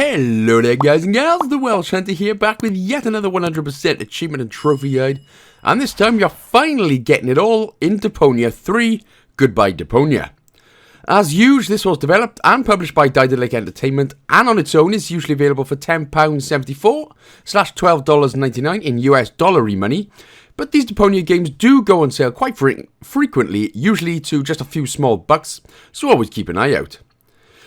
Hello there guys and gals, the Welsh Hunter here, back with yet another 100% achievement and trophy guide. And this time you're finally getting it all in Deponia 3, Goodbye Deponia. As usual, this was developed and published by Daedelic Entertainment, and on its own is usually available for £10.74 / $12.99 in US dollar money. But these Deponia games do go on sale quite frequently, usually to just a few small bucks, so always keep an eye out.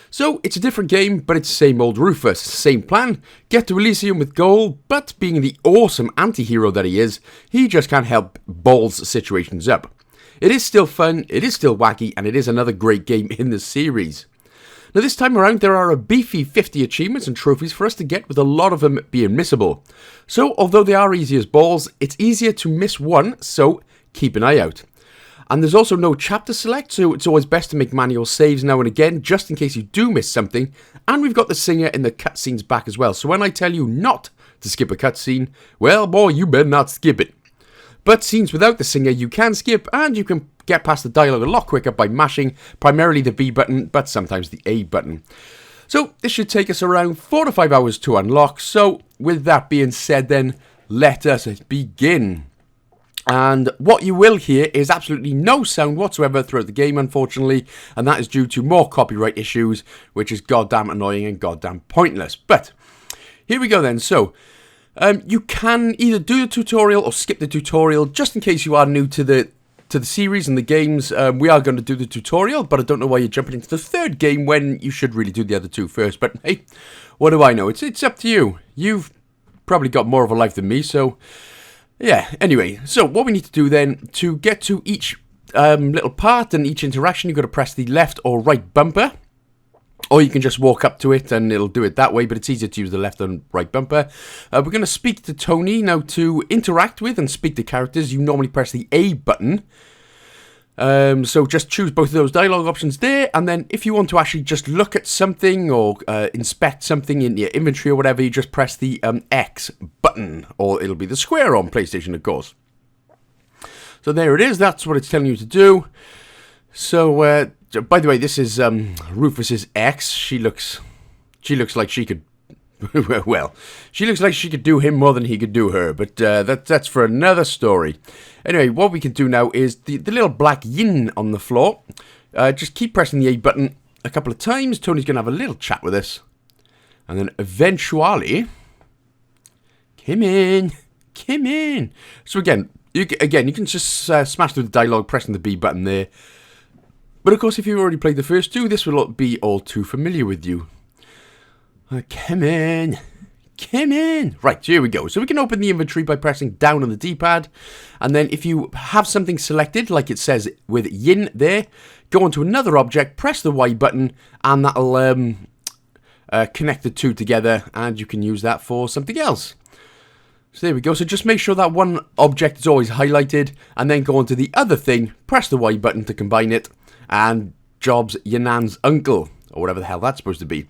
So, it's a different game, but it's the same old Rufus. Same plan, get to Elysium with gold, but being the awesome anti-hero that he is, he just can't help balls situations up. It is still fun, it is still wacky, and it is another great game in the series. Now this time around, there are a beefy 50 achievements and trophies for us to get, with a lot of them being missable. So, although they are easy as balls, it's easier to miss one, so keep an eye out. And there's also no chapter select, so it's always best to make manual saves now and again, just in case you do miss something. And we've got the singer in the cutscenes back as well, so when I tell you not to skip a cutscene, well boy, you better not skip it. But scenes without the singer you can skip, and you can get past the dialogue a lot quicker by mashing primarily the B button, but sometimes the A button. So this should take us around 4 to 5 hours to unlock, so with that being said then, let us begin. And what you will hear is absolutely no sound whatsoever throughout the game, unfortunately, and that is due to more copyright issues, which is goddamn annoying and goddamn pointless. But here we go then. So you can either do the tutorial or skip the tutorial, just in case you are new to the series and the games. We are going to do the tutorial, but I don't know why you're jumping into the third game when you should really do the other two first. But hey, what do I know? It's up to you. You've probably got more of a life than me, so yeah, anyway, so what we need to do then, to get to each little part and each interaction, you've got to press the left or right bumper. Or you can just walk up to it and it'll do it that way, but it's easier to use the left and right bumper. We're going to speak to Tony. Now, to interact with and speak to characters, you normally press the A button. So just choose both of those dialogue options there, and then if you want to actually just look at something or inspect something in your inventory or whatever, you just press the X button, or it'll be the square on PlayStation, of course. So there it is, that's what it's telling you to do. So, by the way, this is Rufus's ex. She looks like she could, well, she looks like she could do him more than he could do her, but that's for another story. Anyway, what we can do now is the little black yin on the floor. Just keep pressing the A button a couple of times. Tony's going to have a little chat with us. And then eventually, come in. So again, you can just smash through the dialogue pressing the B button there. But of course, if you've already played the first two, this will be all too familiar with you. Come in. Right, here we go. So we can open the inventory by pressing down on the D-pad. And then if you have something selected, like it says with yin there, go onto another object, press the Y button, and that'll connect the two together, and you can use that for something else. So there we go. So just make sure that one object is always highlighted, and then go onto the other thing, press the Y button to combine it, and job's your nan's uncle, or whatever the hell that's supposed to be.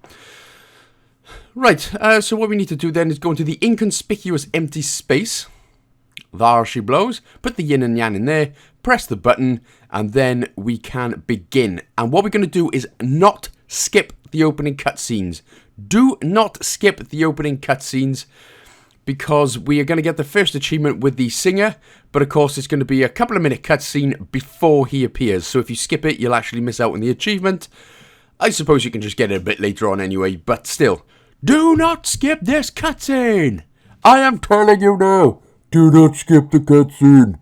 Right, so what we need to do then is go into the inconspicuous empty space. There she blows. Put the yin and yang in there. Press the button. And then we can begin. And what we're going to do is not skip the opening cutscenes. Do not skip the opening cutscenes, because we are going to get the first achievement with the singer. But of course, it's going to be a couple of minute cutscene before he appears. So if you skip it, you'll actually miss out on the achievement. I suppose you can just get it a bit later on anyway, but still. Do not skip this cutscene! I am telling you now, do not skip the cutscene.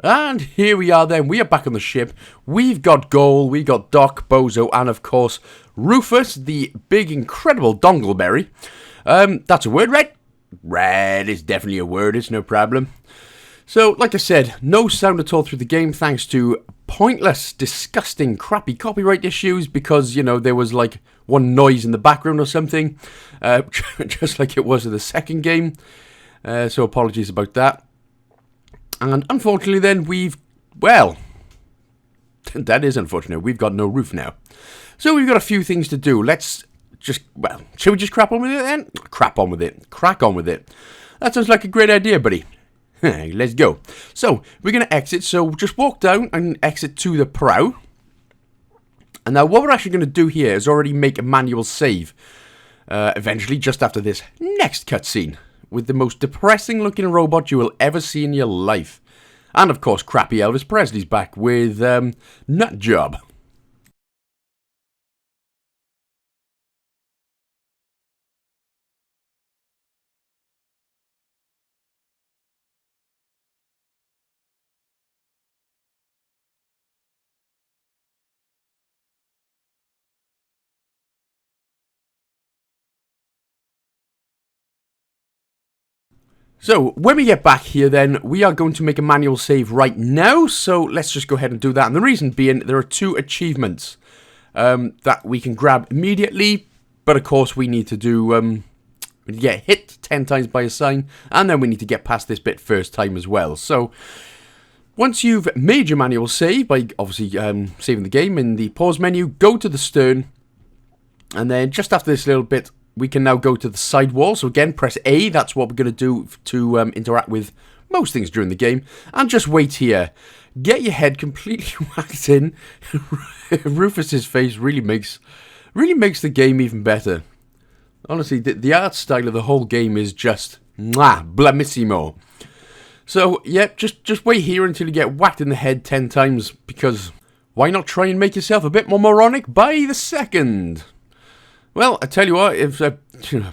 And here we are then, we are back on the ship. We've got Goal, we've got Doc, Bozo, and of course, Rufus, the big, incredible dongleberry. That's a word, Red? Red is definitely a word, it's no problem. So, like I said, no sound at all through the game thanks to pointless, disgusting, crappy copyright issues because, you know, there was like one noise in the background or something, just like it was in the second game. So apologies about that. And unfortunately then well, that is unfortunate, we've got no roof now. So we've got a few things to do. Let's just, well, shall we just crap on with it then? Crack on with it. That sounds like a great idea, buddy. Let's go. So, we're going to exit, so just walk down and exit to the prow. And now what we're actually going to do here is already make a manual save. Eventually, just after this next cutscene. With the most depressing looking robot you will ever see in your life. And of course, crappy Elvis Presley's back with Nut Job. So, when we get back here then, we are going to make a manual save right now, so let's just go ahead and do that. And the reason being, there are 2 achievements that we can grab immediately, but of course we need to do, we get hit 10 times by a sign, and then we need to get past this bit first time as well. So, once you've made your manual save, by obviously saving the game in the pause menu, go to the stern, and then just after this little bit, we can now go to the side wall. So again, press A. That's what we're going to do to interact with most things during the game. And just wait here. Get your head completely whacked in. Rufus's face really makes the game even better. Honestly, the art style of the whole game is just mwah, blamissimo. So, yeah, just wait here until you get whacked in the head 10 times. Because why not try and make yourself a bit more moronic by the second? Well, I tell you what, if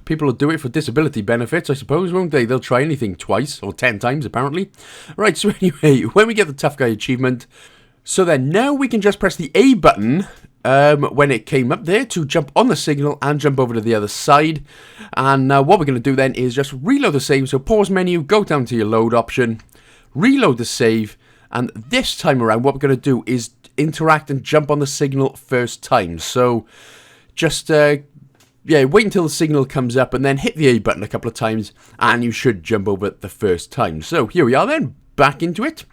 people will do it for disability benefits, I suppose, won't they? They'll try anything twice, or 10 times, apparently. Right, so anyway, when we get the Tough Guy achievement, so then now we can just press the A button when it came up there to jump on the signal and jump over to the other side. And now what we're going to do then is just reload the save. So pause menu, go down to your load option, reload the save, and this time around what we're going to do is interact and jump on the signal first time. So just, yeah, wait until the signal comes up and then hit the A button a couple of times and you should jump over the first time. So here we are then, back into it.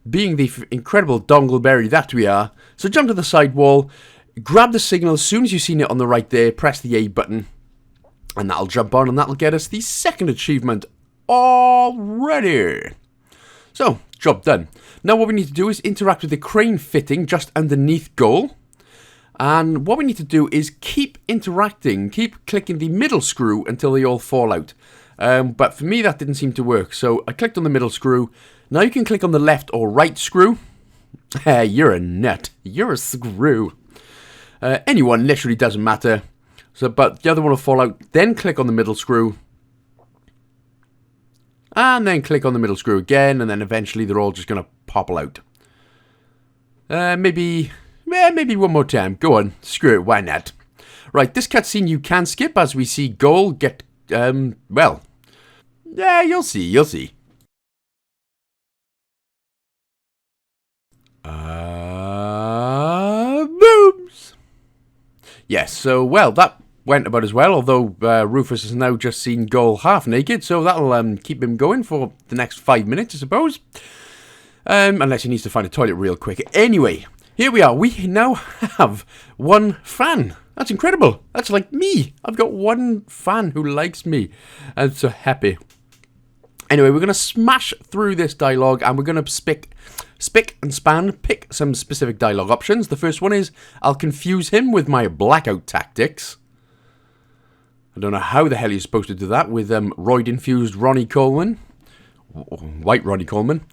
Being the incredible dongleberry that we are. So jump to the side wall, grab the signal as soon as you've seen it on the right there, press the A button and that'll jump on and that'll get us the second achievement already. So, job done. Now what we need to do is interact with the crane fitting just underneath Goal. And what we need to do is keep interacting, keep clicking the middle screw until they all fall out. But for me, that didn't seem to work. So I clicked on the middle screw. Now you can click on the left or right screw. You're a nut. You're a screw. Anyone literally doesn't matter. So, but the other one will fall out. Then click on the middle screw. And then click on the middle screw again. And then eventually they're all just going to popple out. Maybe one more time. Go on. Screw it. Why not? Right, this cutscene you can skip as we see Goal get, well. Yeah, you'll see. Boobs. Yes, so, well, that went about as well, although Rufus has now just seen Goal half naked, so that'll keep him going for the next 5 minutes, I suppose. Unless he needs to find a toilet real quick. Anyway, here we are. We now have one fan. That's incredible. That's like me. I've got one fan who likes me. I'm so happy. Anyway, we're going to smash through this dialogue and we're going to spick and span, pick some specific dialogue options. The first one is, I'll confuse him with my blackout tactics. I don't know how the hell you're supposed to do that with roid-infused Ronnie Coleman. White Ronnie Coleman.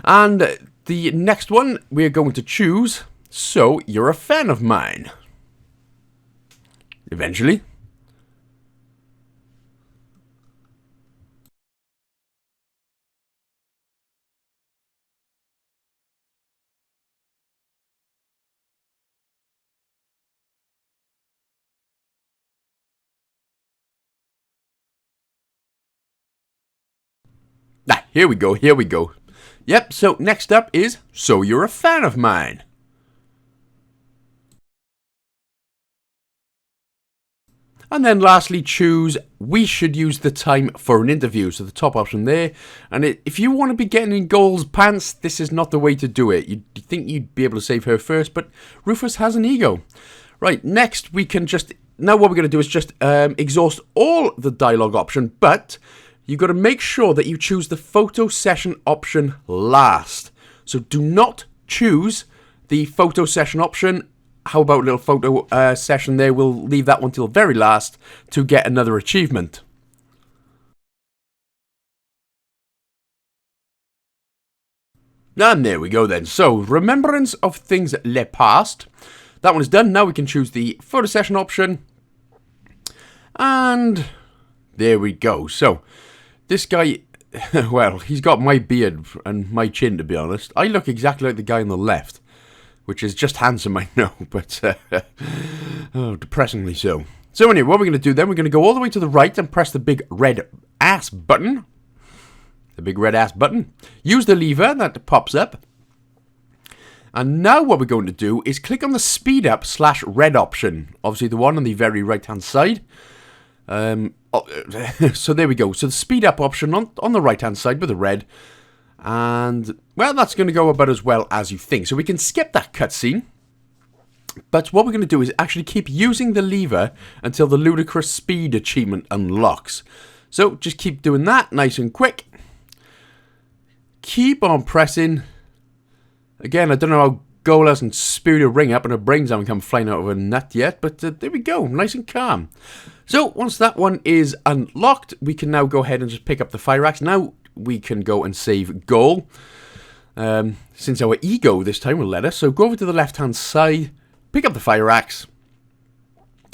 And the next one we're going to choose, so you're a fan of mine. Eventually. Here we go, here we go. Yep, so next up is So You're a Fan of Mine. And then lastly, choose We Should Use the Time for an Interview. So the top option there. And if you want to be getting in Goal's pants, this is not the way to do it. You'd think you'd be able to save her first, but Rufus has an ego. Right, next we can just... Now what we're going to do is just exhaust all the dialogue option, but you've got to make sure that you choose the photo session option last. So do not choose the photo session option. How about a little photo session there? We'll leave that one till very last to get another achievement. And there we go then. So, Remembrance of Things Le Past. That one is done. Now we can choose the photo session option. And there we go. So, this guy, well, he's got my beard and my chin, to be honest. I look exactly like the guy on the left. Which is just handsome, I know, but oh, depressingly so. So anyway, what we're going to do then, we're going to go all the way to the right and press the big red ass button. The big red ass button. Use the lever that pops up. And now what we're going to do is click on the speed up / red option. Obviously the one on the very right hand side. So there we go. So the speed up option on the right hand side with the red. And, well, that's going to go about as well as you think. So we can skip that cutscene. But what we're going to do is actually keep using the lever until the ludicrous speed achievement unlocks. So just keep doing that nice and quick. Keep on pressing. Again, I don't know how Goal hasn't spewed a ring up and her brains haven't come flying out of her nut yet. But there we go, nice and calm. So once that one is unlocked, we can now go ahead and just pick up the fire axe. Now we can go and save Goal. Since our ego this time will let us. So go over to the left hand side, pick up the fire axe,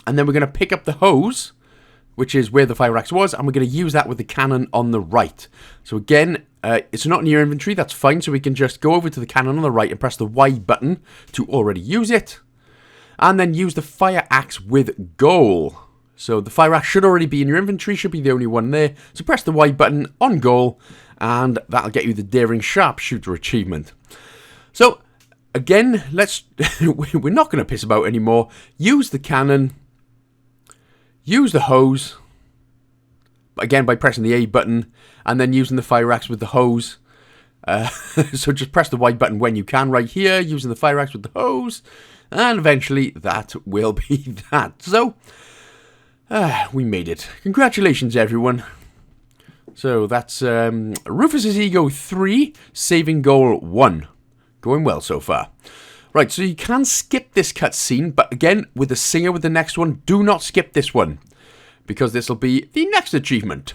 and then we're going to pick up the hose, which is where the fire axe was, and we're going to use that with the cannon on the right. So again, it's not in your inventory, that's fine, so we can just go over to the cannon on the right and press the Y button to already use it, and then use the fire axe with Goal. So the fire axe should already be in your inventory, should be the only one there. So press the Y button on Goal, and that'll get you the Daring Sharpshooter achievement. So, again, we're not going to piss about anymore. Use the cannon, use the hose, again by pressing the A button, and then using the fire axe with the hose. So just press the Y button when you can right here, using the fire axe with the hose, and eventually that will be that. So, we made it. Congratulations, everyone. So that's Rufus's Ego 3, saving Goal 1. Going well so far. Right, so you can skip this cutscene, but again, with the singer with the next one, do not skip this one, because this will be the next achievement.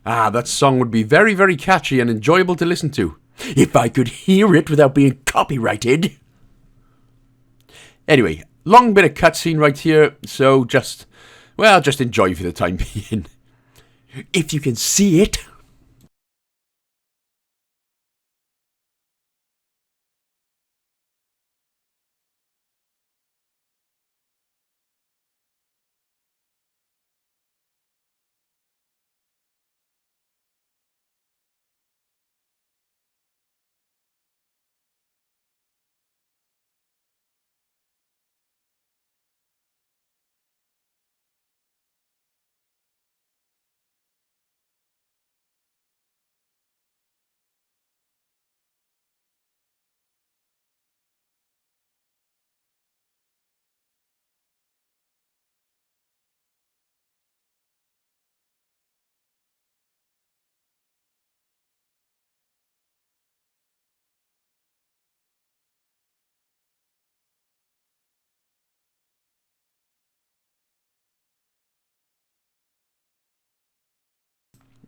Ah, that song would be very, very catchy and enjoyable to listen to. If I could hear it without being copyrighted. Anyway, long bit of cutscene right here, so just enjoy for the time being. If you can see it.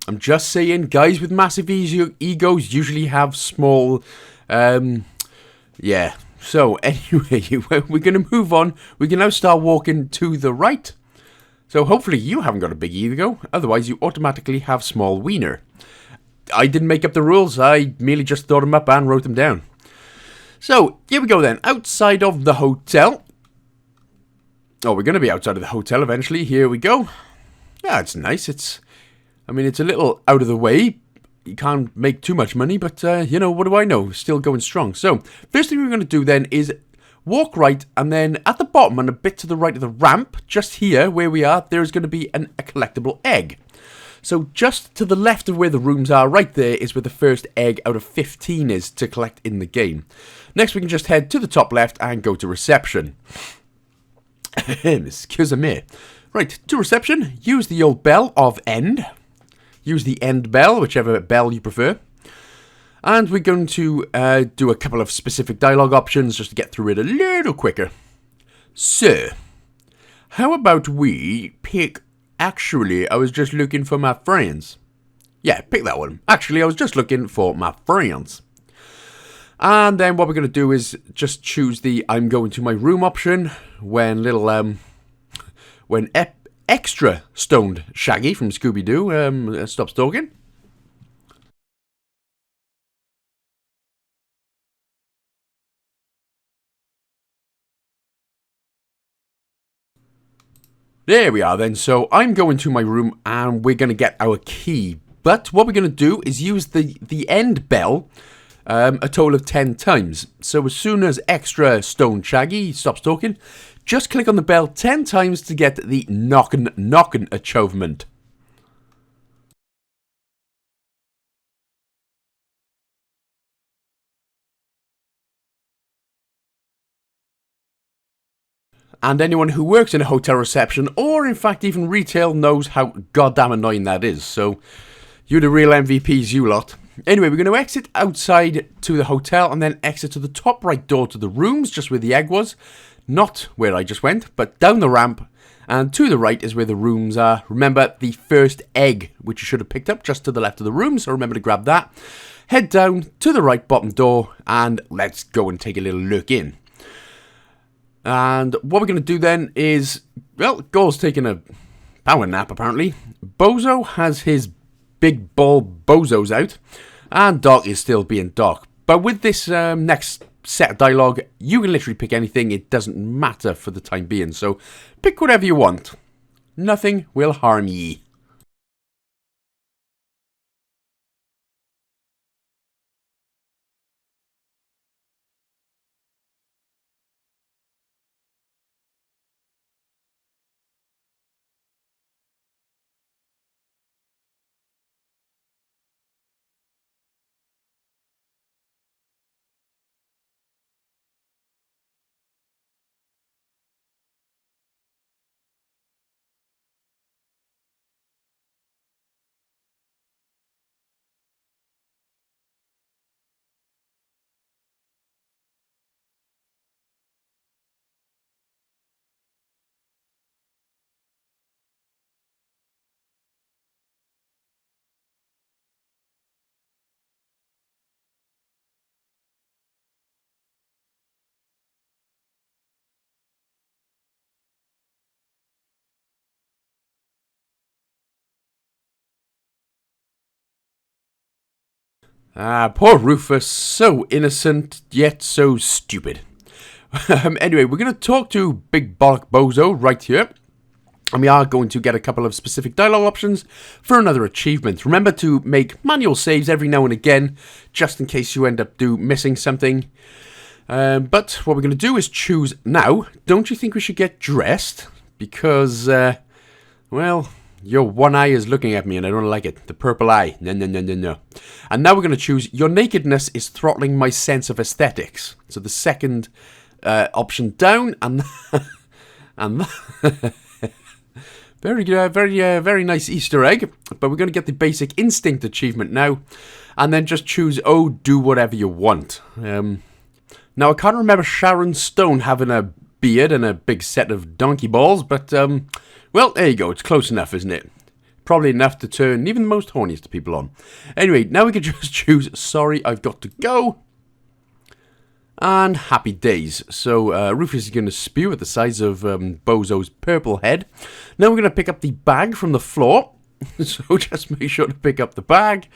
I'm just saying, guys with massive egos usually have small, yeah. So, anyway, we're going to move on. We can now start walking to the right. So, hopefully you haven't got a big ego. Otherwise, you automatically have small wiener. I didn't make up the rules. I merely just thought them up and wrote them down. So, here we go then. Outside of the hotel. Oh, we're going to be outside of the hotel eventually. Here we go. Yeah, it's nice. It's a little out of the way. You can't make too much money, but, you know, what do I know? Still going strong. So, first thing we're going to do then is walk right, and then at the bottom and a bit to the right of the ramp, just here where we are, there is going to be a collectible egg. So, just to the left of where the rooms are, right there, is where the first egg out of 15 is to collect in the game. Next, we can just head to the top left and go to reception. Excuse me. Right, to reception, use the old bell of end. Use the end bell, whichever bell you prefer. And we're going to do a couple of specific dialogue options just to get through it a little quicker. Sir, how about we pick... Actually, I was just looking for my friends. Yeah, pick that one. Actually, I was just looking for my friends. And then what we're going to do is just choose the I'm going to my room option when extra stoned Shaggy from Scooby-Doo stops talking. There we are then. So I'm going to my room and we're going to get our key. But what we're going to do is use the end bell a total of 10 times. So as soon as extra stoned Shaggy stops talking, just click on the bell 10 times to get the knockin' achievement. And anyone who works in a hotel reception, or in fact even retail, knows how goddamn annoying that is. So, you're the real MVPs, you lot. Anyway, we're going to exit outside to the hotel and then exit to the top right door to the rooms, just where the egg was. Not where I just went, but down the ramp. And to the right is where the rooms are. Remember, the first egg, which you should have picked up just to the left of the room, so remember to grab that. Head down to the right bottom door, and let's go and take a little look in. And what we're going to do then is, well, Gore's taking a power nap, apparently. Bozo has his big ball bozos out, and Doc is still being Doc. But with this next set of dialogue, you can literally pick anything. It doesn't matter for the time being, so pick whatever you want. Nothing will harm ye. Poor Rufus, so innocent, yet so stupid. Anyway, we're going to talk to Big Bollock Bozo right here. And we are going to get a couple of specific dialogue options for another achievement. Remember to make manual saves every now and again, just in case you end up missing something. But what we're going to do is choose now. Don't you think we should get dressed? Because, well... Your one eye is looking at me and I don't like it. The purple eye. No, no, no, no, no. And now we're going to choose your nakedness is throttling my sense of aesthetics. So the second option down and very nice Easter egg. But we're going to get the basic instinct achievement now, and then just choose do whatever you want. Now I can't remember Sharon Stone having a beard and a big set of donkey balls, but well, there you go. It's close enough, isn't it? Probably enough to turn even the most horniest of people on. Anyway, now we can just choose sorry, I've got to go. And happy days. So Rufus is going to spew at the size of Bozo's purple head. Now we're going to pick up the bag from the floor. So just make sure to pick up the bag.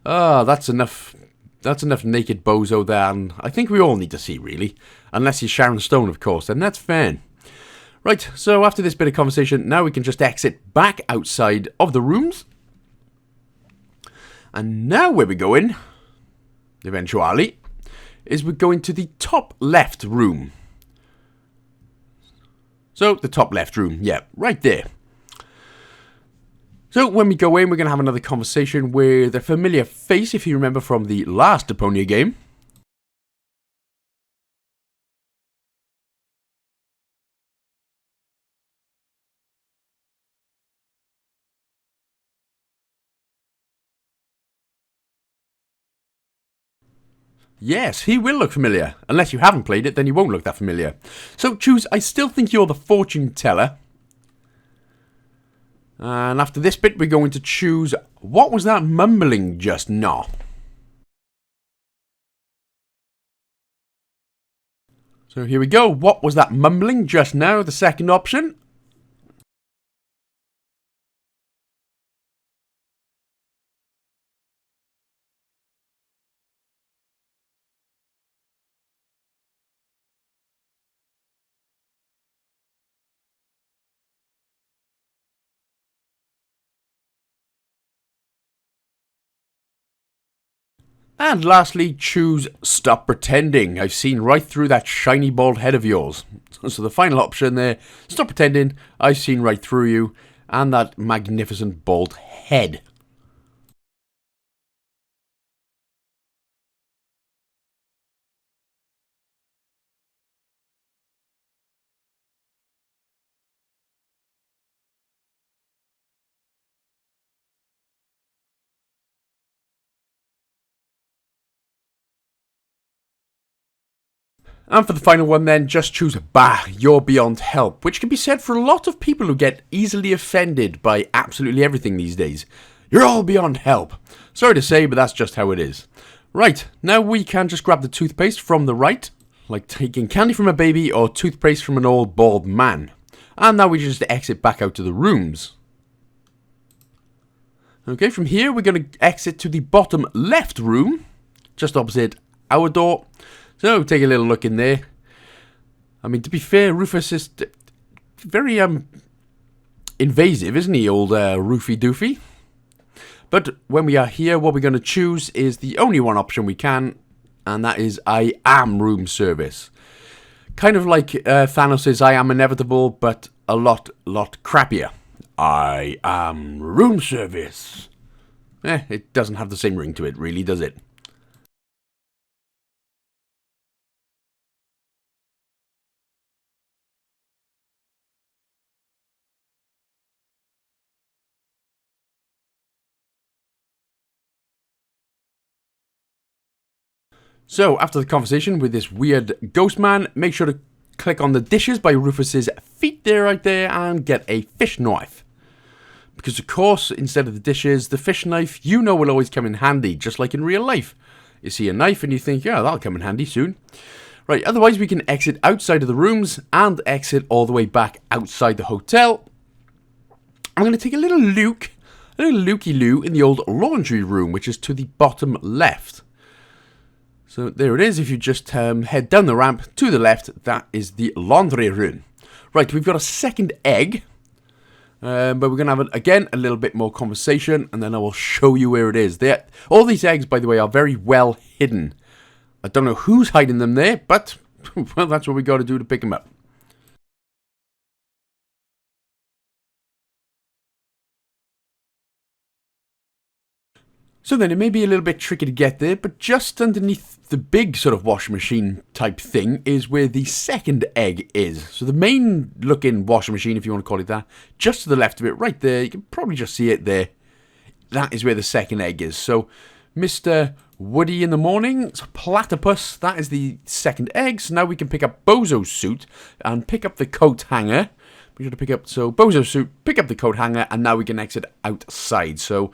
That's enough. That's enough naked bozo there, and I think we all need to see, really. Unless you're Sharon Stone, of course, then that's fine. Right, so after this bit of conversation, now we can just exit back outside of the rooms. And now where we're going, eventually, is we're going to the top left room. So, the top left room, yeah, right there. So, when we go in, we're going to have another conversation with a familiar face, if you remember from the last Deponia game. Yes, he will look familiar. Unless you haven't played it, then he won't look that familiar. So, choose, I still think you're the fortune teller. And after this bit, we're going to choose, what was that mumbling just now? So here we go. What was that mumbling just now? The second option. And lastly, choose stop pretending. I've seen right through that shiny bald head of yours. So the final option there, stop pretending, I've seen right through you, and that magnificent bald head. And for the final one then, just choose bah, you're beyond help, which can be said for a lot of people who get easily offended by absolutely everything these days. You're all beyond help. Sorry to say, but that's just how it is. Right, now we can just grab the toothpaste from the right, like taking candy from a baby or toothpaste from an old bald man. And now we just exit back out to the rooms. Okay, from here we're going to exit to the bottom left room, just opposite our door. So, take a little look in there. I mean, to be fair, Rufus is very invasive, isn't he, old Roofy Doofy? But when we are here, what we're going to choose is the only one option we can, and that is I am room service. Kind of like Thanos' I am inevitable, but a lot crappier. I am room service. It doesn't have the same ring to it, really, does it? So, after the conversation with this weird ghost man, make sure to click on the dishes by Rufus's feet there, right there, and get a fish knife. Because, of course, instead of the dishes, the fish knife, you know, will always come in handy, just like in real life. You see a knife and you think, yeah, that'll come in handy soon. Right, otherwise we can exit outside of the rooms and exit all the way back outside the hotel. I'm going to take a little looky-loo in the old laundry room, which is to the bottom left. So there it is. If you just head down the ramp to the left, that is the laundry room. Right, we've got a second egg. But we're going to have, again, a little bit more conversation, and then I will show you where it is. All these eggs, by the way, are very well hidden. I don't know who's hiding them there, but well, that's what we got to do to pick them up. So then, it may be a little bit tricky to get there, but just underneath the big sort of washing machine type thing is where the second egg is. So the main looking washing machine, if you want to call it that, just to the left of it, right there, you can probably just see it there. That is where the second egg is. So Mr. Woody in the morning, platypus, that is the second egg. So now we can pick up Bozo's suit and pick up the coat hanger, Make sure to pick up, so bozo suit, pick up the coat hanger, and now we can exit outside. So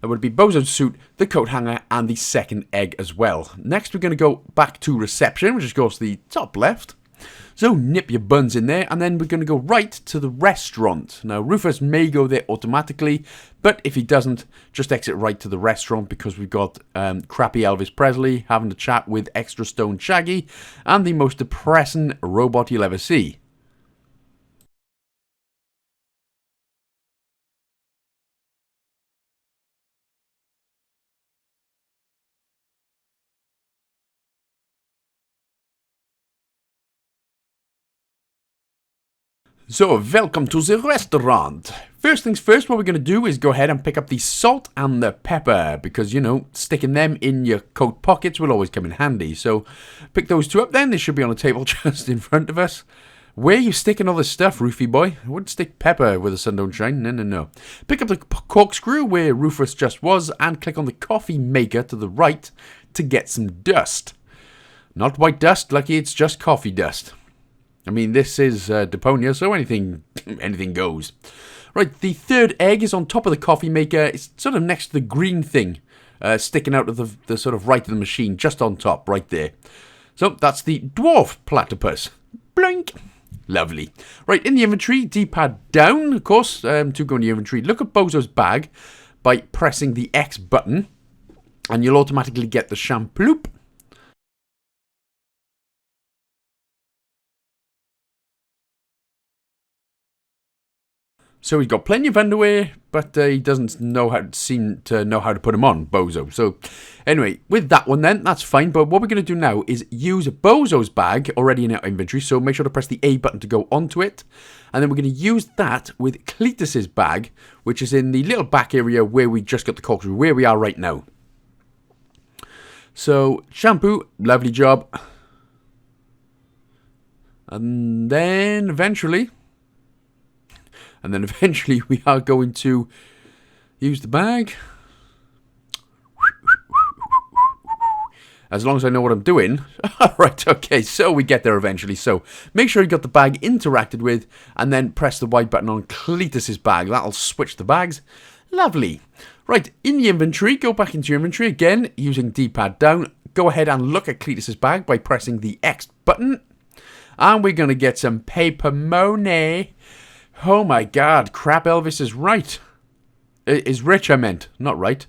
that would be bozo suit, the coat hanger, and the second egg as well. Next, we're going to go back to reception, which is, of course, the top left. So nip your buns in there, and then we're going to go right to the restaurant. Now, Rufus may go there automatically, but if he doesn't, just exit right to the restaurant, because we've got crappy Elvis Presley having a chat with extra stone Shaggy, and the most depressing robot you'll ever see. So, welcome to the restaurant. First things first, what we're going to do is go ahead and pick up the salt and the pepper, because, you know, sticking them in your coat pockets will always come in handy. So, pick those two up then. They should be on a table just in front of us. Where are you sticking all this stuff, Roofy boy? I wouldn't stick pepper where the sun don't shine. No, no, no. Pick up the corkscrew where Rufus just was, and click on the coffee maker to the right to get some dust. Not white dust, lucky it's just coffee dust. I mean, this is Deponia, so anything goes. Right, the third egg is on top of the coffee maker. It's sort of next to the green thing, sticking out of the sort of right of the machine, just on top, right there. So, that's the dwarf platypus. Blink. Lovely. Right, in the inventory, D-pad down, of course, to go in the inventory. Look at Bozo's bag by pressing the X button, and you'll automatically get the shampoo. So he's got plenty of underwear, but he doesn't seem to know how to put them on, Bozo. So anyway, with that one then, that's fine. But what we're going to do now is use Bozo's bag already in our inventory. So make sure to press the A button to go onto it. And then we're going to use that with Cletus's bag, which is in the little back area where we just got the corkscrew, where we are right now. So shampoo, lovely job. And then eventually we are going to use the bag. As long as I know what I'm doing. Alright, okay, so we get there eventually. So, make sure you got the bag interacted with, and then press the Y button on Cletus's bag. That'll switch the bags. Lovely. Right, in the inventory, go back into your inventory again, using D-pad down. Go ahead and look at Cletus's bag by pressing the X button. And we're going to get some paper money. Oh my god, crap Elvis is right. Is rich, I meant, not right.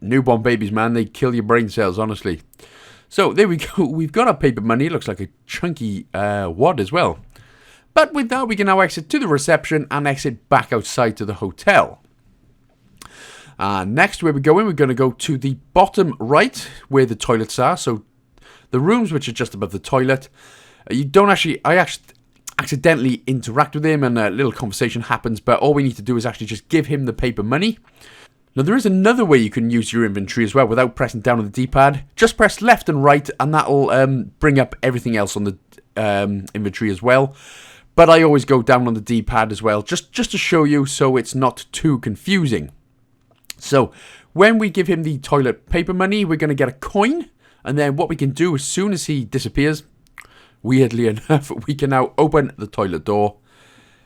Newborn babies, man, they kill your brain cells, honestly. So, there we go. We've got our paper money. It looks like a chunky wad as well. But with that, we can now exit to the reception and exit back outside to the hotel. Next, where we're going to go to the bottom right, where the toilets are. So, the rooms which are just above the toilet. You don't actually... I accidentally interact with him and a little conversation happens, but all we need to do is actually just give him the paper money. Now there is another way you can use your inventory as well without pressing down on the D-pad. Just press left and right and that'll bring up everything else on the inventory as well. But I always go down on the D-pad as well, just to show you so it's not too confusing. So when we give him the toilet paper money, we're going to get a coin, and then what we can do as soon as he disappears, weirdly enough, we can now open the toilet door.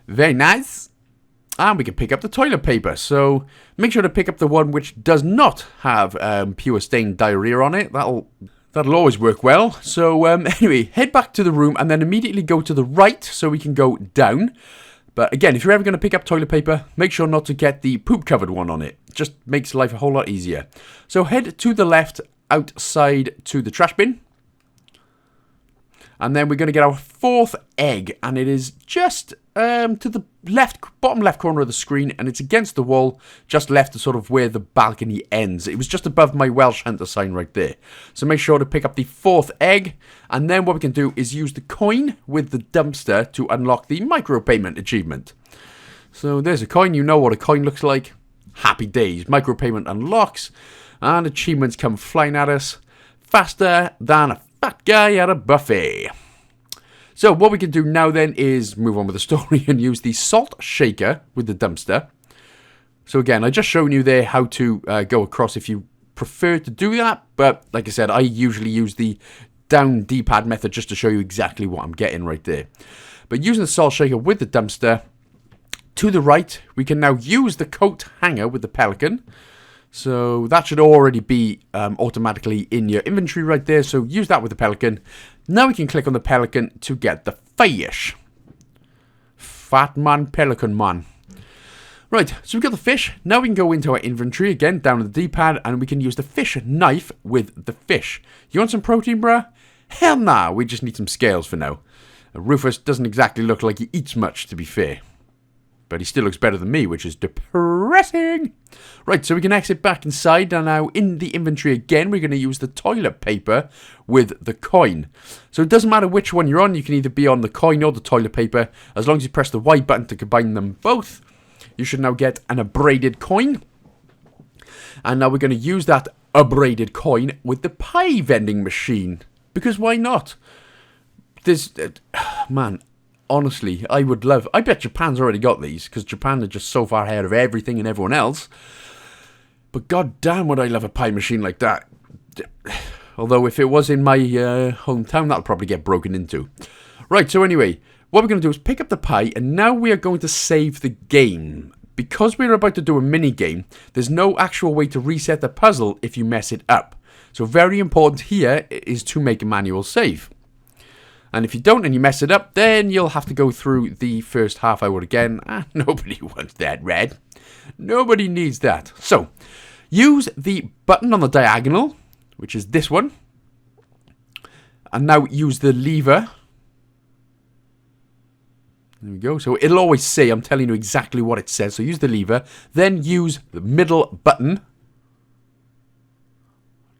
Very nice. And we can pick up the toilet paper. So make sure to pick up the one which does not have pure stained diarrhea on it. That'll always work well. So anyway, head back to the room and then immediately go to the right so we can go down. But again, if you're ever going to pick up toilet paper, make sure not to get the poop covered one on it. Just makes life a whole lot easier. So head to the left outside to the trash bin. And then we're going to get our fourth egg, and it is just to the bottom left corner of the screen, and it's against the wall, just left of sort of where the balcony ends. It was just above my Welsh hunter sign right there. So make sure to pick up the fourth egg, and then what we can do is use the coin with the dumpster to unlock the micropayment achievement. So there's a coin. You know what a coin looks like. Happy days. Micropayment unlocks, and achievements come flying at us faster than a fat guy at a buffet. So what we can do now then is move on with the story and use the salt shaker with the dumpster. So again, I just shown you there how to go across if you prefer to do that. But like I said, I usually use the down D-pad method just to show you exactly what I'm getting right there. But But using the salt shaker with the dumpster, to the right, we can now use the coat hanger with the pelican. So that should already be automatically in your inventory right there. So use that with the pelican. Now we can click on the pelican to get the fish. Fat man, pelican man. Right, so we've got the fish. Now we can go into our inventory again, down on the D-pad, and we can use the fish knife with the fish. You want some protein, bruh? Hell nah, we just need some scales for now. Rufus doesn't exactly look like he eats much, to be fair. But he still looks better than me, which is depressing. Right, so we can exit back inside, and now in the inventory again, we're going to use the toilet paper with the coin. So it doesn't matter which one you're on, you can either be on the coin or the toilet paper. As long as you press the Y button to combine them both, you should now get an abraded coin. And now we're going to use that abraded coin with the pie vending machine. Because why not? There's... man... honestly, I bet Japan's already got these, because Japan are just so far ahead of everything and everyone else. But god damn would I love a pie machine like that. Although if it was in my hometown, that'll probably get broken into. Right, so anyway, what we're going to do is pick up the pie, and now we are going to save the game. Because we're about to do a mini game, there's no actual way to reset the puzzle if you mess it up. So very important here is to make a manual save. And if you don't and you mess it up, then you'll have to go through the first half hour again. Nobody wants that, Red. Nobody needs that. So, use the button on the diagonal, which is this one. And now use the lever. There we go. So it'll always say, I'm telling you exactly what it says. So use the lever. Then use the middle button.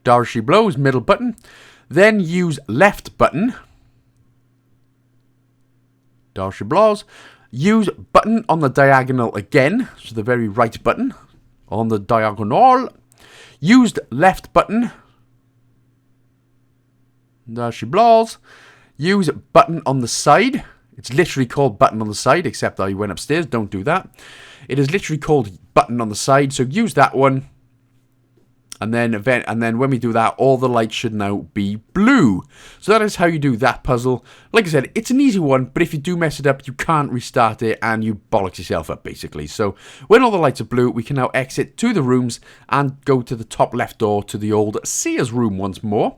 There she blows, middle button. Then use left button. Darcy Blows. Use button on the diagonal again. So the very right button on the diagonal. Used left button. Darcy Blows. Use button on the side. It's literally called button on the side, except I went upstairs. Don't do that. It is literally called button on the side. So use that one. And then when we do that, all the lights should now be blue. So that is how you do that puzzle. Like I said, it's an easy one, but if you do mess it up, you can't restart it and you bollocks yourself up, basically. So when all the lights are blue, we can now exit to the rooms and go to the top left door to the old seer's room once more.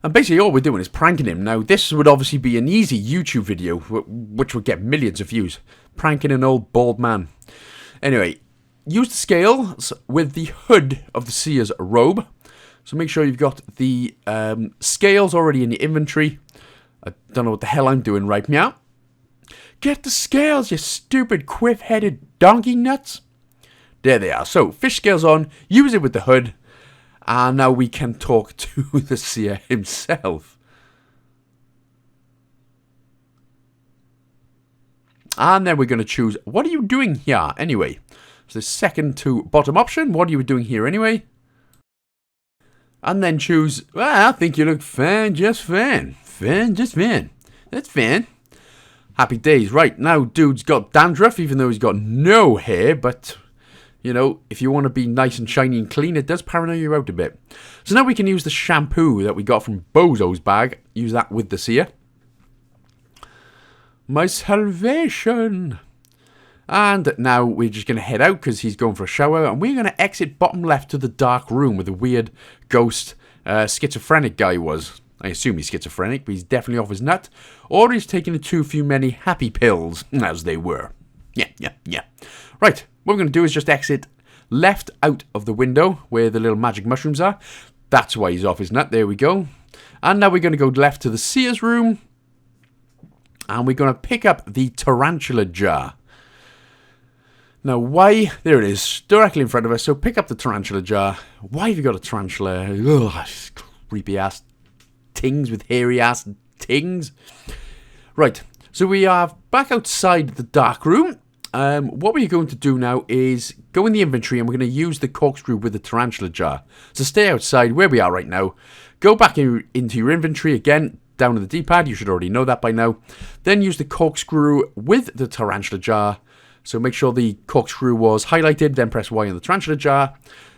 And basically all we're doing is pranking him. Now, this would obviously be an easy YouTube video, which would get millions of views. Pranking an old bald man. Anyway, use the scales with the hood of the seer's robe. So make sure you've got the scales already in your inventory. I don't know what the hell I'm doing right now. Get the scales, you stupid quiff-headed donkey nuts. There they are. So, fish scales on, use it with the hood. And now we can talk to the seer himself. And then we're going to choose, what are you doing here anyway? So the second to bottom option, what are you doing here anyway? And then choose, well, I think you look fine, just fine. Fine, just fine. That's fine. Happy days. Right, now dude's got dandruff, even though he's got no hair, but, you know, if you want to be nice and shiny and clean, it does paranoia you out a bit. So now we can use the shampoo that we got from Bozo's bag, use that with the seer. My salvation. And now we're just going to head out because he's going for a shower. And we're going to exit bottom left to the dark room where the weird ghost schizophrenic guy was. I assume he's schizophrenic, but he's definitely off his nut. Or he's taking too few many happy pills, as they were. Yeah. Right, what we're going to do is just exit left out of the window where the little magic mushrooms are. That's why he's off his nut. There we go. And now we're going to go left to the seer's room. And we're going to pick up the tarantula jar. Now, why? There it is, directly in front of us. So pick up the tarantula jar. Why have you got a tarantula? Ugh, creepy ass tings with hairy ass tings. Right, so we are back outside the dark room. What we're going to do now is go in the inventory and we're going to use the corkscrew with the tarantula jar. So stay outside where we are right now. Go back into your inventory again, down to the D-pad. You should already know that by now. Then use the corkscrew with the tarantula jar. So make sure the corkscrew was highlighted, then press Y on the tarantula jar.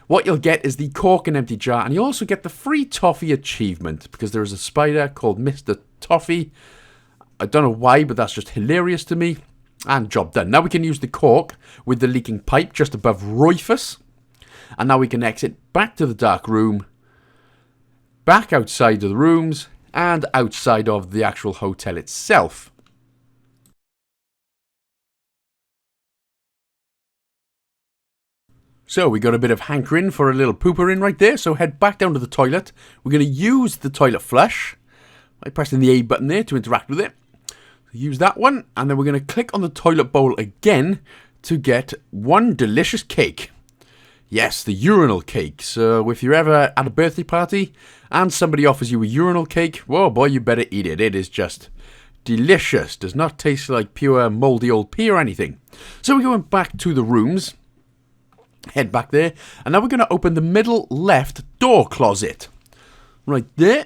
What you'll get is the cork and empty jar, and you also get the free toffee achievement, because there is a spider called Mr. Toffee, I don't know why, but that's just hilarious to me. And job done. Now we can use the cork with the leaking pipe just above Rufus. And now we can exit back to the dark room, back outside of the rooms, and outside of the actual hotel itself. So we got a bit of hankering for a little pooper in right there, so head back down to the toilet. We're going to use the toilet flush by pressing the A button there to interact with it. Use that one, and then we're going to click on the toilet bowl again to get one delicious cake. Yes, the urinal cake. So if you're ever at a birthday party and somebody offers you a urinal cake, whoa boy, you better eat it. It is just delicious. Does not taste like pure mouldy old pee or anything. So we're going back to the rooms. Head back there, and now we're going to open the middle left door closet. Right there.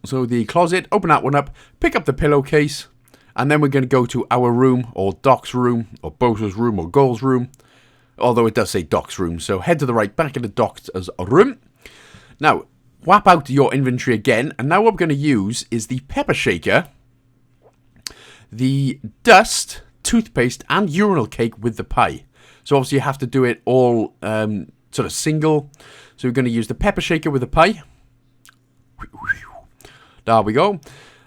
So the closet, open that one up, pick up the pillowcase, and then we're going to go to our room, or Doc's room, or Bozo's room, or Goal's room. Although it does say Doc's room, so head to the right, back into Doc's room. Now, whap out your inventory again, and now what we're going to use is the pepper shaker, the dust, toothpaste, and urinal cake with the pie. So obviously you have to do it all sort of single. So we're going to use the pepper shaker with the pie. There we go.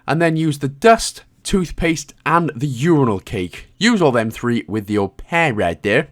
And then use the dust, toothpaste, and the urinal cake. Use all them three with the old pair right there.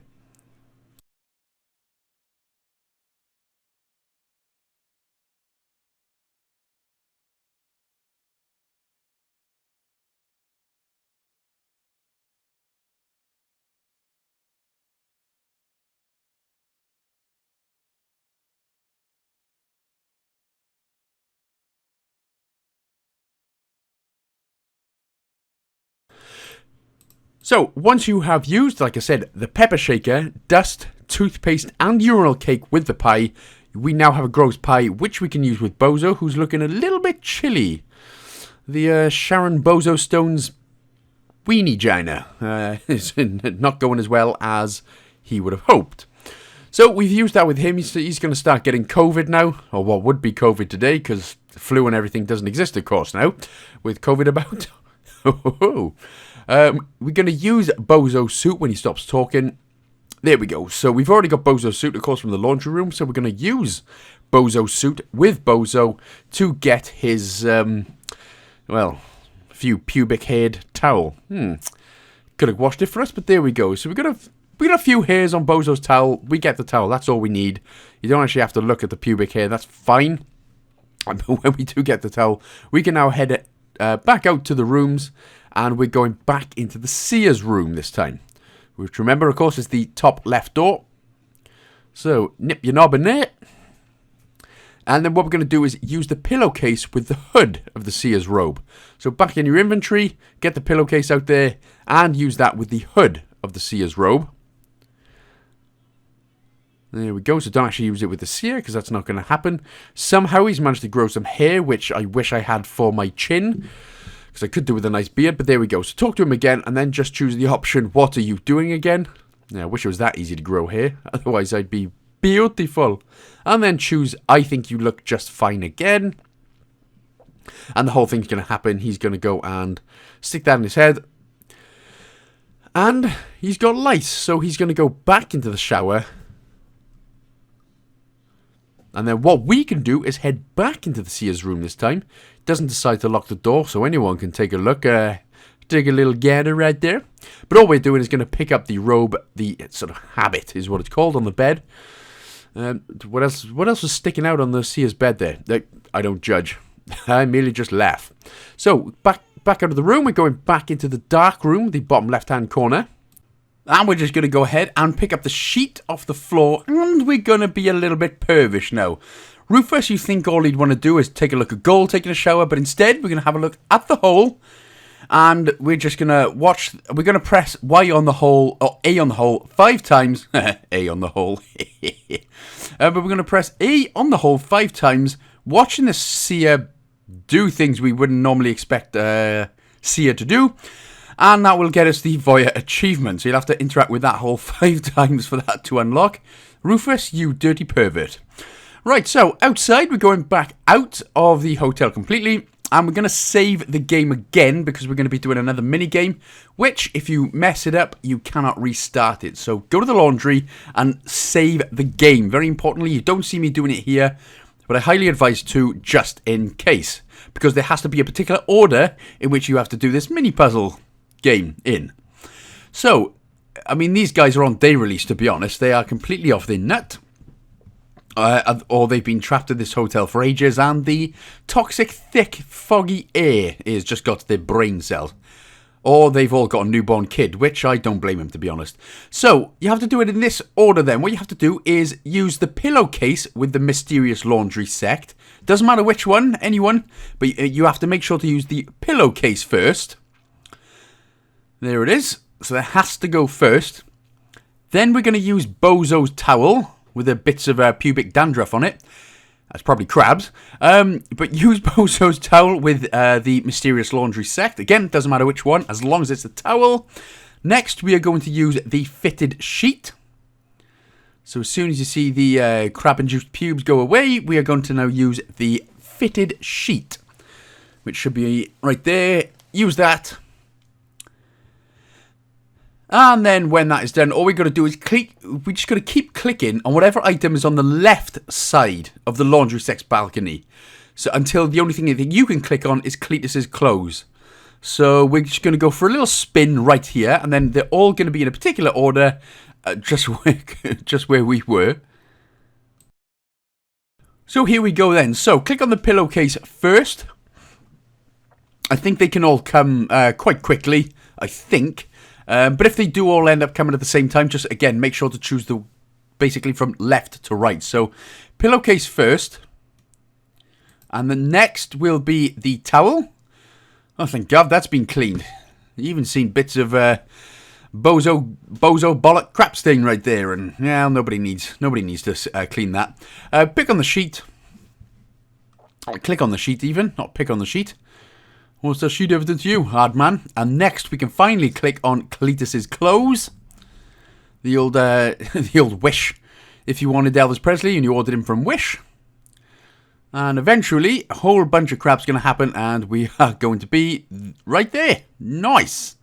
So, once you have used, like I said, the pepper shaker, dust, toothpaste, and urinal cake with the pie, we now have a gross pie, which we can use with Bozo, who's looking a little bit chilly. The Sharon Bozo Stone's weenie gina is not going as well as he would have hoped. So, we've used that with him. He's going to start getting COVID now, or what would be COVID today, because flu and everything doesn't exist, of course, now, with COVID about. We're going to use Bozo's suit when he stops talking. There we go. So we've already got Bozo's suit, of course, from the laundry room. So we're going to use Bozo's suit with Bozo to get his, well, few pubic haired towel. Could have washed it for us, but there we go. So we got a few hairs on Bozo's towel. We get the towel. That's all we need. You don't actually have to look at the pubic hair. That's fine. But when we do get the towel, we can now head back out to the rooms. And we're going back into the seer's room this time. Which, remember, of course, is the top left door. So, nip your knob in there. And then what we're going to do is use the pillowcase with the hood of the seer's robe. So, back in your inventory, get the pillowcase out there, and use that with the hood of the seer's robe. There we go. So, don't actually use it with the seer, because that's not going to happen. Somehow, he's managed to grow some hair, which I wish I had for my chin. Because I could do with a nice beard, but there we go. So talk to him again, and then just choose the option, what are you doing again? Yeah, I wish it was that easy to grow hair. Otherwise, I'd be beautiful. And then choose, I think you look just fine again. And the whole thing's going to happen. He's going to go and stick that in his head. And he's got lice, so he's going to go back into the shower. And then what we can do is head back into the seer's room this time. Doesn't decide to lock the door, so anyone can take a look. Take a little gander right there. But all we're doing is going to pick up the robe, the sort of habit is what it's called, on the bed. What else was sticking out on the seer's bed there? I don't judge. I merely just laugh. So, back out of the room. We're going back into the dark room, the bottom left-hand corner. And we're just going to go ahead and pick up the sheet off the floor. And we're going to be a little bit pervish now. Rufus, you think all he'd want to do is take a look at Goal taking a shower. But instead, we're going to have a look at the hole. And we're just going to watch. We're going to press Y on the hole, or A on the hole, 5 times. A on the hole. But we're going to press A on the hole 5 times. Watching the seer do things we wouldn't normally expect seer to do. And that will get us the Voyeur achievement. So you'll have to interact with that hole 5 times for that to unlock. Rufus, you dirty pervert. Right, so outside, we're going back out of the hotel completely. And we're going to save the game again because we're going to be doing another mini game, which if you mess it up, you cannot restart it. So go to the laundry and save the game. Very importantly, you don't see me doing it here, but I highly advise to, just in case, because there has to be a particular order in which you have to do this mini puzzle game in. So, I mean, these guys are on day release, to be honest. They are completely off their nut. Or they've been trapped in this hotel for ages, and the toxic, thick, foggy air has just got to their brain cells. Or they've all got a newborn kid, which I don't blame them, to be honest. So, you have to do it in this order then. What you have to do is use the pillowcase with the mysterious laundry sect. Doesn't matter which one, anyone, but you have to make sure to use the pillowcase first. There it is. So that has to go first. Then we're going to use Bozo's towel with the bits of pubic dandruff on it. That's probably crabs. But use Bozo's towel with the mysterious laundry sect. Again, doesn't matter which one, as long as it's a towel. Next, we are going to use the fitted sheet. So as soon as you see the crab-induced pubes go away, we are going to now use the fitted sheet, which should be right there. Use that. And then when that is done, all we've got to do is click. We just got to keep clicking on whatever item is on the left side of the laundry sect's balcony. So until the only thing that you can click on is Cletus's clothes. So we're just going to go for a little spin right here, and then they're all going to be in a particular order, just where we were. So here we go then. So click on the pillowcase first. I think they can all come quite quickly, I think. But if they do all end up coming at the same time, just again, make sure to choose the basically from left to right. So pillowcase first. And the next will be the towel. Oh, thank God, that's been cleaned. You even seen bits of bozo bollock crap stain right there. And yeah, nobody needs to clean that. Pick on the sheet. Click on the sheet even, not pick on the sheet. What's the sheet ever done to you, hard man? And next, we can finally click on Cletus's clothes. The old Wish. If you wanted Elvis Presley and you ordered him from Wish. And eventually, a whole bunch of crap's going to happen, and we are going to be right there. Nice.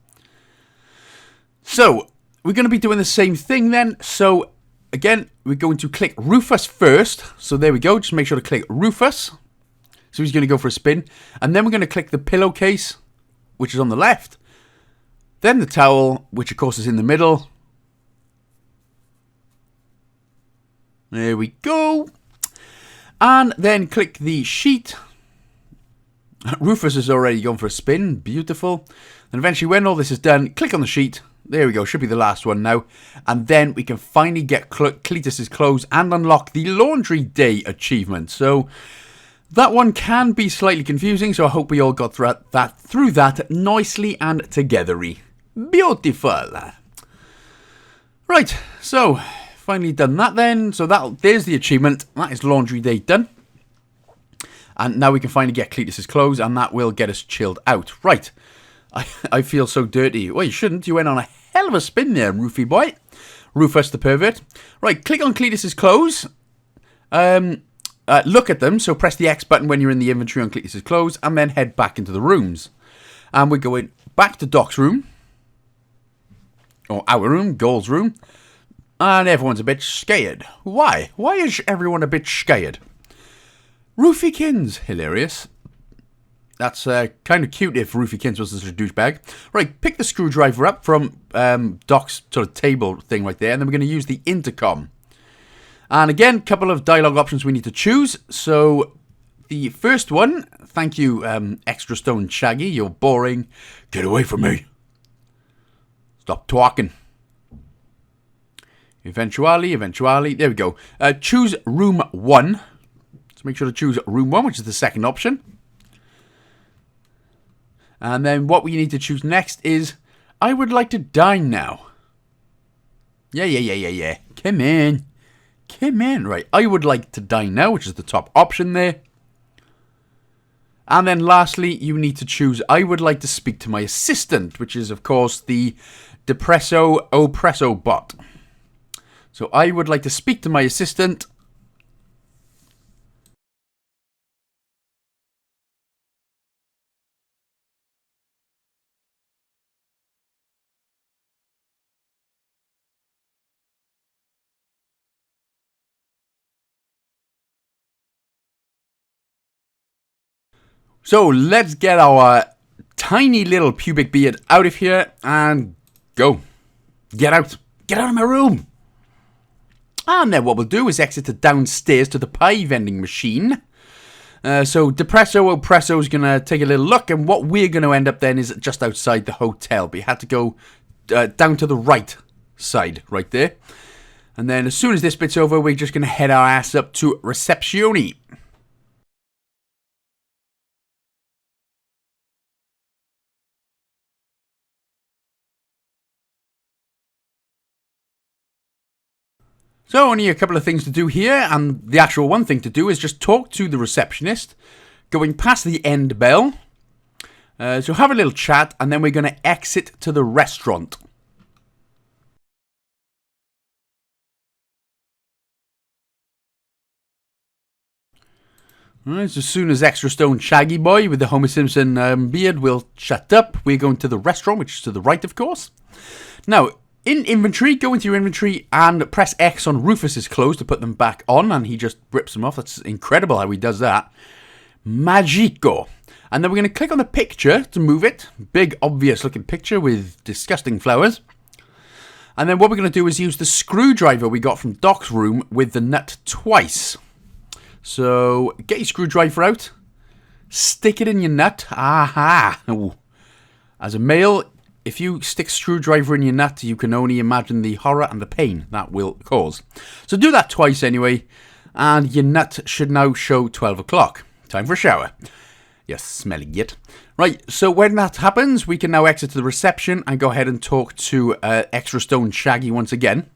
So, we're going to be doing the same thing then. So, again, we're going to click Rufus first. So, there we go. Just make sure to click Rufus. So he's going to go for a spin. And then we're going to click the pillowcase, which is on the left. Then the towel, which of course is in the middle. There we go. And then click the sheet. Rufus has already gone for a spin. Beautiful. And eventually when all this is done, click on the sheet. There we go. Should be the last one now. And then we can finally get Cletus's clothes and unlock the Laundry Day achievement. So that one can be slightly confusing, so I hope we all got through that nicely and togethery. Beautiful. Right, so finally done that then. So there's the achievement. That is Laundry Day done. And now we can finally get Cletus's clothes, and that will get us chilled out. Right, I feel so dirty. Well, you shouldn't. You went on a hell of a spin there, Roofy boy. Rufus the pervert. Right, click on Cletus's clothes. Look at them, so press the X button when you're in the inventory on Cletus's clothes, and then head back into the rooms. And we're going back to Doc's room, or our room, Gold's room, and everyone's a bit scared. Why? Why is everyone a bit scared? Roofykins, hilarious. That's kind of cute if Roofykins was such a douchebag. Right, pick the screwdriver up from Doc's sort of table thing right there, and then we're going to use the intercom. And again, a couple of dialogue options we need to choose. So, the first one, thank you, Extra Stone Shaggy, you're boring. Get away from me. Stop talking. Eventually, there we go. Choose room 1. So make sure to choose room 1, which is the second option. And then what we need to choose next is, I would like to dine now. Yeah. Come in. Right, I would like to dine now, which is the top option there. And then lastly, you need to choose, I would like to speak to my assistant, which is, of course, the Depresso Oppresso bot. So I would like to speak to my assistant. So let's get our tiny little pubic beard out of here and go. Get out. Get out of my room. And then what we'll do is exit to downstairs to the pie vending machine. So Depresso Oppresso is going to take a little look, and what we're going to end up then is just outside the hotel. But you had to go down to the right side, right there. And then as soon as this bit's over, we're just going to head our ass up to Receptioni. So only a couple of things to do here, and the actual one thing to do is just talk to the receptionist, going past the end bell. So have a little chat, and then we're going to exit to the restaurant. Alright, so as soon as Extra Stone Shaggy Boy with the Homer Simpson beard will shut up, we're going to the restaurant, which is to the right, of course. Now, in inventory, go into your inventory and press X on Rufus's clothes to put them back on, and he just rips them off. That's incredible how he does that. Magico. And then we're going to click on the picture to move it. Big, obvious looking picture with disgusting flowers. And then what we're going to do is use the screwdriver we got from Doc's room with the nut twice. So, get your screwdriver out. Stick it in your nut. Aha! Ooh. As a male, if you stick a screwdriver in your nut, you can only imagine the horror and the pain that will cause. So do that twice anyway, and your nut should now show 12 o'clock. Time for a shower. You smelly git. Right, so when that happens, we can now exit to the reception and go ahead and talk to Extra Stone Shaggy once again.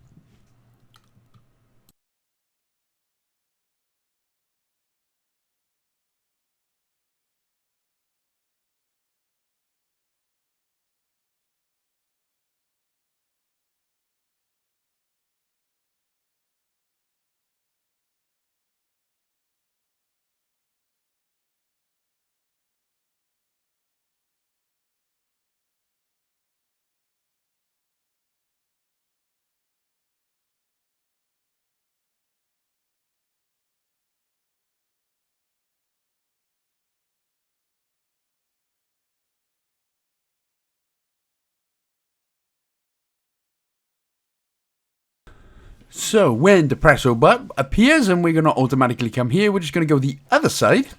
So, when Depresso Butt appears and we're going to automatically come here, we're just going to go the other side,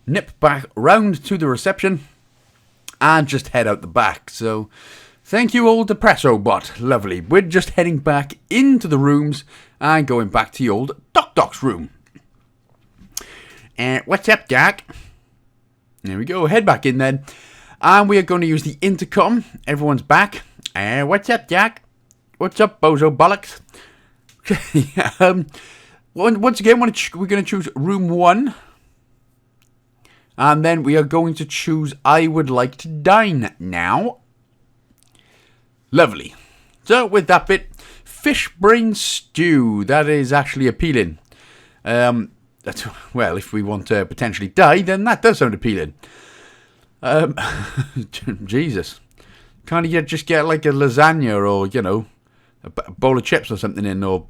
nip back round to the reception, and just head out the back. So, thank you, old Depresso Bot. Lovely. We're just heading back into the rooms and going back to the old Doc's room. What's up, Doc? There we go. Head back in then. And we are going to use the intercom. Everyone's back. What's up, Doc? What's up, bozo bollocks? Once again, we're going to choose room 1. And then we are going to choose I would like to dine now. Lovely. So with that bit, fish brain stew. That is actually appealing. Well, if we want to potentially die, then that does sound appealing. Jesus. Can't you just get like a lasagna or, you know, a bowl of chips or something in, or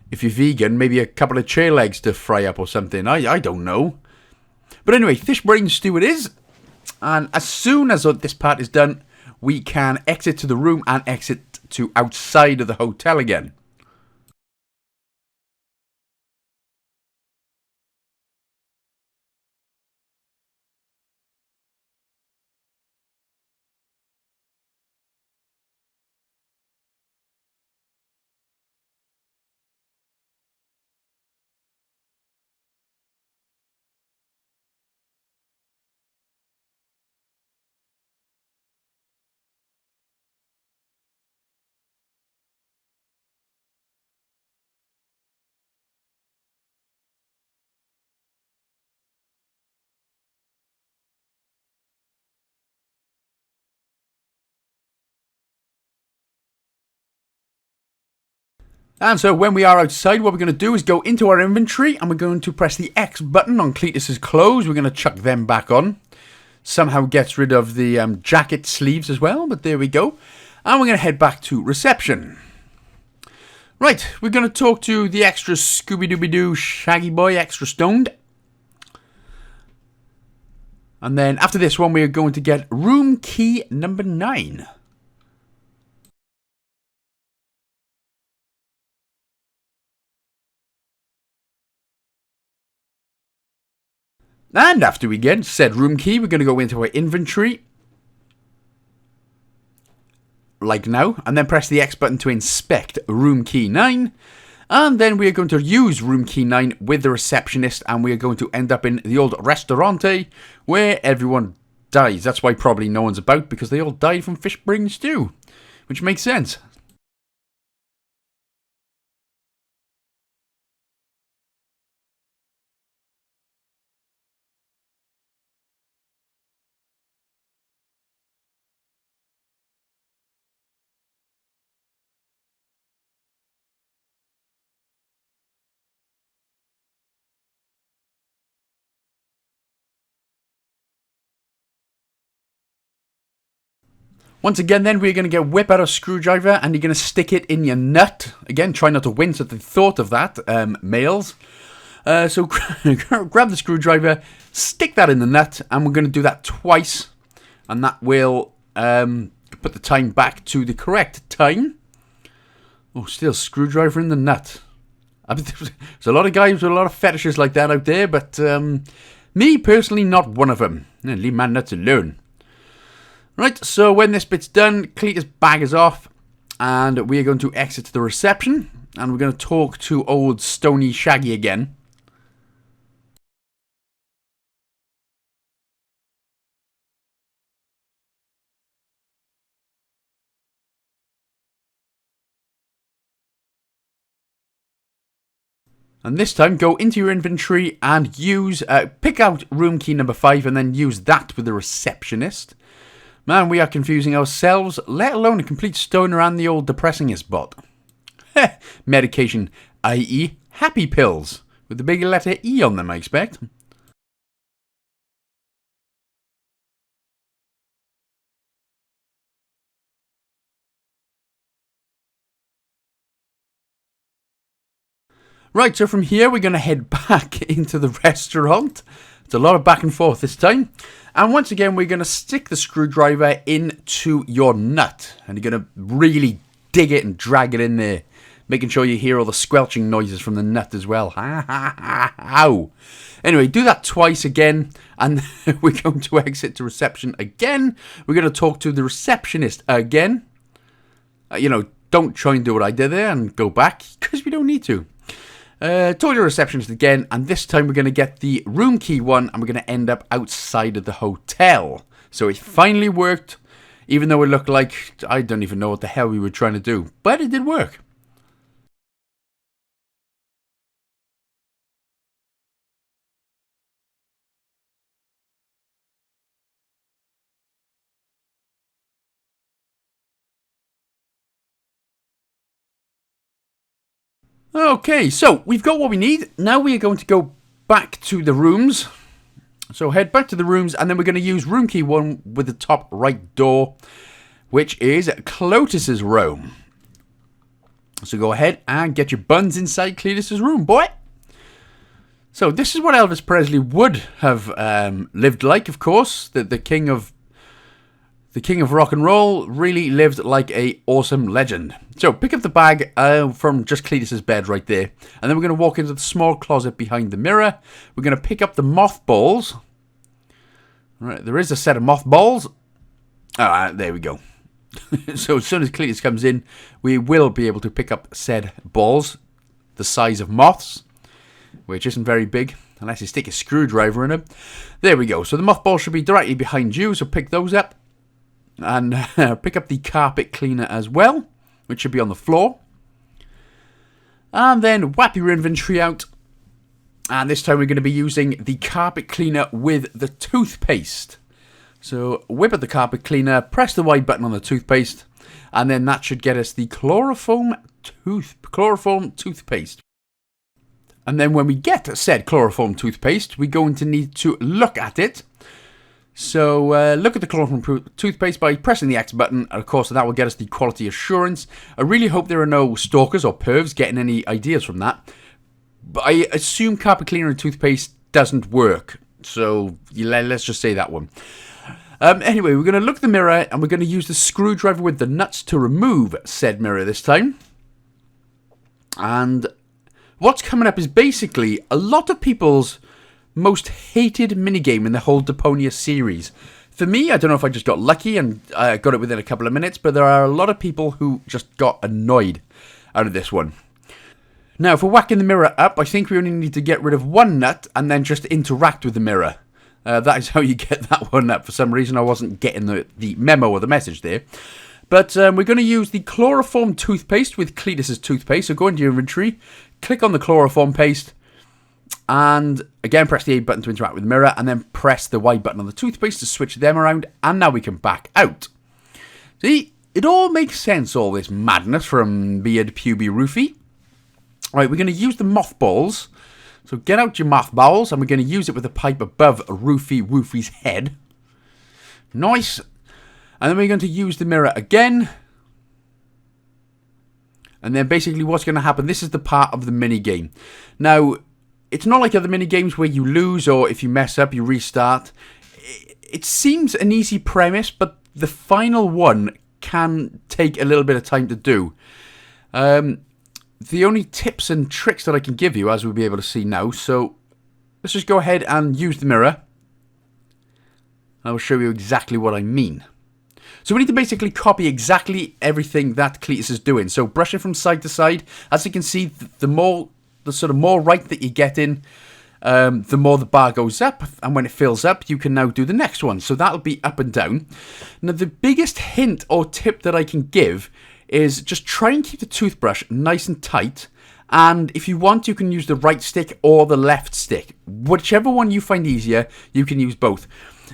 if you're vegan, maybe a couple of chair legs to fry up or something. I don't know. But anyway, fish brain stew it is. And as soon as this part is done, we can exit to the room and exit to outside of the hotel again. And so when we are outside, what we're going to do is go into our inventory and we're going to press the X button on Cletus's clothes. We're going to chuck them back on. Somehow gets rid of the jacket sleeves as well, but there we go. And we're going to head back to reception. Right, we're going to talk to the extra Scooby-Dooby-Doo Shaggy Boy, extra stoned. And then after this one, we are going to get room key number 9. And after we get said room key, we're going to go into our inventory. Like now. And then press the X button to inspect room key 9. And then we are going to use room key 9 with the receptionist. And we are going to end up in the old restaurante where everyone dies. That's why probably no one's about, because they all died from fish brain stew. Which makes sense. Once again, then, we're going to get whip out a screwdriver and you're going to stick it in your nut. Again, try not to wince at the thought of that, males. So grab the screwdriver, stick that in the nut, and we're going to do that twice. And that will put the time back to the correct time. Oh, still screwdriver in the nut. There's a lot of guys with a lot of fetishes like that out there, but me, personally, not one of them. Leave my nuts alone. Right, so when this bit's done, Cletus' bag is off, and we are going to exit to the reception, and we're going to talk to old Stony Shaggy again. And this time, go into your inventory and pick out room key number 5, and then use that with the receptionist. Man, we are confusing ourselves, let alone a complete stoner and the old depressingist bot. Medication, i.e. happy pills, with the big letter E on them, I expect. Right, so from here we're going to head back into the restaurant. It's a lot of back and forth this time. And once again, we're going to stick the screwdriver into your nut. And you're going to really dig it and drag it in there. Making sure you hear all the squelching noises from the nut as well. Ow. Anyway, do that twice again. And we're going to exit to reception again. We're going to talk to the receptionist again. Don't try and do what I did there and go back, because we don't need to. Talk to the receptionist again, and this time we're going to get the room key one, and we're going to end up outside of the hotel. So it finally worked, even though it looked like, I don't even know what the hell we were trying to do. But it did work. Okay, so we've got what we need. Now we are going to go back to the rooms. So head back to the rooms, and then we're going to use room key 1 with the top right door, which is Clotus's room. So go ahead and get your buns inside Cletus's room, boy. So this is what Elvis Presley would have lived like, of course. The king of rock and roll really lived like a awesome legend. So pick up the bag from just Cletus's bed right there. And then we're going to walk into the small closet behind the mirror. We're going to pick up the mothballs. Right, there is a set of mothballs. There we go. So as soon as Cletus comes in, we will be able to pick up said balls. The size of moths. Which isn't very big. Unless you stick a screwdriver in them. There we go. So the mothballs should be directly behind you. So pick those up. And pick up the carpet cleaner as well, which should be on the floor. And then whap your inventory out. And this time we're going to be using the carpet cleaner with the toothpaste. So whip at the carpet cleaner, press the Y button on the toothpaste, and then that should get us the chloroform toothpaste. And then when we get said chloroform toothpaste, we're going to need to look at it. So look at the chloroform toothpaste by pressing the X button, and of course that will get us the quality assurance. I really hope there are no stalkers or pervs getting any ideas from that. But I assume carpet cleaner and toothpaste doesn't work. So let's just say that one. Anyway, we're going to look at the mirror and we're going to use the screwdriver with the nuts to remove said mirror this time. And what's coming up is basically a lot of people's most hated minigame in the whole Deponia series. For me, I don't know if I just got lucky and I got it within a couple of minutes, but there are a lot of people who just got annoyed out of this one. Now, if we're whacking the mirror up, I think we only need to get rid of one nut and then just interact with the mirror. That is how you get that one up. For some reason, I wasn't getting the memo or the message there. But we're going to use the chloroform toothpaste with Cletus's toothpaste. So go into your inventory, click on the chloroform paste, and again press the A button to interact with the mirror, and then press the Y button on the toothpaste to switch them around, and now we can back out. See, it all makes sense, all this madness from Beard Puby Rufy. Right, we're going to use the mothballs. So get out your mothballs, and we're going to use it with the pipe above Rufy's head. Nice. And then we're going to use the mirror again. And then basically what's going to happen, this is the part of the mini game. Now, it's not like other mini games where you lose or if you mess up, you restart. It seems an easy premise, but the final one can take a little bit of time to do. The only tips and tricks that I can give you, as we'll be able to see now, so let's just go ahead and use the mirror. I will show you exactly what I mean. So we need to basically copy exactly everything that Cletus is doing. So brush it from side to side. As you can see, the sort of more right that you get in, the more the bar goes up. And when it fills up, you can now do the next one. So that'll be up and down. Now, the biggest hint or tip that I can give is just try and keep the toothbrush nice and tight. And if you want, you can use the right stick or the left stick. Whichever one you find easier, you can use both.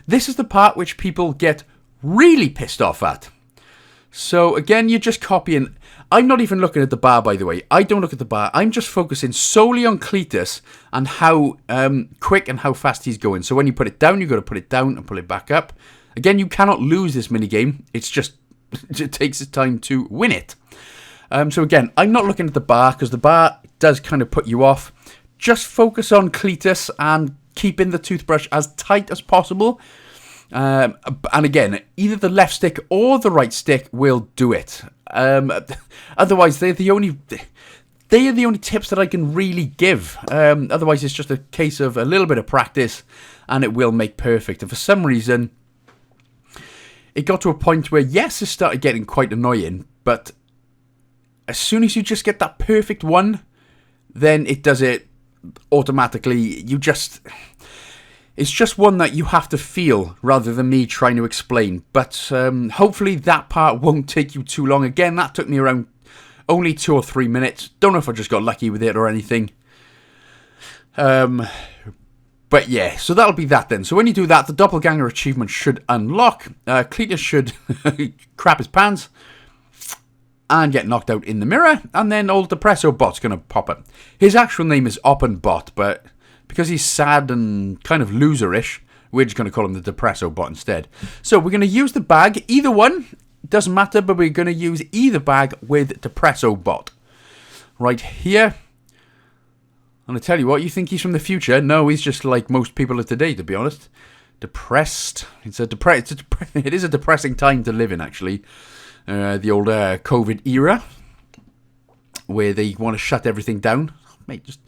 This is the part which people get really pissed off at. So again, you're just copying. I'm not even looking at the bar, by the way. I don't look at the bar. I'm just focusing solely on Cletus and how quick and how fast he's going. So when you put it down, you've got to put it down and pull it back up. Again, you cannot lose this minigame. It's just, it takes its time to win it. So again, I'm not looking at the bar because the bar does kind of put you off. Just focus on Cletus and keeping the toothbrush as tight as possible. And again, either the left stick or the right stick will do it. Otherwise, they are the only tips that I can really give. Otherwise, it's just a case of a little bit of practice, and it will make perfect. And for some reason, it got to a point where, yes, it started getting quite annoying, but as soon as you just get that perfect one, then it does it automatically. It's just one that you have to feel rather than me trying to explain. But hopefully that part won't take you too long. Again, that took me around only 2 or 3 minutes. Don't know if I just got lucky with it or anything. But yeah, so that'll be that then. So when you do that, the doppelganger achievement should unlock. Cletus should crap his pants and get knocked out in the mirror. And then old Depresso Bot's going to pop up. His actual name is Oppenbot, but because he's sad and kind of loserish, we're just going to call him the Depresso Bot instead. So we're going to use the bag, either one, doesn't matter, but we're going to use either bag with Depresso Bot. Right here. And I tell you what, you think he's from the future? No, he's just like most people of today, to be honest. Depressed. It is a depressing time to live in, actually. The old COVID era, where they want to shut everything down. Mate, just...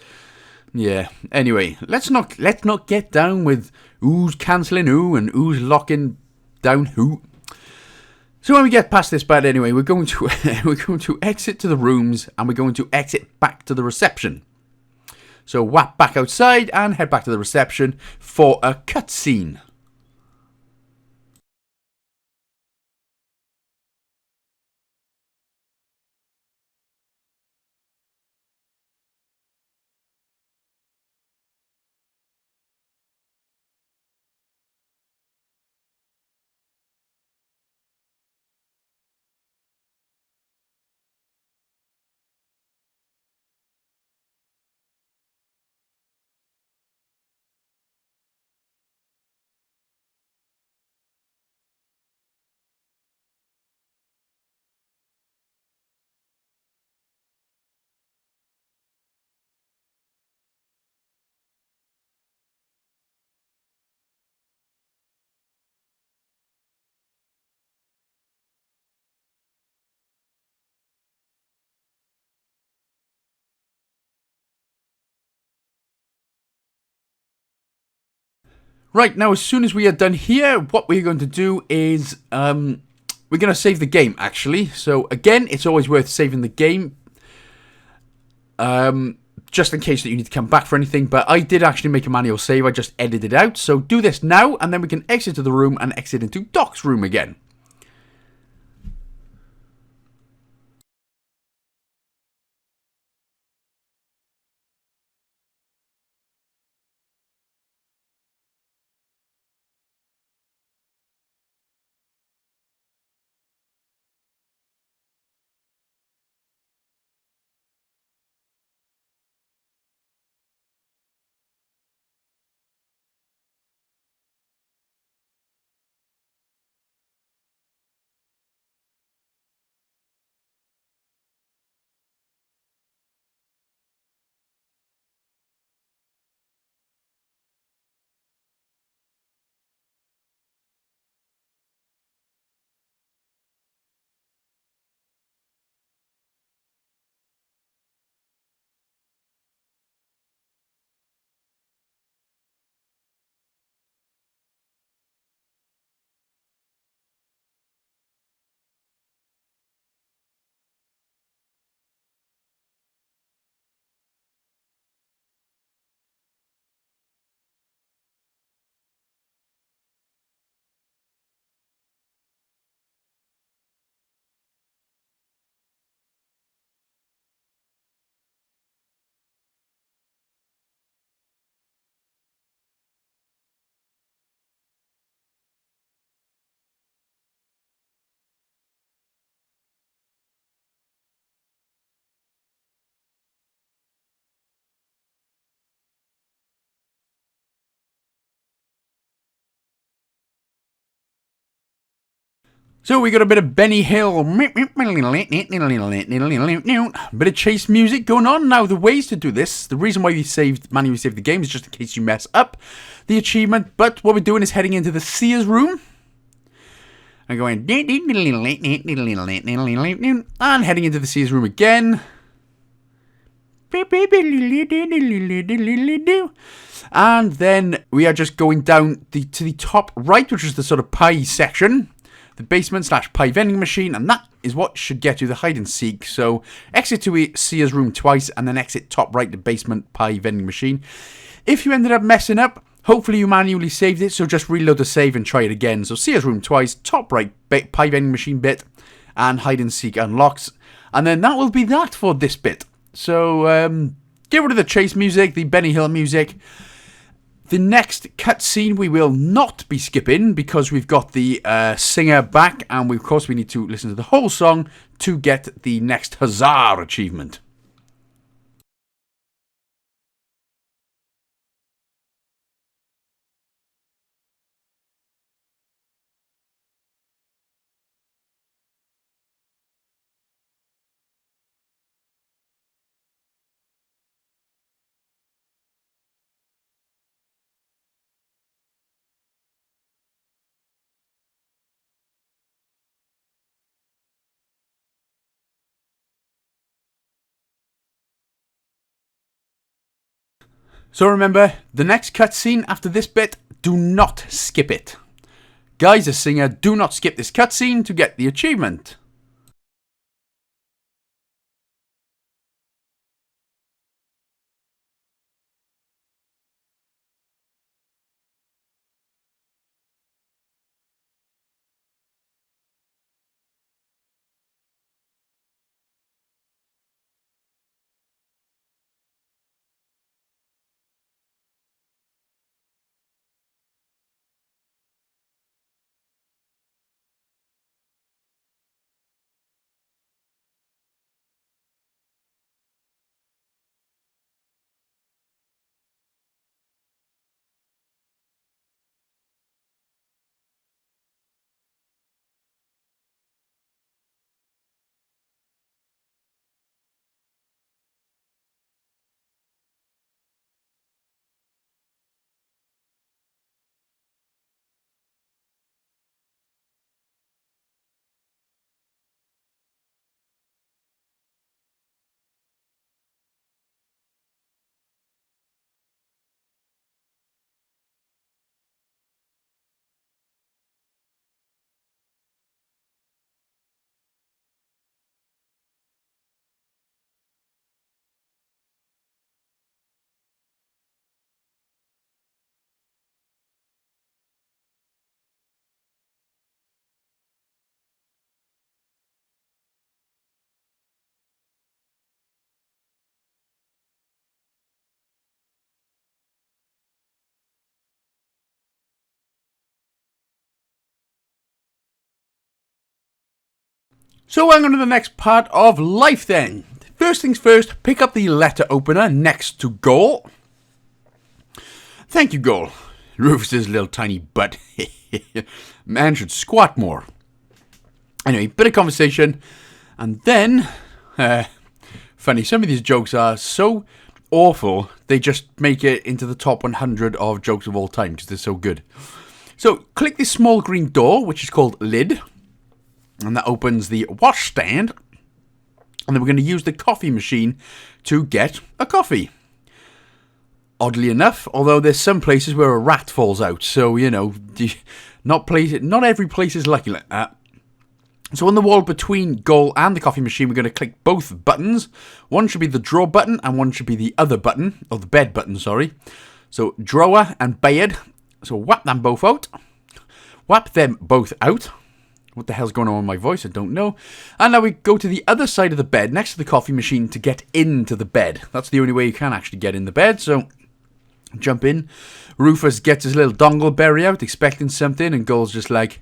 yeah. Anyway, let's not get down with who's cancelling who and who's locking down who. So when we get past this bit, anyway, we're going to exit to the rooms and we're going to exit back to the reception. So whap back outside and head back to the reception for a cutscene. Right, now as soon as we are done here, what we're going to do is we're going to save the game, actually. So again, it's always worth saving the game, just in case that you need to come back for anything. But I did actually make a manual save. I just edited it out. So do this now, and then we can exit to the room and exit into Doc's room again. So we got a bit of Benny Hill, bit of chase music going on. Now the ways to do this, the reason why we manually saved the game is just in case you mess up the achievement. But what we're doing is heading into the seer's room. And going and heading into the seer's room again. And then we are just going down to the top right, which is the sort of pie section. The basement / pie vending machine, and that is what should get you the hide and seek. So exit to seer's room twice, and then exit top right, the basement pie vending machine. If you ended up messing up, hopefully you manually saved it, so just reload the save and try it again. So seer's room twice, top right pie vending machine bit, and hide and seek unlocks. And then that will be that for this bit. So get rid of the chase music, the Benny Hill music. The next cutscene we will not be skipping because we've got the singer back, and of course we need to listen to the whole song to get the next Huzzah achievement. So remember, the next cutscene after this bit, do not skip it. Guys, as singer, do not skip this cutscene to get the achievement. So we're on to the next part of life then. First things first, pick up the letter opener next to Goal. Thank you, Goal. Rufus's little tiny butt. Man should squat more. Anyway, bit of conversation. And then, funny, some of these jokes are so awful, they just make it into the top 100 of jokes of all time because they're so good. So, click this small green door, which is called lid. And that opens the washstand. And then we're going to use the coffee machine to get a coffee. Oddly enough, although there's some places where a rat falls out. So, you know, not every place is lucky like that. So on the wall between Goal and the coffee machine, we're going to click both buttons. One should be the drawer button and one should be the other button. Or the bed button, sorry. So drawer and bed. So whap them both out. Whap them both out. What the hell's going on with my voice? I don't know. And now we go to the other side of the bed, next to the coffee machine, to get into the bed. That's the only way you can actually get in the bed, so jump in. Rufus gets his little dongleberry out, expecting something, and Goal's just like,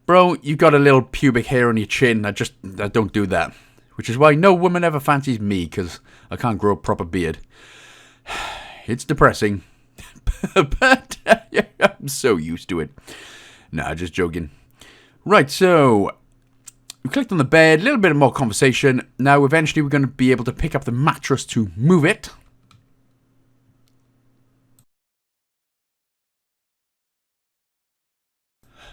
bro, you got a little pubic hair on your chin. I don't do that. Which is why no woman ever fancies me, because I can't grow a proper beard. It's depressing. But I'm so used to it. Nah, just joking. Right, so we clicked on the bed, a little bit more conversation. Now, eventually, we're going to be able to pick up the mattress to move it.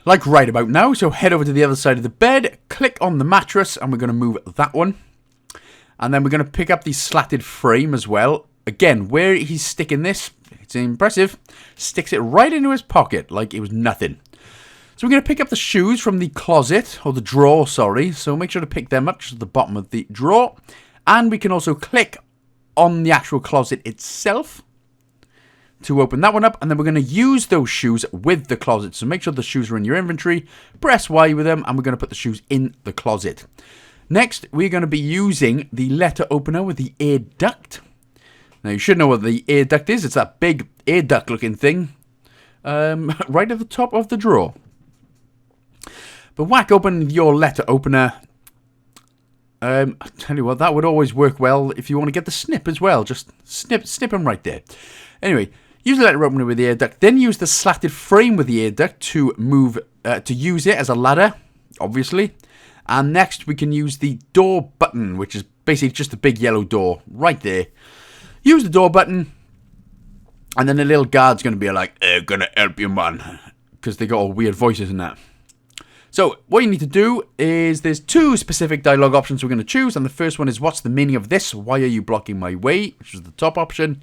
Like right about now, so head over to the other side of the bed, click on the mattress, and we're going to move that one. And then we're going to pick up the slatted frame as well. Again, where he's sticking this, it's impressive, sticks it right into his pocket like it was nothing. So we're going to pick up the shoes from the closet, or the drawer, sorry. So make sure to pick them up just at the bottom of the drawer. And we can also click on the actual closet itself to open that one up. And then we're going to use those shoes with the closet. So make sure the shoes are in your inventory. Press Y with them, and we're going to put the shoes in the closet. Next, we're going to be using the letter opener with the air duct. Now, you should know what the air duct is. It's that big air duct looking thing right at the top of the drawer. But whack open your letter opener. I tell you what, that would always work well if you want to get the snip as well. Just snip them right there. Anyway, use the letter opener with the air duct. Then use the slatted frame with the air duct to use it as a ladder, obviously. And next we can use the door button, which is basically just a big yellow door right there. Use the door button, and then the little guard's going to be like, gonna help you, man. Because they got all weird voices and that. So, what you need to do is, there's two specific dialogue options we're going to choose, and the first one is, what's the meaning of this? Why are you blocking my way? Which is the top option.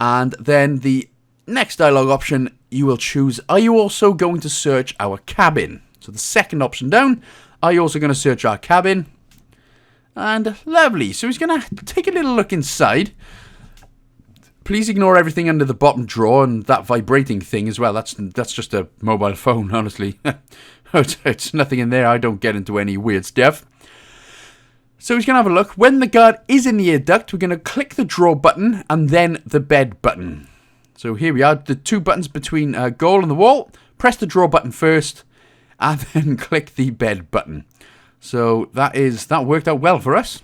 And then the next dialogue option, you will choose, are you also going to search our cabin? So the second option down, are you also going to search our cabin? And lovely. So he's going to take a little look inside. Please ignore everything under the bottom drawer and that vibrating thing as well. That's just a mobile phone, honestly. It's nothing in there. I don't get into any weird stuff. So he's going to have a look. When the guard is in the air duct, we're going to click the drawer button and then the bed button. So here we are, the two buttons between Goal and the wall. Press the drawer button first and then click the bed button. So that worked out well for us.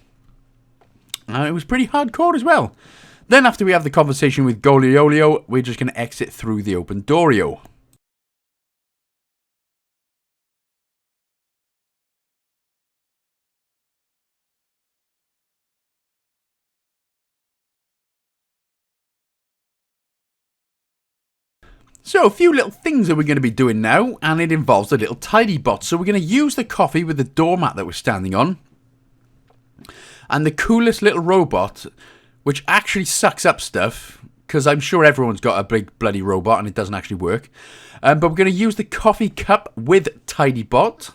It was pretty hardcore as well. Then after we have the conversation with Goliolio, we're just going to exit through the open doorio. So, a few little things that we're going to be doing now, and it involves a little tidy bot. So, we're going to use the coffee with the doormat that we're standing on. And the coolest little robot, which actually sucks up stuff, because I'm sure everyone's got a big bloody robot and it doesn't actually work. But we're going to use the coffee cup with tidy bot.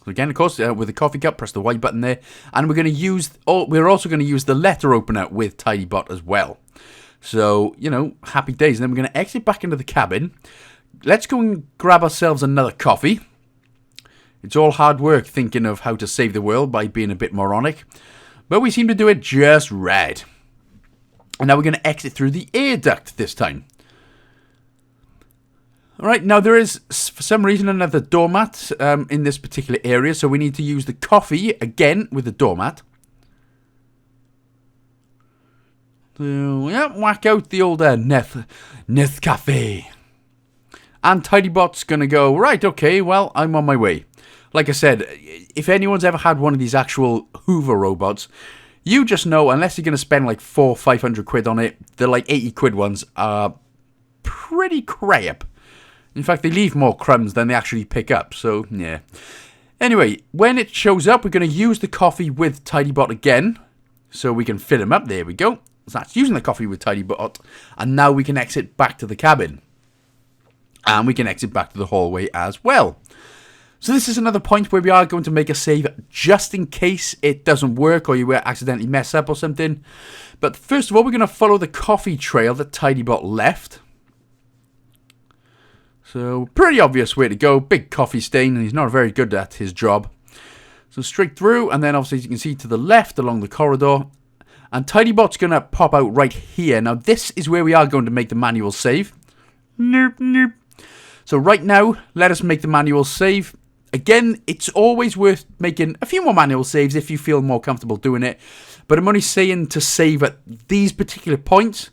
So again, of course, with the coffee cup, press the Y button there. And we're also going to use the letter opener with tidy bot as well. So, you know, happy days. And then we're going to exit back into the cabin. Let's go and grab ourselves another coffee. It's all hard work thinking of how to save the world by being a bit moronic. But we seem to do it just right. And now we're going to exit through the air duct this time. Alright, now there is, for some reason, another doormat in this particular area, so we need to use the coffee again with the doormat. So, yeah, whack out the old Neth Cafe. And Tidybot's gonna go, right, okay, well, I'm on my way. Like I said, if anyone's ever had one of these actual Hoover robots, you just know, unless you're gonna spend like 400 or 500 quid on it, the like 80 quid ones are pretty crap. In fact, they leave more crumbs than they actually pick up, so, yeah. Anyway, when it shows up, we're going to use the coffee with Tidybot again, so we can fill him up. There we go. So that's using the coffee with Tidybot, and now we can exit back to the cabin. And we can exit back to the hallway as well. So this is another point where we are going to make a save just in case it doesn't work or you accidentally mess up or something. But first of all, we're going to follow the coffee trail that Tidybot left. So, pretty obvious way to go. Big coffee stain, and he's not very good at his job. So, straight through, and then obviously you can see to the left along the corridor. And Tidybot's going to pop out right here. Now, this is where we are going to make the manual save. Nope, nope. So, right now, let us make the manual save. Again, it's always worth making a few more manual saves if you feel more comfortable doing it. But I'm only saying to save at these particular points.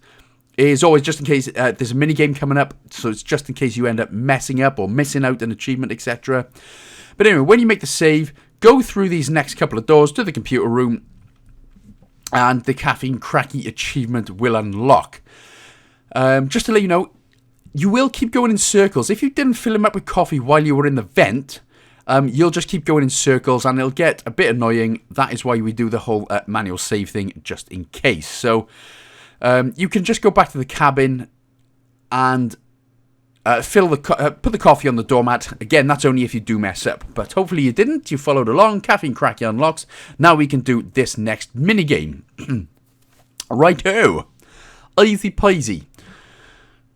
Is always just in case there's a minigame coming up, so it's just in case you end up messing up or missing out an achievement, etc. But anyway, when you make the save, go through these next couple of doors to the computer room, and the Caffeine Cracky achievement will unlock. Just to let you know, you will keep going in circles. If you didn't fill them up with coffee while you were in the vent, you'll just keep going in circles, and it'll get a bit annoying. That is why we do the whole manual save thing, just in case. So, you can just go back to the cabin and put the coffee on the doormat. Again, that's only if you do mess up. But hopefully you didn't. You followed along. Caffeine Cracky unlocks. Now we can do this next minigame. Righto. Easy peasy.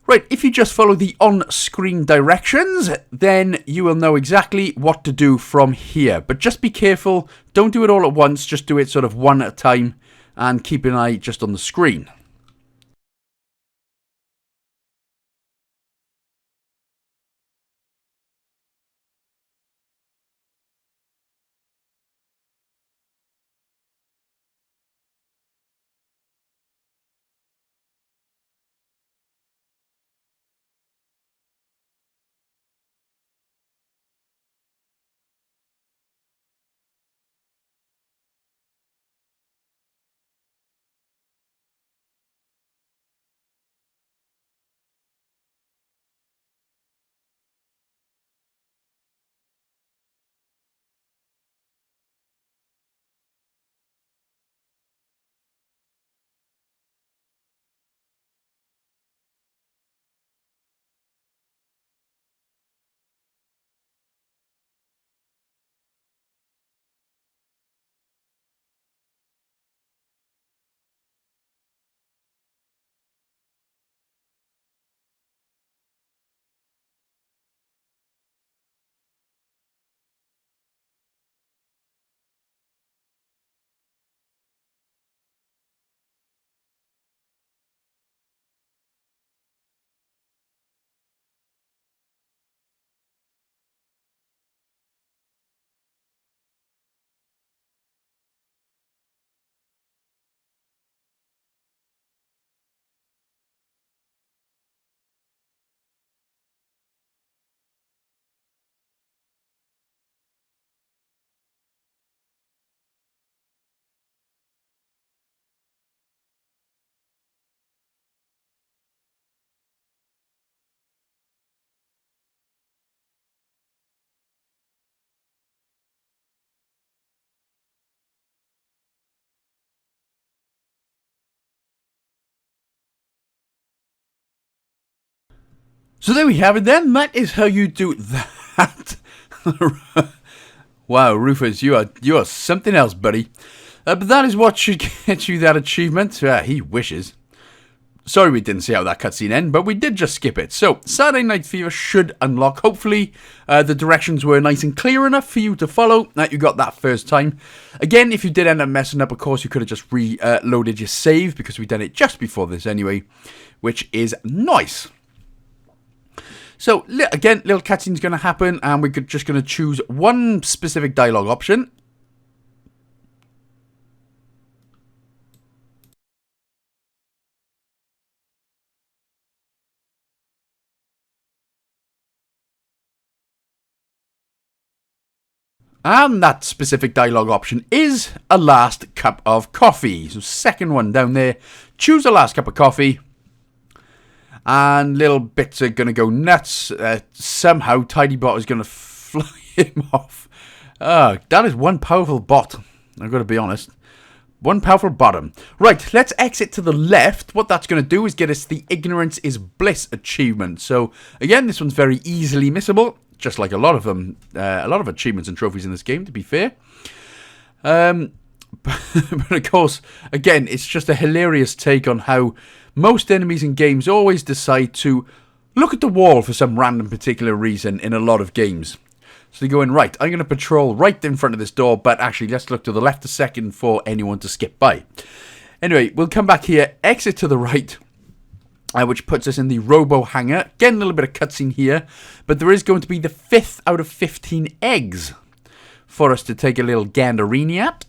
Right, if you just follow the on-screen directions, then you will know exactly what to do from here. But just be careful. Don't do it all at once. Just do it sort of one at a time. And keep an eye just on the screen. So there we have it then. That is how you do that. Wow, Rufus, you are something else, buddy. But that is what should get you that achievement. He wishes. Sorry we didn't see how that cutscene ended, but we did just skip it. So, Saturday Night Fever should unlock. Hopefully, the directions were nice and clear enough for you to follow. That you got that first time. Again, if you did end up messing up, of course, you could have just reloaded your save, because we done it just before this anyway, which is nice. So, again, little cutscene's going to happen, and we're just going to choose one specific dialogue option. And that specific dialogue option is a last cup of coffee. So, second one down there, choose a last cup of coffee. And little bits are going to go nuts. Somehow, Tidy Bot is going to fly him off. That is one powerful bot. I've got to be honest. One powerful bottom. Right, let's exit to the left. What that's going to do is get us the Ignorance is Bliss achievement. So, again, this one's very easily missable. Just like a lot of them. A lot of achievements and trophies in this game, to be fair. But of course, again, it's just a hilarious take on how most enemies in games always decide to look at the wall for some random particular reason in a lot of games. So they go in, right, I'm going to patrol right in front of this door, but actually let's look to the left a second for anyone to skip by. Anyway, we'll come back here, exit to the right, which puts us in the Robo-hanger. Again, a little bit of cutscene here, but there is going to be the 5th out of 15 eggs for us to take a little ganderini at.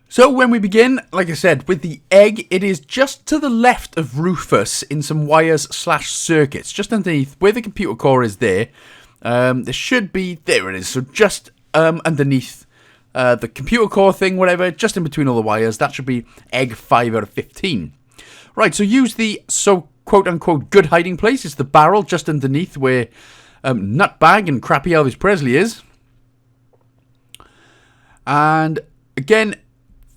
So when we begin, like I said, with the egg, it is just to the left of Rufus in some wires / circuits, just underneath where the computer core is there. There should be, there it is, so just underneath the computer core thing, whatever, just in between all the wires, that should be egg 5 out of 15. Right, so use the quote-unquote good hiding place. It's the barrel just underneath where Nutbag and Crappy Elvis Presley is. And again,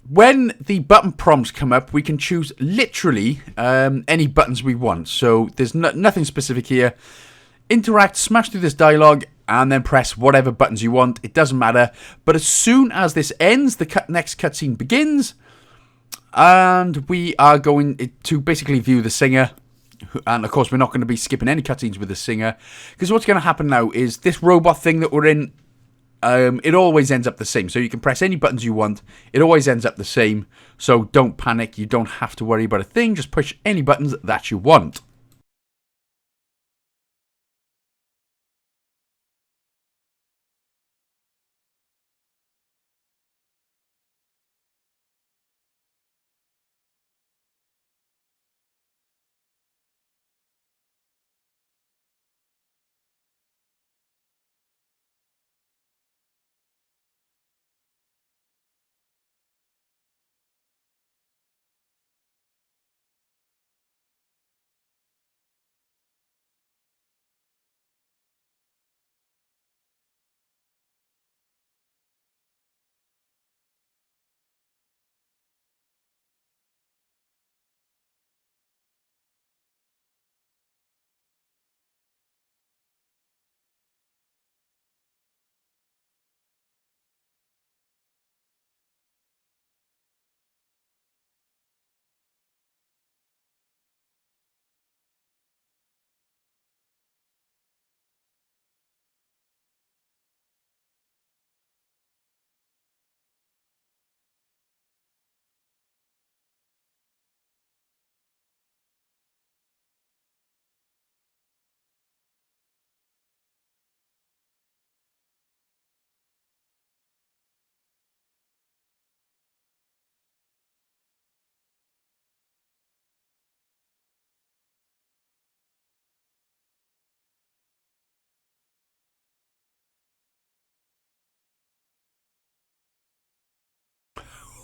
when the button prompts come up, we can choose literally any buttons we want. So there's nothing specific here. Interact, smash through this dialogue, and then press whatever buttons you want. It doesn't matter. But as soon as this ends, the next cutscene begins. And we are going to basically view the singer. And of course, we're not going to be skipping any cutscenes with the singer. Because what's going to happen now is this robot thing that we're in, it always ends up the same. So you can press any buttons you want. It always ends up the same. So don't panic. You don't have to worry about a thing. Just push any buttons that you want.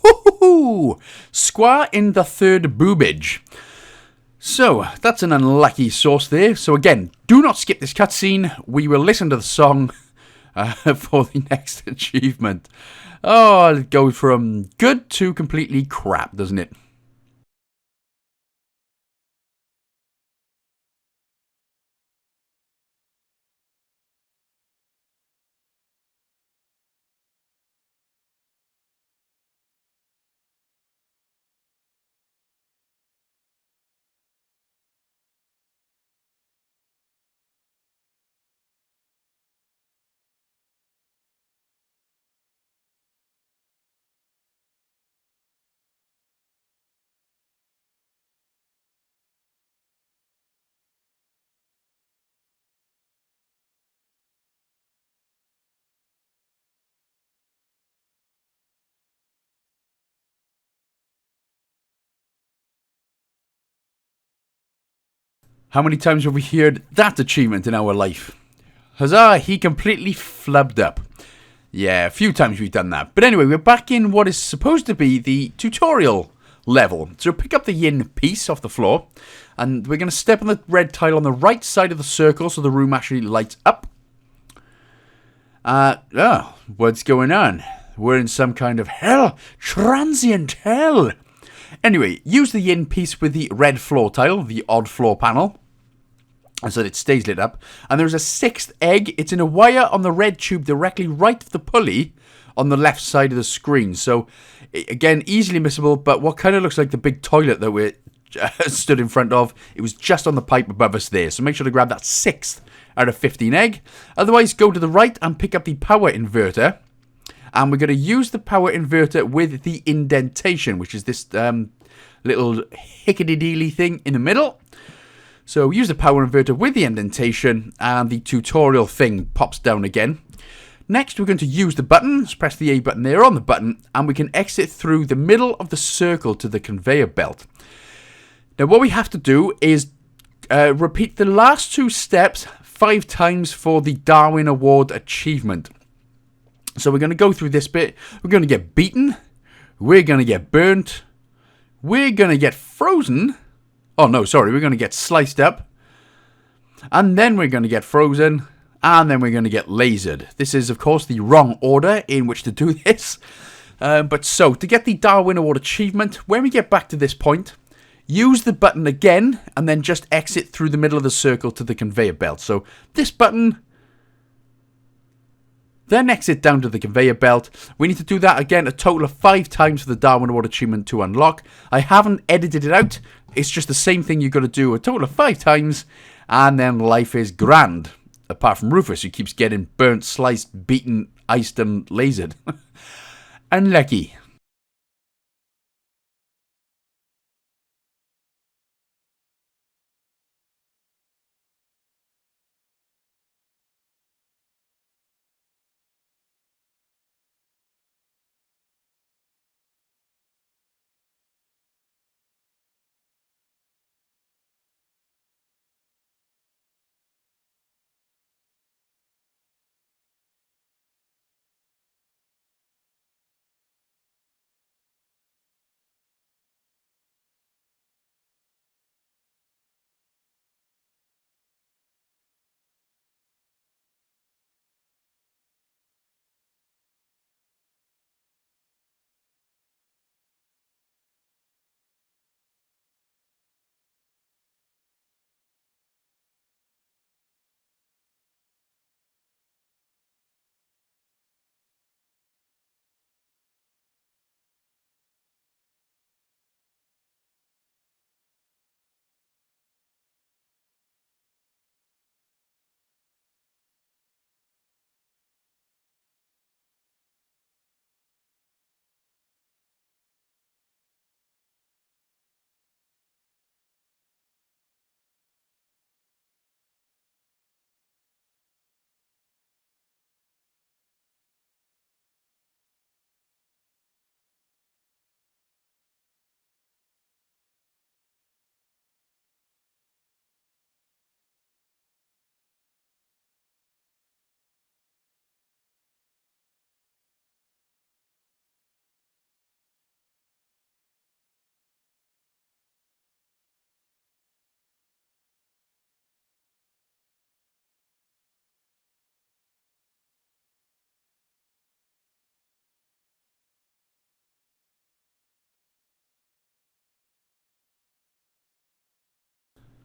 Woohoo! Square in the third boobage. So, that's an unlucky source there. So again, do not skip this cutscene. We will listen to the song for the next achievement. Oh, it goes from good to completely crap, doesn't it? How many times have we heard that achievement in our life? Huzzah, he completely flubbed up. Yeah, a few times we've done that. But anyway, we're back in what is supposed to be the tutorial level. So pick up the yin piece off the floor. And we're going to step on the red tile on the right side of the circle so the room actually lights up. Oh, what's going on? We're in some kind of hell. Transient hell. Anyway, use the yin piece with the red floor tile, the odd floor panel, so that it stays lit up. And there's a 6th egg. It's in a wire on the red tube directly right of the pulley on the left side of the screen. So, again, easily missable, but what kind of looks like the big toilet that we're stood in front of, it was just on the pipe above us there. So make sure to grab that 6th out of 15 egg. Otherwise, go to the right and pick up the power inverter. And we're going to use the power inverter with the indentation, which is this little hickety-deely thing in the middle. So use the power inverter with the indentation, and the tutorial thing pops down again. Next, we're going to use the button. Let's press the A button there on the button, and we can exit through the middle of the circle to the conveyor belt. Now, what we have to do is repeat the last 2 steps 5 times for the Darwin Award achievement. So we're going to go through this bit. We're going to get beaten. We're going to get burnt. We're going to get frozen. Oh, no, sorry. We're going to get sliced up. And then we're going to get frozen. And then we're going to get lasered. This is, of course, the wrong order in which to do this. But so, to get the Darwin Award achievement, when we get back to this point, use the button again. And then just exit through the middle of the circle to the conveyor belt. So, this button... Then exit down to the conveyor belt. We need to do that again a total of 5 times for the Darwin Award achievement to unlock. I haven't edited it out. It's just the same thing you've got to do a total of 5 times. And then life is grand. Apart from Rufus, who keeps getting burnt, sliced, beaten, iced and lasered. Unlucky.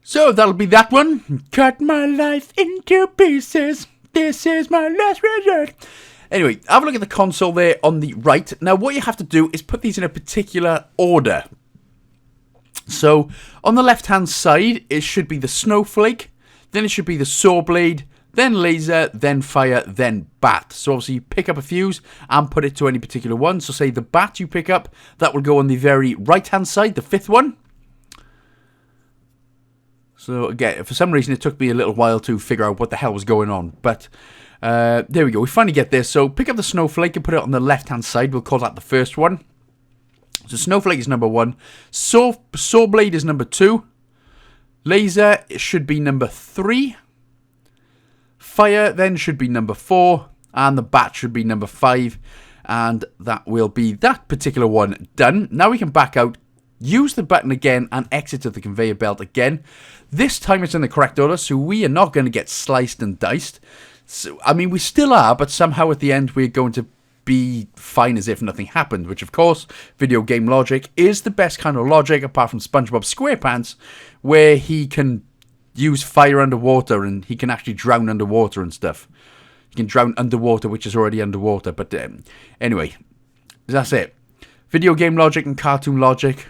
So that'll be that one. Cut my life into pieces. This is my last resort. Anyway, have a look at the console there on the right. Now, what you have to do is put these in a particular order. So, on the left-hand side, it should be the snowflake. Then it should be the saw blade. Then laser. Then fire. Then bat. So, obviously, you pick up a fuse and put it to any particular one. So, say the bat you pick up, that will go on the very right-hand side, the 5th one. So, again, for some reason, it took me a little while to figure out what the hell was going on. But, there we go. We finally get there. So, pick up the snowflake and put it on the left-hand side. We'll call that the first one. So, snowflake is number 1. Saw blade is number 2. Laser should be number 3. Fire then should be number 4. And the bat should be number 5. And that will be that particular one done. Now we can back out, use the button again, and exit to the conveyor belt again. This time it's in the correct order, so we are not going to get sliced and diced. So, I mean, we still are, but somehow at the end we're going to be fine as if nothing happened, which of course, video game logic is the best kind of logic, apart from SpongeBob SquarePants, where he can use fire underwater and he can actually drown underwater and stuff. You can drown underwater, which is already underwater, but anyway, that's it. Video game logic and cartoon logic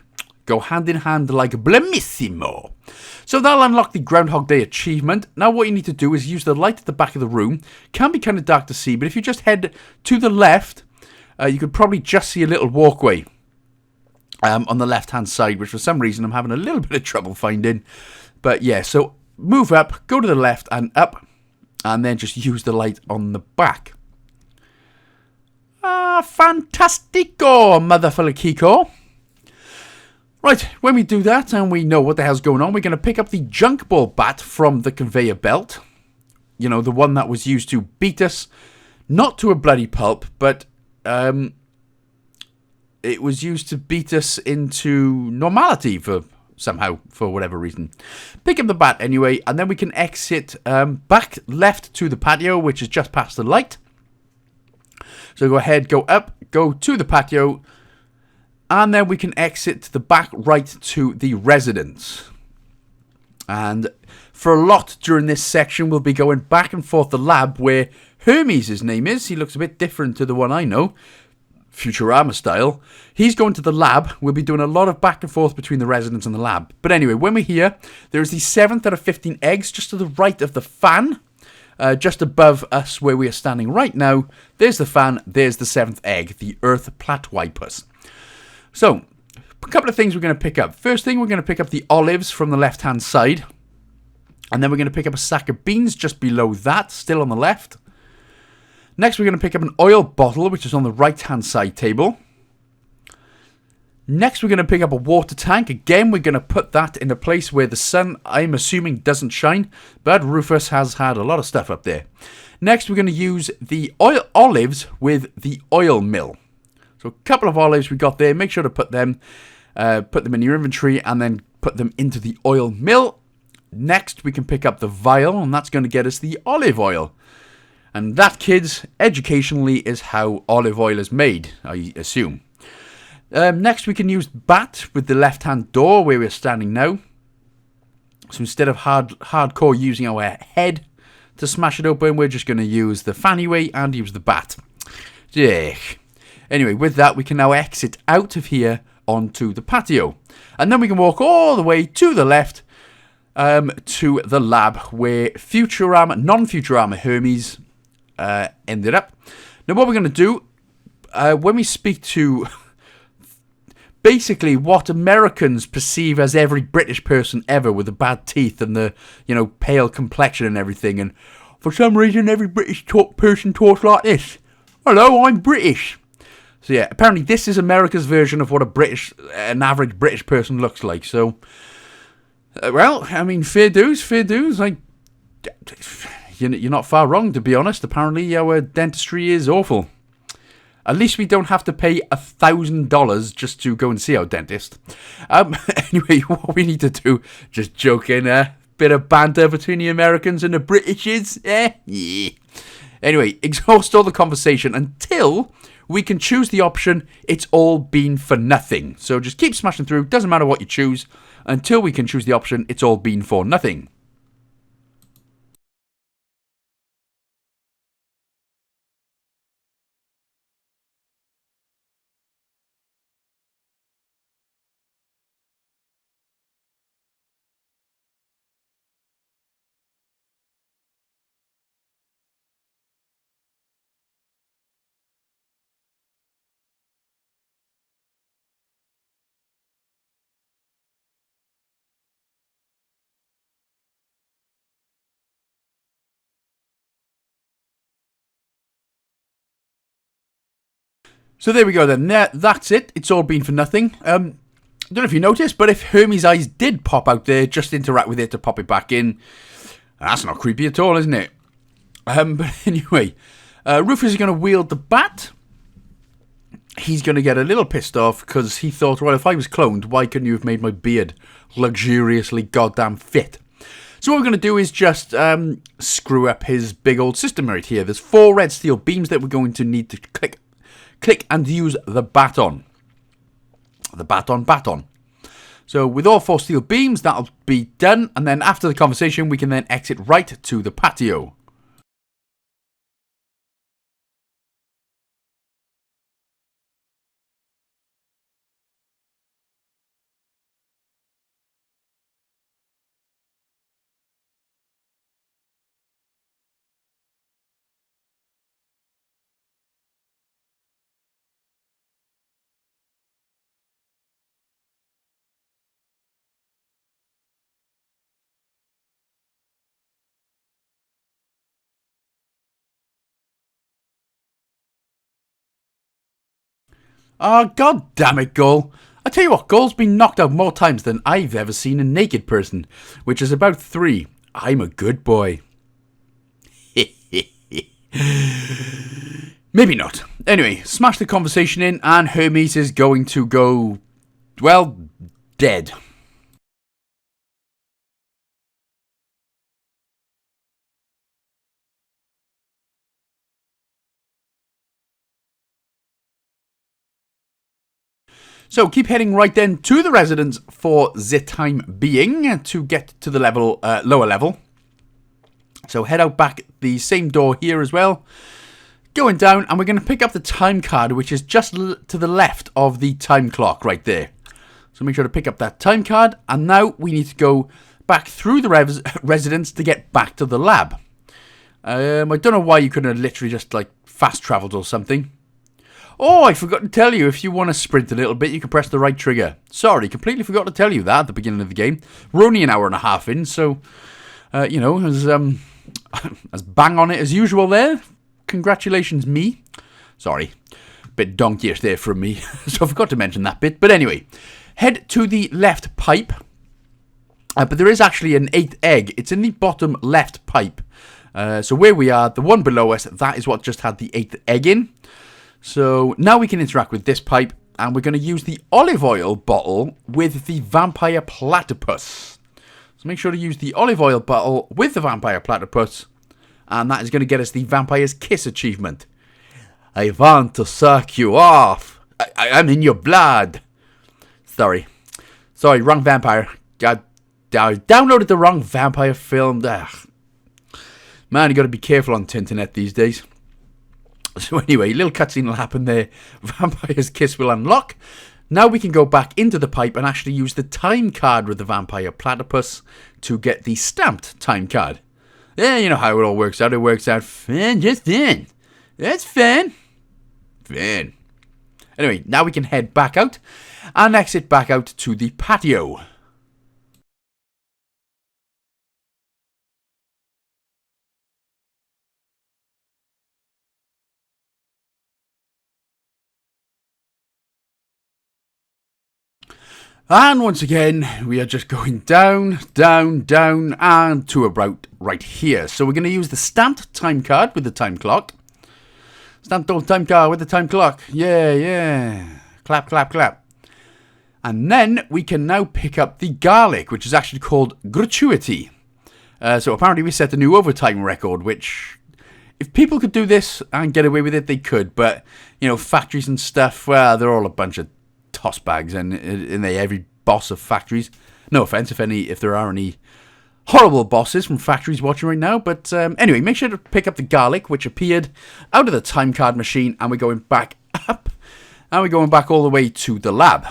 go hand in hand like blamissimo. So that'll unlock the Groundhog Day achievement. Now what you need to do is use the light at the back of the room. Can be kind of dark to see, but if you just head to the left, you could probably just see a little walkway on the left-hand side, which for some reason I'm having a little bit of trouble finding. But yeah, so move up, go to the left and up, and then just use the light on the back. Fantastico, motherfucker Kiko. Right, when we do that and we know what the hell's going on, we're going to pick up the junk ball bat from the conveyor belt. You know, the one that was used to beat us, not to a bloody pulp, but it was used to beat us into normality for whatever reason. Pick up the bat anyway, and then we can exit back left to the patio, which is just past the light. So go ahead, go up, go to the patio, and then we can exit to the back right to the residence. And for a lot during this section, we'll be going back and forth the lab where Hermes, his name is. He looks a bit different to the one I know, Futurama style. He's going to the lab. We'll be doing a lot of back and forth between the residence and the lab. But anyway, when we're here, there is the 7th out of 15 eggs just to the right of the fan. Just above us where we are standing right now. There's the fan. There's the 7th egg, the Earth Platwipus. So, a couple of things we're going to pick up. First thing, we're going to pick up the olives from the left-hand side. And then we're going to pick up a sack of beans just below that, still on the left. Next, we're going to pick up an oil bottle, which is on the right-hand side table. Next, we're going to pick up a water tank. Again, we're going to put that in a place where the sun, I'm assuming, doesn't shine. But Rufus has had a lot of stuff up there. Next, we're going to use the olives with the oil mill. So a couple of olives we got there. Make sure to put them in your inventory and then put them into the oil mill. Next, we can pick up the vial, and that's going to get us the olive oil. And that, kids, educationally is how olive oil is made, I assume. Next, we can use bat with the left-hand door where we're standing now. So instead of hardcore using our head to smash it open, we're just going to use the fanny way and use the bat. Yeah. Anyway, with that, we can now exit out of here onto the patio. And then we can walk all the way to the left to the lab where non-Futurama Hermes ended up. Now, what we're going to do, when we speak to basically what Americans perceive as every British person ever with the bad teeth and the, pale complexion and everything, and for some reason every British person talks like this. Hello, I'm British. So yeah, apparently this is America's version of what an average British person looks like. So, well, I mean, fair dues. Like, you're not far wrong, to be honest. Apparently our dentistry is awful. At least we don't have to pay $1,000 just to go and see our dentist. Anyway, what we need to do, just joking, bit of banter between the Americans and the Britishes. Yeah. Anyway, exhaust all the conversation until we can choose the option, it's all been for nothing. So just keep smashing through, doesn't matter what you choose, until we can choose the option, it's all been for nothing. So there we go then. That's it. It's all been for nothing. I don't know if you noticed, but if Hermes' eyes did pop out there, just interact with it to pop it back in. That's not creepy at all, isn't it? But anyway, Rufus is going to wield the bat. He's going to get a little pissed off because he thought, well, if I was cloned, why couldn't you have made my beard luxuriously goddamn fit? So what we're going to do is just screw up his big old system right here. There's 4 red steel beams that we're going to need to click and use the baton. The baton. So with all 4 steel beams, that'll be done. And then after the conversation, we can then exit right to the patio. Oh, god damn it, Gull. I tell you what, Gull's been knocked out more times than I've ever seen a naked person, which is about 3. I'm a good boy. Maybe not. Anyway, smash the conversation in, and Hermes is going to go, well, dead. So keep heading right then to the residence for the time being to get to the level, lower level. So head out back the same door here as well. Going down, and we're going to pick up the time card, which is just to the left of the time clock right there. So make sure to pick up that time card, and now we need to go back through the residence to get back to the lab. I don't know why you couldn't have literally just like fast traveled or something. Oh, I forgot to tell you, if you want to sprint a little bit, you can press the right trigger. Sorry, completely forgot to tell you that at the beginning of the game. We're only an hour and a half in, so, you know, as bang on it as usual there. Congratulations, me. Sorry, bit donkeyish there from me, so I forgot to mention that bit. But anyway, head to the left pipe. But there is actually an 8th egg. It's in the bottom left pipe. So where we are, the one below us, that is what just had the 8th egg in. So now we can interact with this pipe, and we're going to use the olive oil bottle with the vampire platypus. So make sure to use the olive oil bottle with the vampire platypus, and that is going to get us the vampire's kiss achievement. I want to suck you off. I'm in your blood. Sorry, wrong vampire. I downloaded the wrong vampire film. Ugh. Man, you got to be careful on Tinternet these days. So anyway, a little cutscene will happen there. Vampire's kiss will unlock. Now we can go back into the pipe and actually use the time card with the vampire platypus to get the stamped time card. Yeah, you know how it all works out. It works out fine, just fine. That's fine. Fine. Anyway, now we can head back out and exit back out to the patio. And once again, we are just going down, down, down, and to about right here. So we're going to use the stamped time card with the time clock. Stamped old time card with the time clock. Yeah, yeah. Clap, clap, clap. And then we can now pick up the garlic, which is actually called gratuity. So apparently we set a new overtime record, which, if people could do this and get away with it, they could. But, you know, factories and stuff, well, they're all a bunch of toss bags, and every boss of factories. No offense if there are any horrible bosses from factories watching right now, but anyway, make sure to pick up the garlic, which appeared out of the time card machine, and we're going back up, and we're going back all the way to the lab.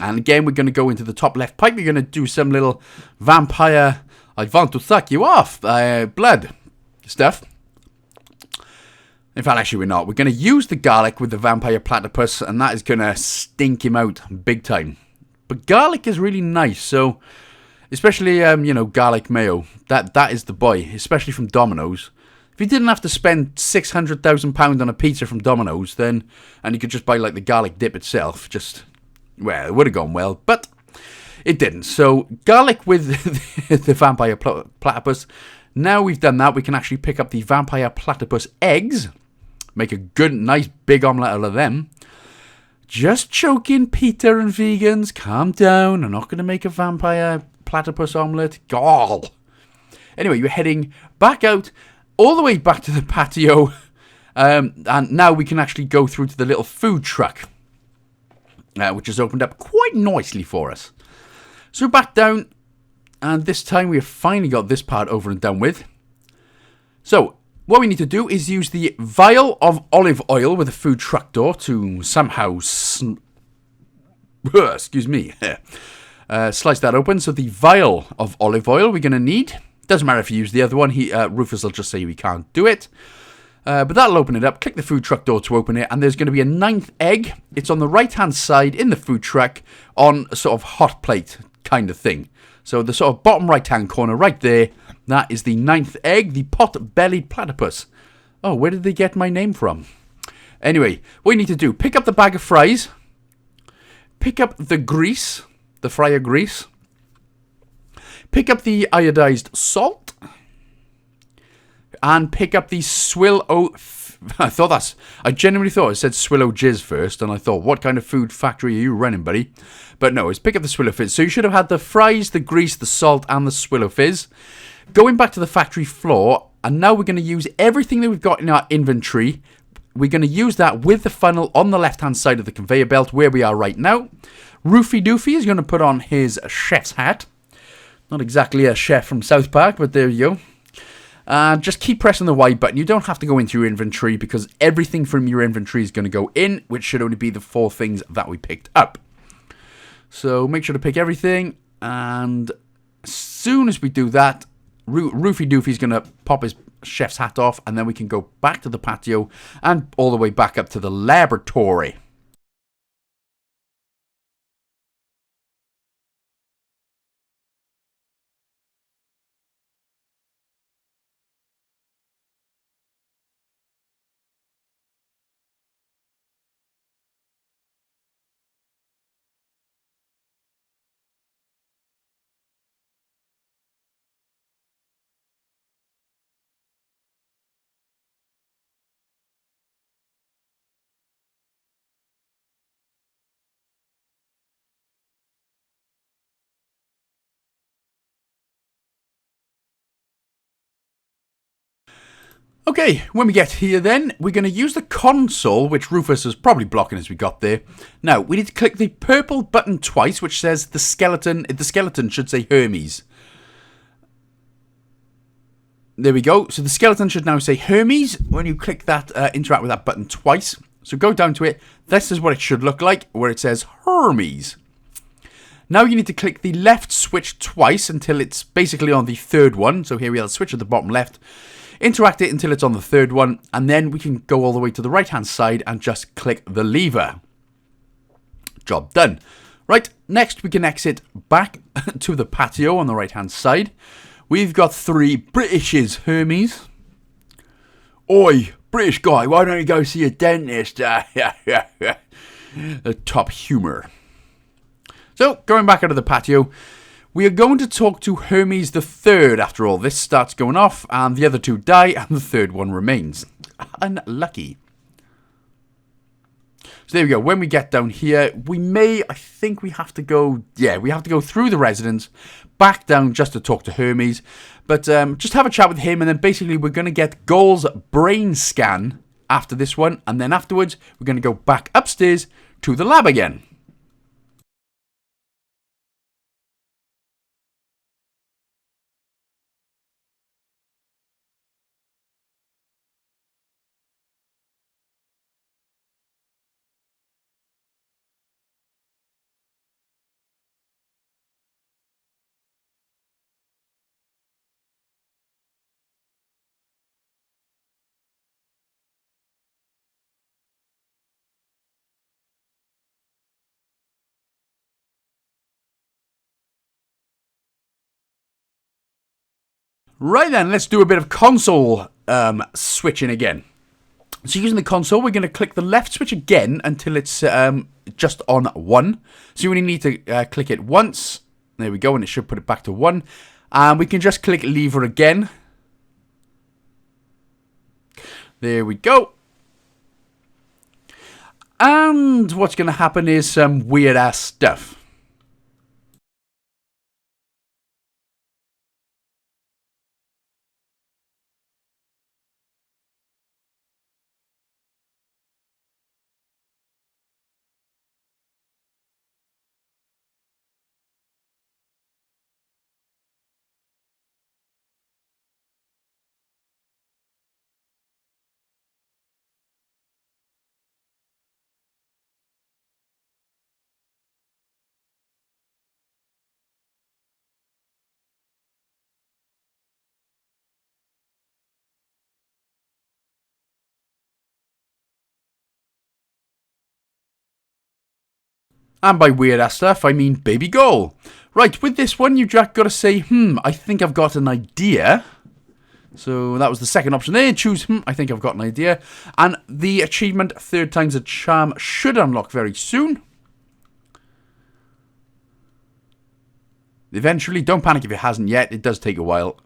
And again, we're going to go into the top left pipe. We're going to do some little vampire, I want to suck you off, blood stuff. In fact, actually, we're not. We're going to use the garlic with the vampire platypus, and that is going to stink him out big time. But garlic is really nice, so especially, you know, garlic mayo. That is the boy, especially from Domino's. If you didn't have to spend £600,000 on a pizza from Domino's, then, and you could just buy, like, the garlic dip itself, just Well, it would have gone well, but it didn't. So, garlic with the vampire platypus. Now we've done that, we can actually pick up the vampire platypus eggs. Make a good, nice, big omelette out of them. Just joking, Peter and vegans. Calm down. I'm not going to make a vampire platypus omelette. Gall. Anyway, you're heading back out, all the way back to the patio. And now we can actually go through to the little food truck, which has opened up quite nicely for us. So we're back down, and this time we have finally got this part over and done with. So, what we need to do is use the vial of olive oil with the food truck door to somehow slice that open. So the vial of olive oil we're going to need. Doesn't matter if you use the other one. Rufus will just say we can't do it. But that'll open it up. Click the food truck door to open it. And there's going to be a 9th egg. It's on the right-hand side in the food truck on a sort of hot plate kind of thing. So the sort of bottom right-hand corner right there. That is the 9th egg, the pot-bellied platypus. Oh, where did they get my name from? Anyway, what you need to do, pick up the bag of fries. Pick up the grease, the fryer grease. Pick up the iodized salt. And pick up the Swillow... I genuinely thought it said Swillow Jizz first. And I thought, what kind of food factory are you running, buddy? But no, it's pick up the Swillow Fizz. So you should have had the fries, the grease, the salt, and the Swillow Fizz. Going back to the factory floor, and now we're going to use everything that we've got in our inventory. We're going to use that with the funnel on the left-hand side of the conveyor belt where we are right now. Roofy Doofy is going to put on his chef's hat. Not exactly a chef from South Park, but there you go. And just keep pressing the Y button. You don't have to go into your inventory because everything from your inventory is going to go in, which should only be the 4 things that we picked up. So make sure to pick everything, and as soon as we do that, Roofy Doofy's going to pop his chef's hat off, and then we can go back to the patio and all the way back up to the laboratory. Okay, when we get here then, we're going to use the console, which Rufus is probably blocking as we got there. Now, we need to click the purple button twice, which says the skeleton. The skeleton should say Hermes. There we go. So the skeleton should now say Hermes when you click that, interact with that button twice. So go down to it. This is what it should look like, where it says Hermes. Now you need to click the left switch twice until it's basically on the 3rd one. So here we have the switch at the bottom left. Interact it until it's on the 3rd one, and then we can go all the way to the right-hand side and just click the lever. Job done. Right, next we can exit back to the patio on the right-hand side. We've got 3 Britishes, Hermes. Oi, British guy, why don't you go see a dentist? The top humour. So, going back out of the patio, we are going to talk to Hermes the 3rd after all this starts going off, and the other 2 die, and the 3rd one remains. Unlucky. So there we go. When we get down here, I think we have to go, we have to go through the residence, back down just to talk to Hermes, but just have a chat with him, and then basically we're going to get Goal's brain scan after this one, and then afterwards, we're going to go back upstairs to the lab again. Right then, let's do a bit of console switching again. So using the console, we're going to click the left switch again until it's just on 1. So you only need to click it once. There we go, and it should put it back to 1. And we can just click lever again. There we go. And what's going to happen is some weird-ass stuff. And by weird-ass stuff, I mean baby goal. Right, with this one, you just got to say, I think I've got an idea. So that was the second option there. Choose, I think I've got an idea. And the achievement, 3rd time's a charm, should unlock very soon. Eventually, don't panic if it hasn't yet. It does take a while.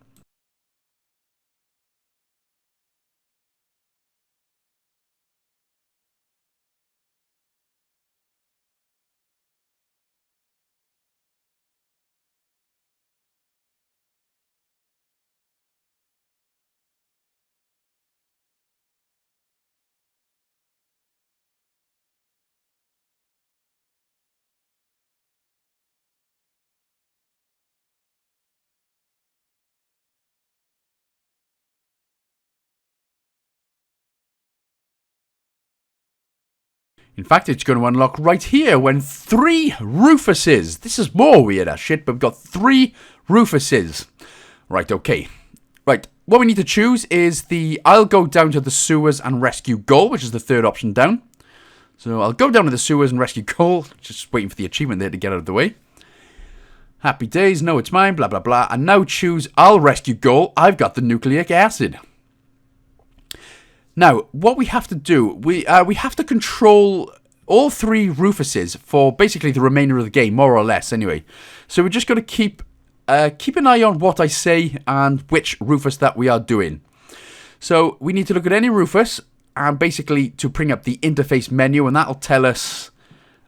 In fact, it's going to unlock right here when 3 Rufuses. This is more weird as shit, but we've got 3 Rufuses. Right, okay. Right, what we need to choose is I'll go down to the sewers and rescue Gull, which is the 3rd option down. So I'll go down to the sewers and rescue Gull. Just waiting for the achievement there to get out of the way. Happy days, no, it's mine, blah, blah, blah. And now choose I'll rescue Gull. I've got the nucleic acid. Now, what we have to do, we have to control all 3 Rufuses for basically the remainder of the game, more or less, anyway. So we're just going to keep an eye on what I say and which Rufus that we are doing. So we need to look at any Rufus and basically to bring up the interface menu, and that'll tell us,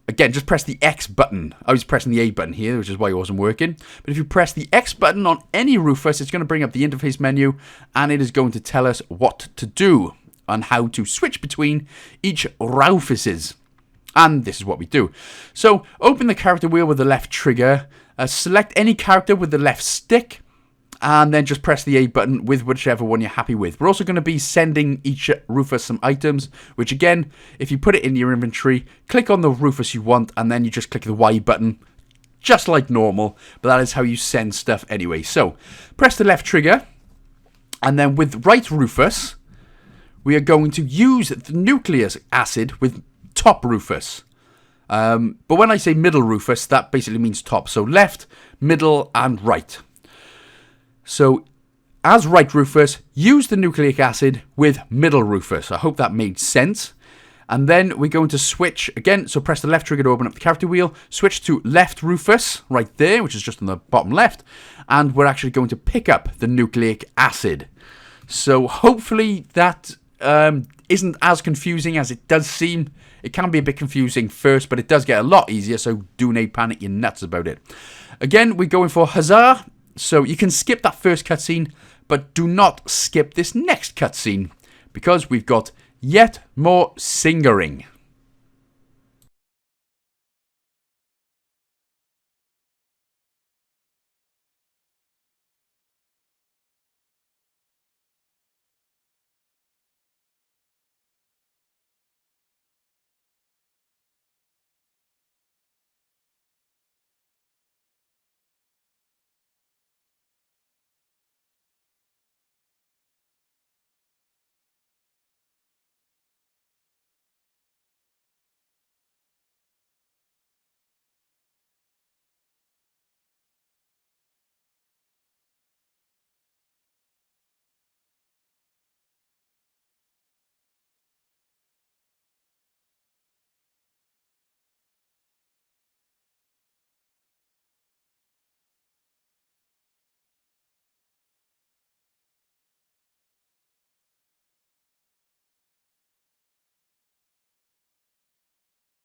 again, just press the X button. I was pressing the A button here, which is why it wasn't working. But if you press the X button on any Rufus, it's going to bring up the interface menu, and it is going to tell us what to do and how to switch between each Rufuses. And this is what we do. So, open the character wheel with the left trigger, select any character with the left stick, and then just press the A button with whichever one you're happy with. We're also going to be sending each Rufus some items, which again, if you put it in your inventory, click on the Rufus you want, and then you just click the Y button, just like normal, but that is how you send stuff anyway. So, press the left trigger, and then with right Rufus, we are going to use the nucleic acid with top Rufus. But when I say middle Rufus, that basically means top. So left, middle, and right. So as right Rufus, use the nucleic acid with middle Rufus. I hope that made sense. And then we're going to switch again. So press the left trigger to open up the character wheel. Switch to left Rufus right there, which is just on the bottom left. And we're actually going to pick up the nucleic acid. So hopefully that isn't as confusing as it does seem. It can be a bit confusing first, but it does get a lot easier, so do not panic your nuts about it. Again, we're going for Huzzah, so you can skip that first cutscene, but do not skip this next cutscene, because we've got yet more singering.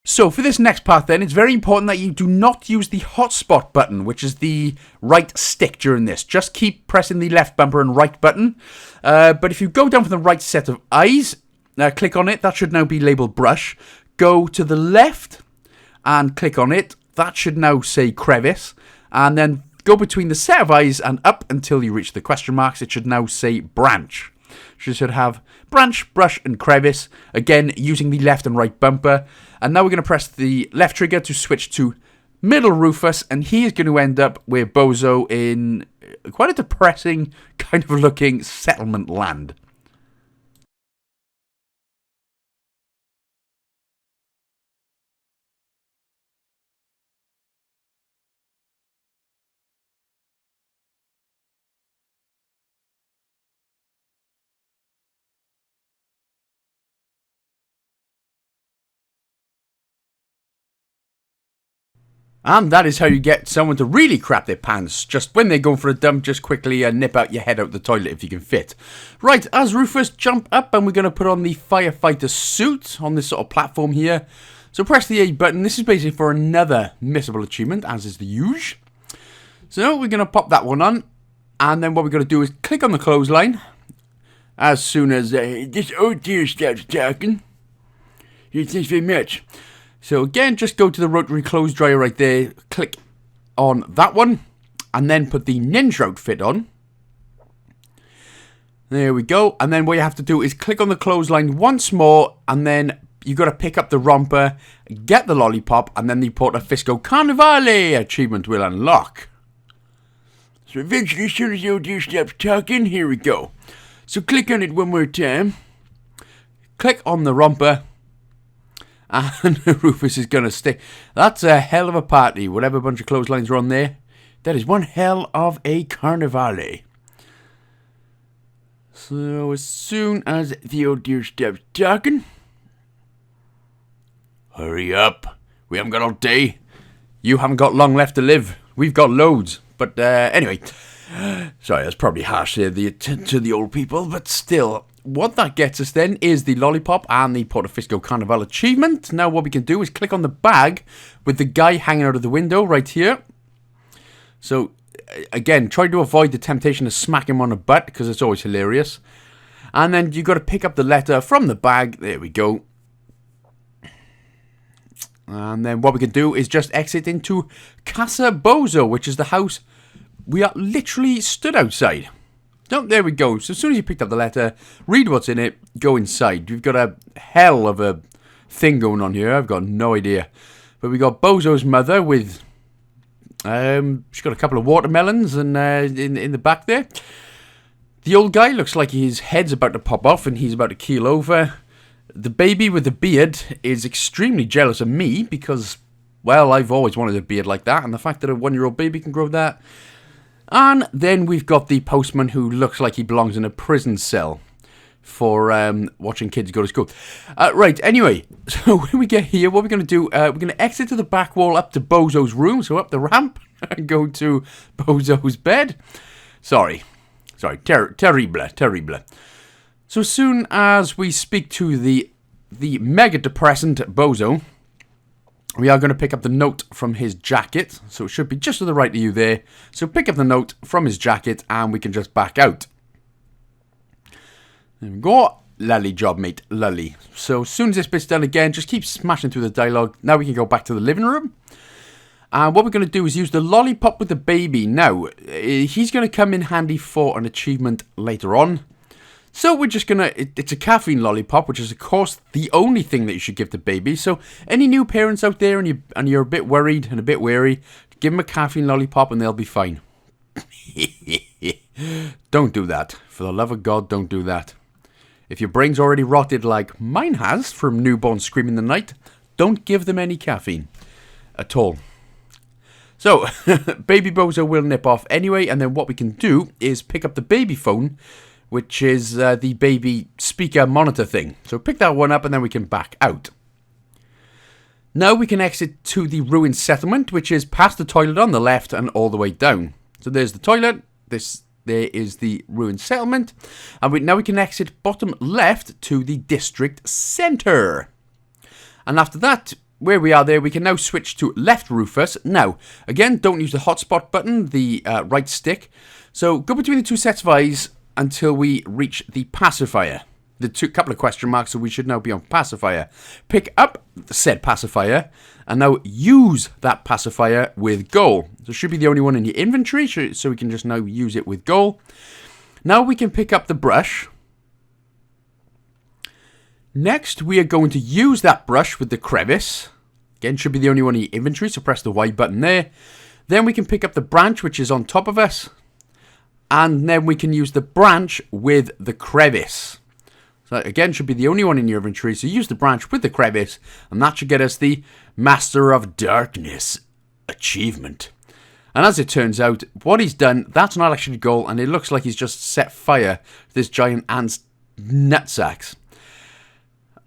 So for this next part then, it's very important that you do not use the hotspot button, which is the right stick during this. Just keep pressing the left bumper and right button. But if you go down for the right set of eyes, click on it. That should now be labeled brush. Go to the left and click on it. That should now say crevice. And then go between the set of eyes and up until you reach the question marks. It should now say branch. You should have branch, brush, and crevice. Again, using the left and right bumper. And now we're going to press the left trigger to switch to middle Rufus. And he is going to end up with Bozo in quite a depressing kind of looking settlement land. And that is how you get someone to really crap their pants. Just when they're going for a dump, just quickly nip out your head out the toilet if you can fit. Right, as Rufus jump up, and we're going to put on the firefighter suit on this sort of platform here. So press the A button. This is basically for another missable achievement, as is the usual. So we're going to pop that one on. And then what we're going to do is click on the clothesline. As soon as this old dear starts talking. Thanks very much. So again, just go to the rotary clothes dryer right there, click on that one, and then put the ninja outfit on. There we go. And then what you have to do is click on the clothesline once more, and then you got to pick up the romper, get the lollipop, and then the Porta Fisco Carnivale achievement will unlock. So eventually, as soon as the old dear stops talking, here we go. So click on it one more time. Click on the romper. And Rufus is going to stay. That's a hell of a party. Whatever bunch of clotheslines are on there. That is one hell of a Carnivale. So as soon as the old dear stops talking. Hurry up. We haven't got all day. You haven't got long left to live. We've got loads. But anyway. Sorry, that's probably harsh to the old people. But still. What that gets us then is the lollipop and the Porta Fisco Carnival achievement. Now what we can do is click on the bag with the guy hanging out of the window right here. So again, try to avoid the temptation to smack him on the butt because it's always hilarious. And then you got to pick up the letter from the bag. There we go. And then what we can do is just exit into Casa Bozo, which is the house we are literally stood outside. Oh, there we go. So as soon as you picked up the letter, read what's in it, go inside. We've got a hell of a thing going on here. I've got no idea. But we got Bozo's mother with... she's got a couple of watermelons and in the back there. The old guy looks like his head's about to pop off and he's about to keel over. The baby with the beard is extremely jealous of me because, well, I've always wanted a beard like that. And the fact that a 1-year-old baby can grow that... And then we've got the postman who looks like he belongs in a prison cell for watching kids go to school. Right, anyway, so when we get here, what we're going to do, we're going to exit to the back wall up to Bozo's room, so up the ramp, and go to Bozo's bed. Sorry, terrible. So as soon as we speak to the mega depressant Bozo, we are going to pick up the note from his jacket. So it should be just to the right of you there. So pick up the note from his jacket and we can just back out. There we go. Lully job, mate. Lully. So as soon as this bit's done again, just keep smashing through the dialogue. Now we can go back to the living room. And what we're going to do is use the lollipop with the baby. Now, he's going to come in handy for an achievement later on. So we're just going to... It's a caffeine lollipop, which is, of course, the only thing that you should give the baby. So any new parents out there and you're a bit worried and a bit wary, give them a caffeine lollipop and they'll be fine. Don't do that. For the love of God, don't do that. If your brain's already rotted like mine has from newborn screaming in the night, don't give them any caffeine at all. So, baby Bozo will nip off anyway, and then what we can do is pick up the baby phone, which is the baby speaker monitor thing. So pick that one up and then we can back out. Now we can exit to the ruined settlement, which is past the toilet on the left and all the way down. So there's the toilet, there is the ruined settlement, and now we can exit bottom left to the district centre. And after that, where we are there, we can now switch to left Rufus. Now, again, don't use the hotspot button, the right stick. So go between the two sets of eyes until we reach the pacifier. The couple of question marks, so we should now be on pacifier. Pick up said pacifier, and now use that pacifier with goal. So it should be the only one in your inventory, so we can just now use it with goal. Now we can pick up the brush. Next, we are going to use that brush with the crevice. Again, should be the only one in your inventory, so press the Y button there. Then we can pick up the branch, which is on top of us. And then we can use the branch with the crevice. So again, should be the only one in your inventory, so use the branch with the crevice, and that should get us the Master of Darkness achievement. And as it turns out, what he's done, that's not actually a goal, and it looks like he's just set fire to this giant ant's nutsacks.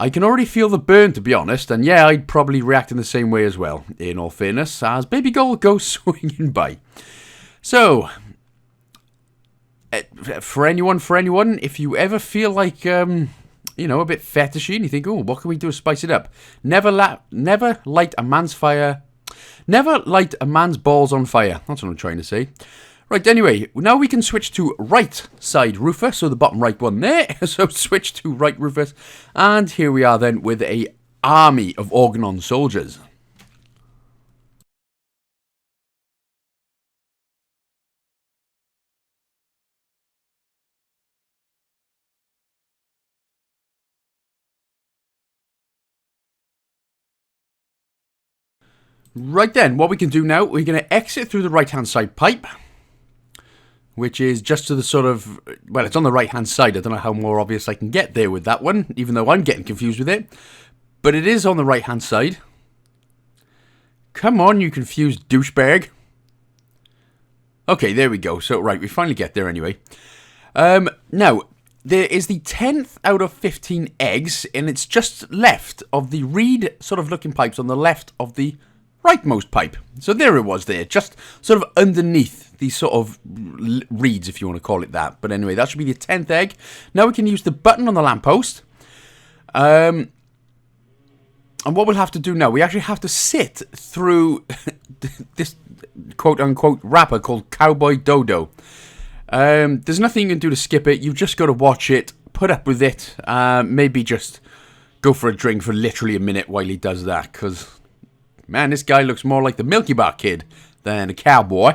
I can already feel the burn, to be honest, and yeah, I'd probably react in the same way as well, in all fairness, as Baby Goal goes swinging by. So, for anyone, if you ever feel like, a bit fetishy, and you think, oh, what can we do to spice it up? Never light a man's balls on fire. That's what I'm trying to say. Right, anyway, now we can switch to right side Rufus, so the bottom right one there. So switch to right Rufus, and here we are then with a army of Organon soldiers. Right then, what we can do now, we're going to exit through the right-hand side pipe, which is just to the sort of, well, it's on the right-hand side. I don't know how more obvious I can get there with that one, even though I'm getting confused with it. But it is on the right-hand side. Come on, you confused douchebag. Okay, there we go. So, right, we finally get there anyway. Now, there is the 10th out of 15 eggs, and it's just left of the reed sort of looking pipes on the left of the rightmost pipe. So there it was there, just sort of underneath these sort of reeds, if you want to call it that. But anyway, that should be the 10th egg. Now we can use the button on the lamppost. And what we'll have to do now, we actually have to sit through this quote-unquote rapper called Cowboy Dodo. There's nothing you can do to skip it. You've just got to watch it, put up with it, maybe just go for a drink for literally a minute while he does that, because man, this guy looks more like the Milky Bar Kid than a cowboy.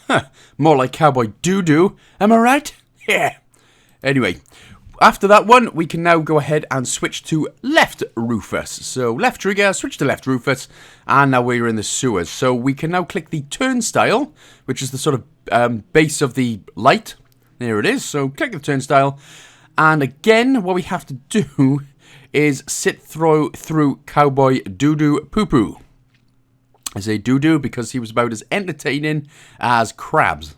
Huh, more like Cowboy Doo-Doo, am I right? Yeah. Anyway, after that one, we can now go ahead and switch to left Rufus. So left trigger, switch to left Rufus, and now we're in the sewers. So we can now click the turnstile, which is the sort of base of the light. There it is. So click the turnstile, and again, what we have to do is sit through Cowboy Doo-Doo Poo-Poo. I say doo-doo because he was about as entertaining as crabs.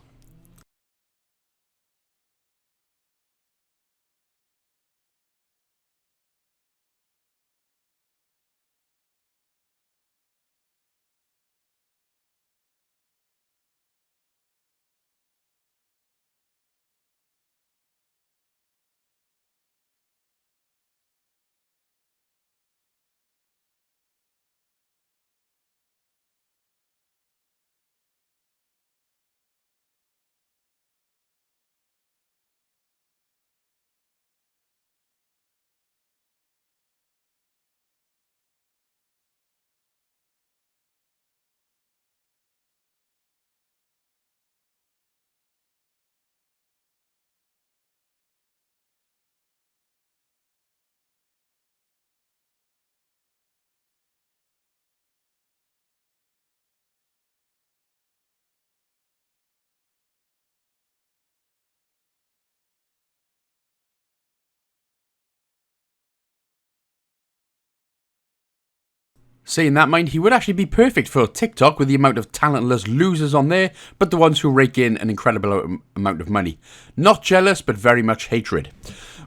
Saying that, mind, he would actually be perfect for TikTok with the amount of talentless losers on there, but the ones who rake in an incredible amount of money. Not jealous, but very much hatred.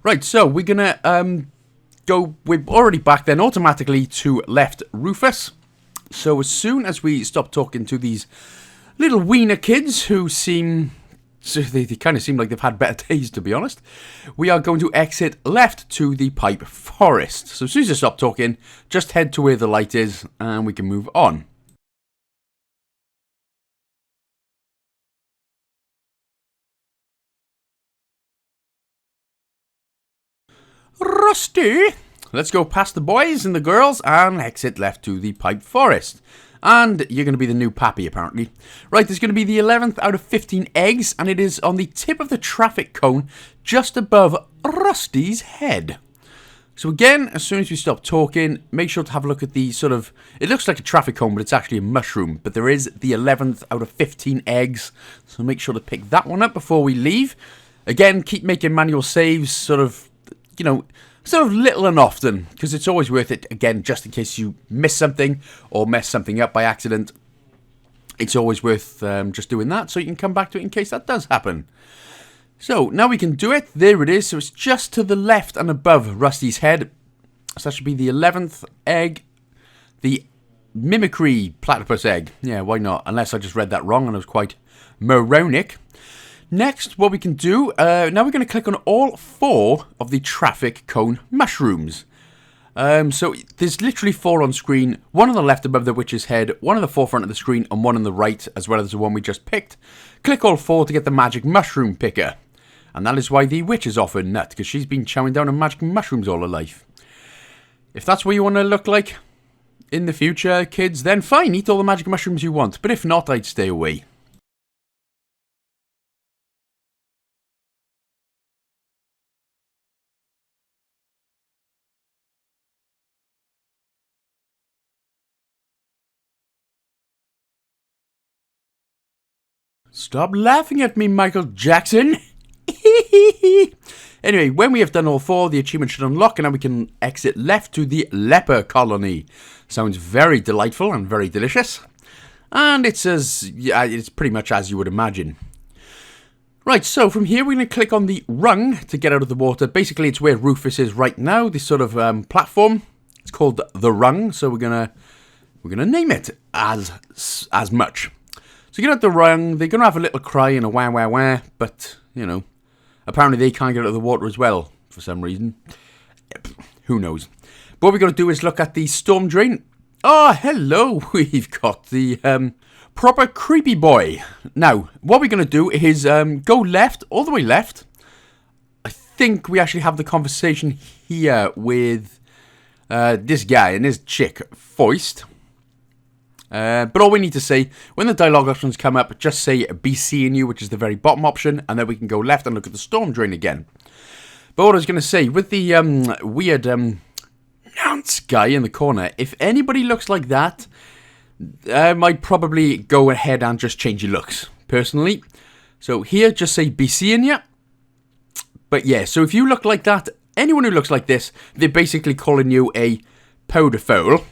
Right, so we're gonna we're already back then automatically to left Rufus. So as soon as we stop talking to these little wiener kids who they kind of seem like they've had better days, to be honest, we are going to exit left to the pipe forest. So as soon as you stop talking, just head to where the light is and we can move on. Rusty! Let's go past the boys and the girls and exit left to the pipe forest. And you're going to be the new pappy, apparently. Right, there's going to be the 11th out of 15 eggs, and it is on the tip of the traffic cone just above Rusty's head. So again, as soon as you stop talking, make sure to have a look at the sort of... It looks like a traffic cone, but it's actually a mushroom. But there is the 11th out of 15 eggs, so make sure to pick that one up before we leave. Again, keep making manual saves, sort of, you know... Sort of little and often, because it's always worth it, again, just in case you miss something or mess something up by accident. It's always worth just doing that, so you can come back to it in case that does happen. So, now we can do it. There it is. So it's just to the left and above Rusty's head. So that should be the 11th egg. The mimicry platypus egg. Yeah, why not? Unless I just read that wrong and I was quite moronic. Next, what we can do, now we're going to click on all 4 of the traffic cone mushrooms. So there's literally 4 on screen, 1 on the left above the witch's head, 1 on the forefront of the screen, and 1 on the right, as well as the one we just picked. Click all 4 to get the magic mushroom picker. And that is why the witch is off her nut, because she's been chowing down on magic mushrooms all her life. If that's what you want to look like in the future, kids, then fine, eat all the magic mushrooms you want. But if not, I'd stay away. Stop laughing at me, Michael Jackson. Anyway, when we have done all 4, the achievement should unlock, and now we can exit left to the leper colony. Sounds very delightful and very delicious. And it's pretty much as you would imagine. Right, so from here we're going to click on the rung to get out of the water. Basically, it's where Rufus is right now, this sort of platform. It's called the rung, so we're gonna name it as much. So you get out the rung, they're going to have a little cry and a wah wah wah, but, you know, apparently they can't get out of the water as well, for some reason. Who knows. But what we're going to do is look at the storm drain. Oh, hello, we've got the proper creepy boy. Now, what we're going to do is go left, all the way left. I think we actually have the conversation here with this guy and his chick, Khost. But all we need to say, when the dialogue options come up, just say be seeing you, which is the very bottom option, and then we can go left and look at the storm drain again. But what I was going to say, with the weird nonce guy in the corner, if anybody looks like that, I'd probably go ahead and just change your looks, personally. So here, just say be seeing you. But yeah, so if you look like that, anyone who looks like this, they're basically calling you a pedophile.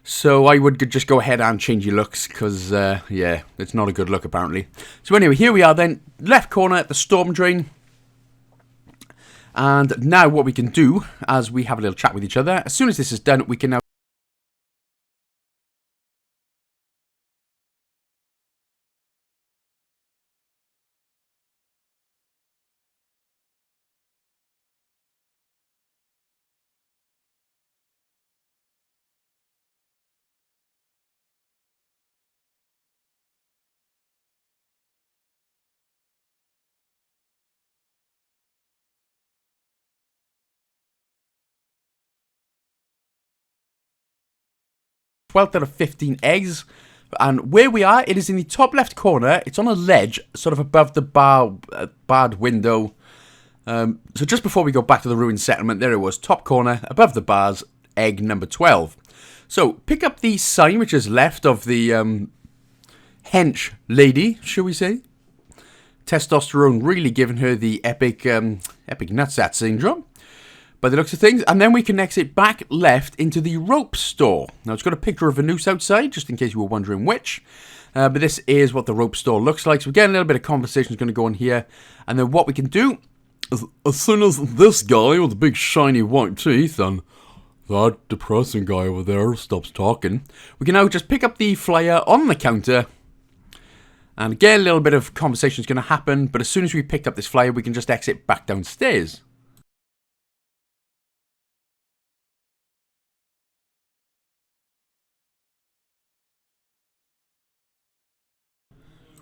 So I would just go ahead and change your looks, because, yeah, it's not a good look, apparently. So anyway, here we are then, left corner at the storm drain. And now what we can do, as we have a little chat with each other, as soon as this is done, we can now... ...12th out of 15 eggs, and where we are, it is in the top left corner. It's on a ledge, sort of above the barred window. So just before we go back to the ruined settlement, there it was, top corner, above the bars, egg number 12. So pick up the sign which is left of the hench lady, shall we say. Testosterone really giving her the epic nutsack syndrome. by the looks of things. And then we can exit back left into the rope store. Now, it's got a picture of a noose outside, just in case you were wondering which. But this is what the rope store looks like. So again, a little bit of conversation is going to go on here. And then what we can do is, as soon as this guy with the big shiny white teeth and that depressing guy over there stops talking, we can now just pick up the flyer on the counter. And again, a little bit of conversation is going to happen. But as soon as we pick up this flyer, we can just exit back downstairs.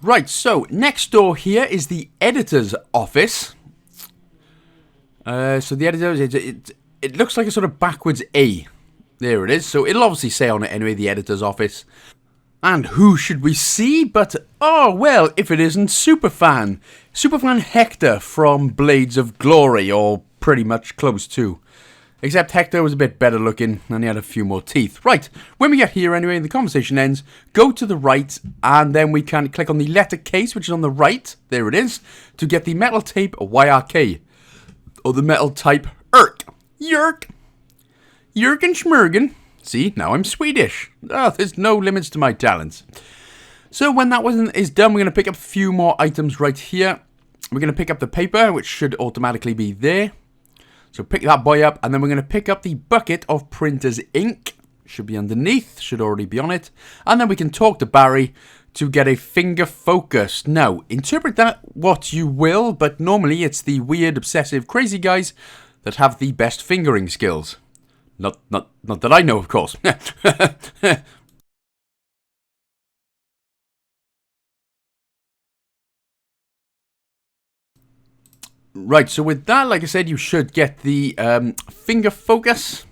Right, so next door here is the editor's office. So the editor's, it looks like a sort of backwards A. There it is. So it'll obviously say on it anyway, the editor's office. And who should we see but, oh, well, if it isn't Superfan. Superfan Hector from Blades of Glory, or pretty much close to. Except Hector was a bit better looking and he had a few more teeth. Right, when we get here anyway, the conversation ends, go to the right, and then we can click on the letter case, which is on the right, there it is, to get the metal tape YRK. Or the metal type ERK. Yerk. Yerk and Schmergen. See, now I'm Swedish. Oh, there's no limits to my talents. So when that is done, we're going to pick up a few more items right here. We're going to pick up the paper, which should automatically be there. So pick that boy up, and then we're going to pick up the bucket of printer's ink. Should be underneath, should already be on it. And then we can talk to Barry to get a finger focus. Now, interpret that what you will, but normally it's the weird, obsessive, crazy guys that have the best fingering skills. Not that I know, of course. Right, so with that, like I said, you should get the finger focus.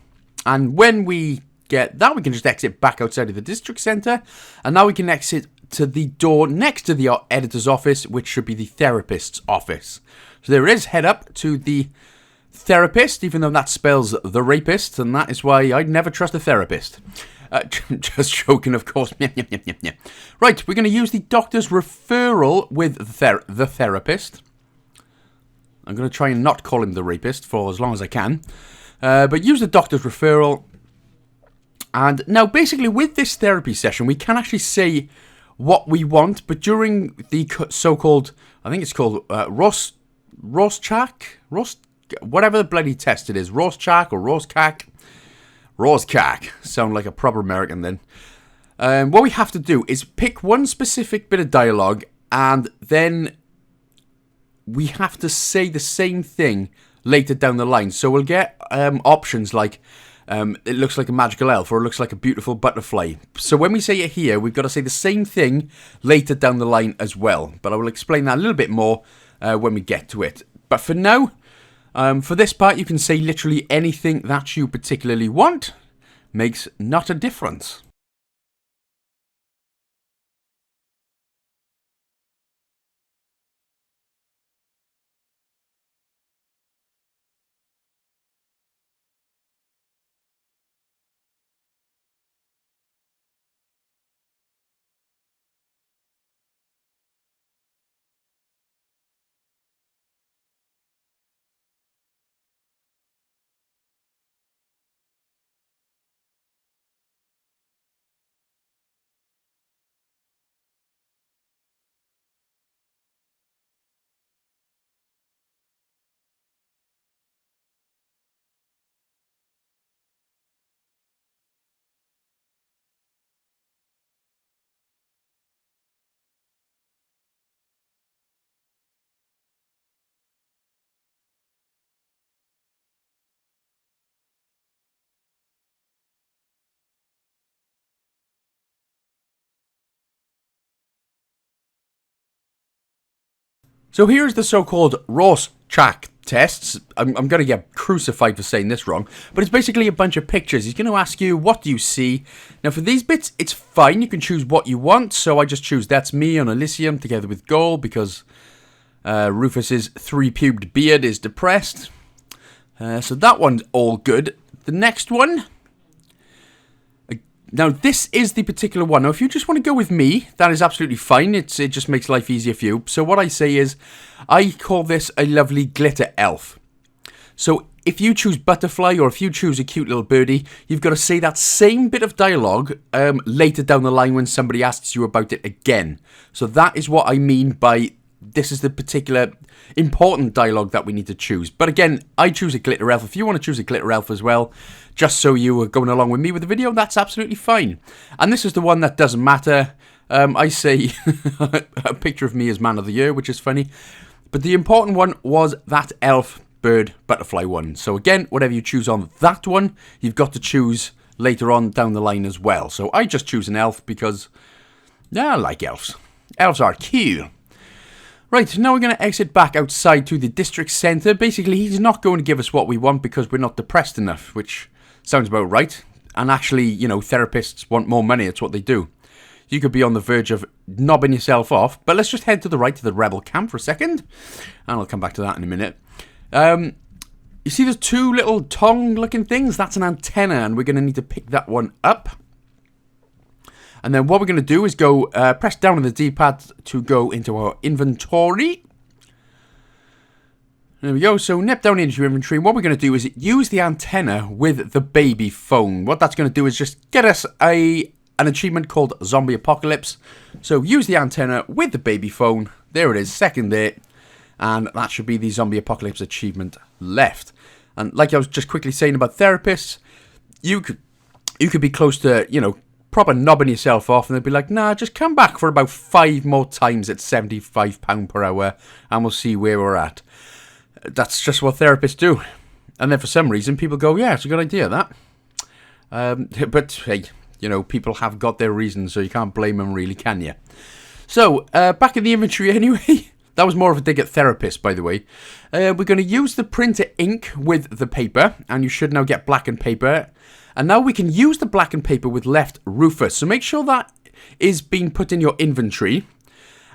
And when we get that, we can just exit back outside of the district centre. And now we can exit to the door next to the editor's office, which should be the therapist's office. So there it is. Head up to the therapist, even though that spells the rapist. And that is why I'd never trust a therapist. Just joking, of course. Right, we're going to use the doctor's referral with the therapist. I'm going to try and not call him the rapist for as long as I can. But use the doctor's referral. And now, basically, with this therapy session, we can actually say what we want. But during the so-called, I think it's called Rorschach? Whatever the bloody test it is. Rorschach or Rorschach. Rorschach. Sound like a proper American then. What we have to do is pick one specific bit of dialogue. And then we have to say the same thing later down the line. So we'll get options like, it looks like a magical elf, or it looks like a beautiful butterfly. So when we say it here, we've got to say the same thing later down the line as well. But I will explain that a little bit more when we get to it. But for now, for this part, you can say literally anything that you particularly want. Makes not a difference. So here's the so-called Rorschach tests. I'm going to get crucified for saying this wrong, but it's basically a bunch of pictures. He's going to ask you, what do you see? Now for these bits, it's fine. You can choose what you want. So I just choose that's me on Elysium together with Goal because Rufus's three-pubed beard is depressed. So that one's all good. The next one. Now, this is the particular one. Now, if you just want to go with me, that is absolutely fine. It just makes life easier for you. So what I say is, I call this a lovely glitter elf. So if you choose butterfly or if you choose a cute little birdie, you've got to say that same bit of dialogue later down the line when somebody asks you about it again. So that is what I mean by this is the particular important dialogue that we need to choose. But again, I choose a glitter elf. If you want to choose a glitter elf as well, just so you are going along with me with the video, that's absolutely fine. And this is the one that doesn't matter. I say a picture of me as man of the year, which is funny. But the important one was that elf, bird, butterfly one. So again, whatever you choose on that one, you've got to choose later on down the line as well. So I just choose an elf because, yeah, I like elves. Elves are cute. Right, now we're going to exit back outside to the district centre. Basically, he's not going to give us what we want because we're not depressed enough, which sounds about right. And actually, you know, therapists want more money. That's what they do. You could be on the verge of knobbing yourself off. But let's just head to the right to the rebel camp for a second. And I'll come back to that in a minute. You see those two little tongue-looking things? That's an antenna, and we're going to need to pick that one up. And then what we're going to do is go press down on the D-pad to go into our inventory. There we go. So nip down into your inventory. What we're going to do is use the antenna with the baby phone. What that's going to do is just get us an achievement called Zombie Apocalypse. So use the antenna with the baby phone. There it is, second there. And that should be the Zombie Apocalypse achievement left. And like I was just quickly saying about therapists, you could be close to, you know, proper knobbing yourself off, and they'd be like, nah, just come back for about 5 more times at £75 per hour, and we'll see where we're at. That's just what therapists do. And then for some reason, people go, yeah, it's a good idea, that. But, hey, you know, people have got their reasons, so you can't blame them, really, can you? So, back in the inventory anyway. That was more of a dig at therapists, by the way. We're going to use the printer ink with the paper, and you should now get blackened paper. And now we can use the blackened paper with left Rufus. So make sure that is being put in your inventory.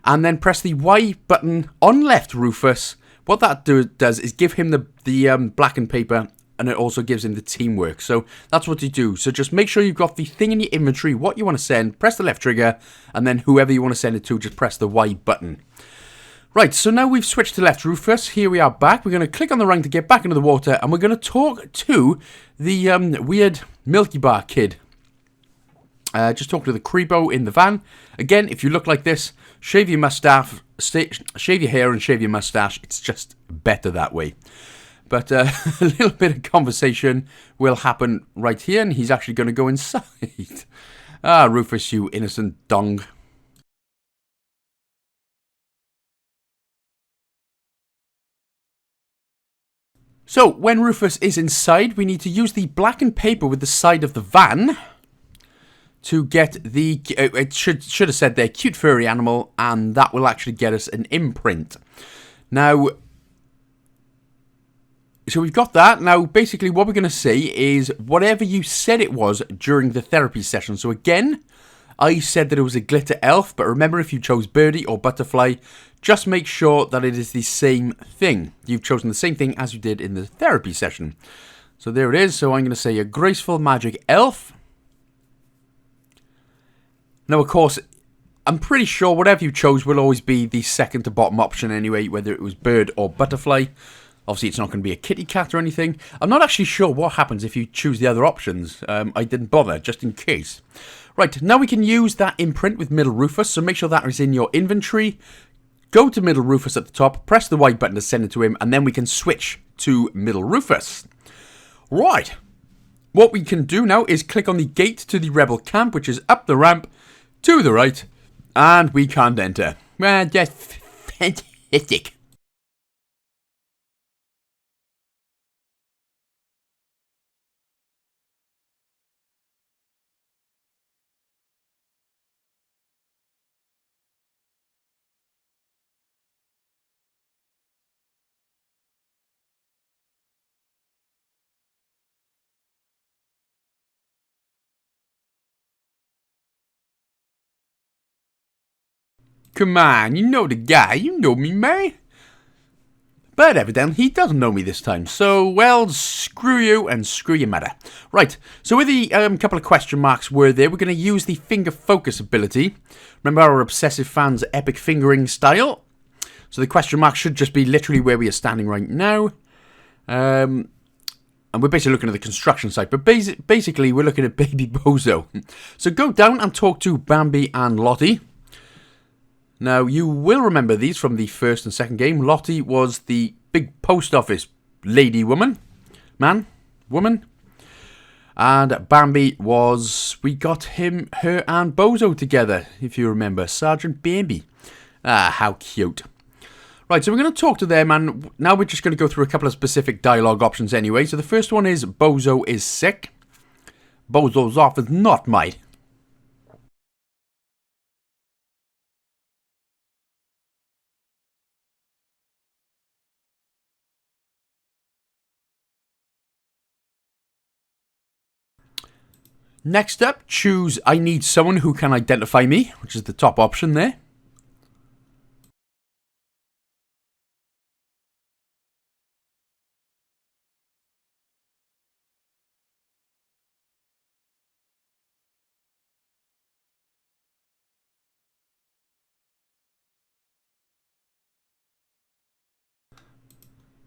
And then press the Y button on left Rufus. What that does is give him the blackened paper. And it also gives him the teamwork. So that's what you do. So just make sure you've got the thing in your inventory, what you want to send. Press the left trigger. And then whoever you want to send it to, just press the Y button. Right, so now we've switched to left Rufus. Here we are back. We're going to click on the ring to get back into the water. And we're going to talk to the weird Milky Bar kid. Just talk to the creepo in the van. Again, if you look like this, shave your mustache, shave your hair and shave your mustache. It's just better that way. But a little bit of conversation will happen right here. And he's actually going to go inside. Ah, Rufus, you innocent dong. So, when Rufus is inside, we need to use the blackened paper with the side of the van to get the, it should have said there, cute furry animal, and that will actually get us an imprint. Now, so we've got that. Now, basically what we're going to say is whatever you said it was during the therapy session. So again, I said that it was a glitter elf, but remember if you chose birdie or butterfly, just make sure that it is the same thing. You've chosen the same thing as you did in the therapy session. So there it is. So I'm going to say a graceful magic elf. Now, of course, I'm pretty sure whatever you chose will always be the second to bottom option anyway, whether it was bird or butterfly. Obviously, it's not going to be a kitty cat or anything. I'm not actually sure what happens if you choose the other options. I didn't bother, just in case. Right, now we can use that imprint with middle Rufus, so make sure that is in your inventory. Go to middle Rufus at the top, press the Y button to send it to him, and then we can switch to middle Rufus. Right. What we can do now is click on the gate to the rebel camp, which is up the ramp to the right, and we can't enter. Well, just fantastic. Come on, you know the guy, you know me, man. But evidently he doesn't know me this time, so, well, screw you and screw your mother. Right, so with the couple of question marks were there, we're going to use the finger focus ability. Remember our obsessive fans' epic fingering style? So the question mark should just be literally where we are standing right now. And we're basically looking at the construction site. But basically, we're looking at baby Bozo. So go down and talk to Bambi and Lottie. Now, you will remember these from the first and second game. Lottie was the big post office lady woman. Woman. And Bambi was... We got him, her and Bozo together, if you remember. Sergeant Bambi. Ah, how cute. Right, so we're going to talk to them, and now we're just going to go through a couple of specific dialogue options anyway. So the first one is, Bozo is sick. Bozo's off is not, mate. Next up, choose I need someone who can identify me, which is the top option there.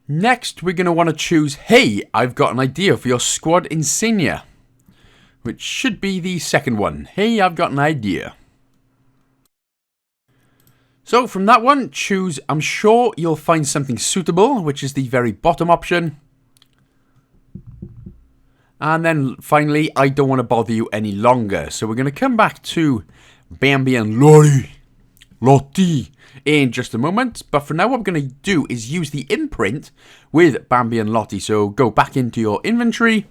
Next, we're going to want to choose, hey, I've got an idea for your squad insignia. Which should be the second one. Hey, I've got an idea. So, from that one, choose, I'm sure you'll find something suitable, which is the very bottom option. And then, finally, I don't want to bother you any longer. So, we're going to come back to Bambi and Lottie in just a moment. But for now, what we're going to do is use the imprint with Bambi and Lottie. So go back into your inventory.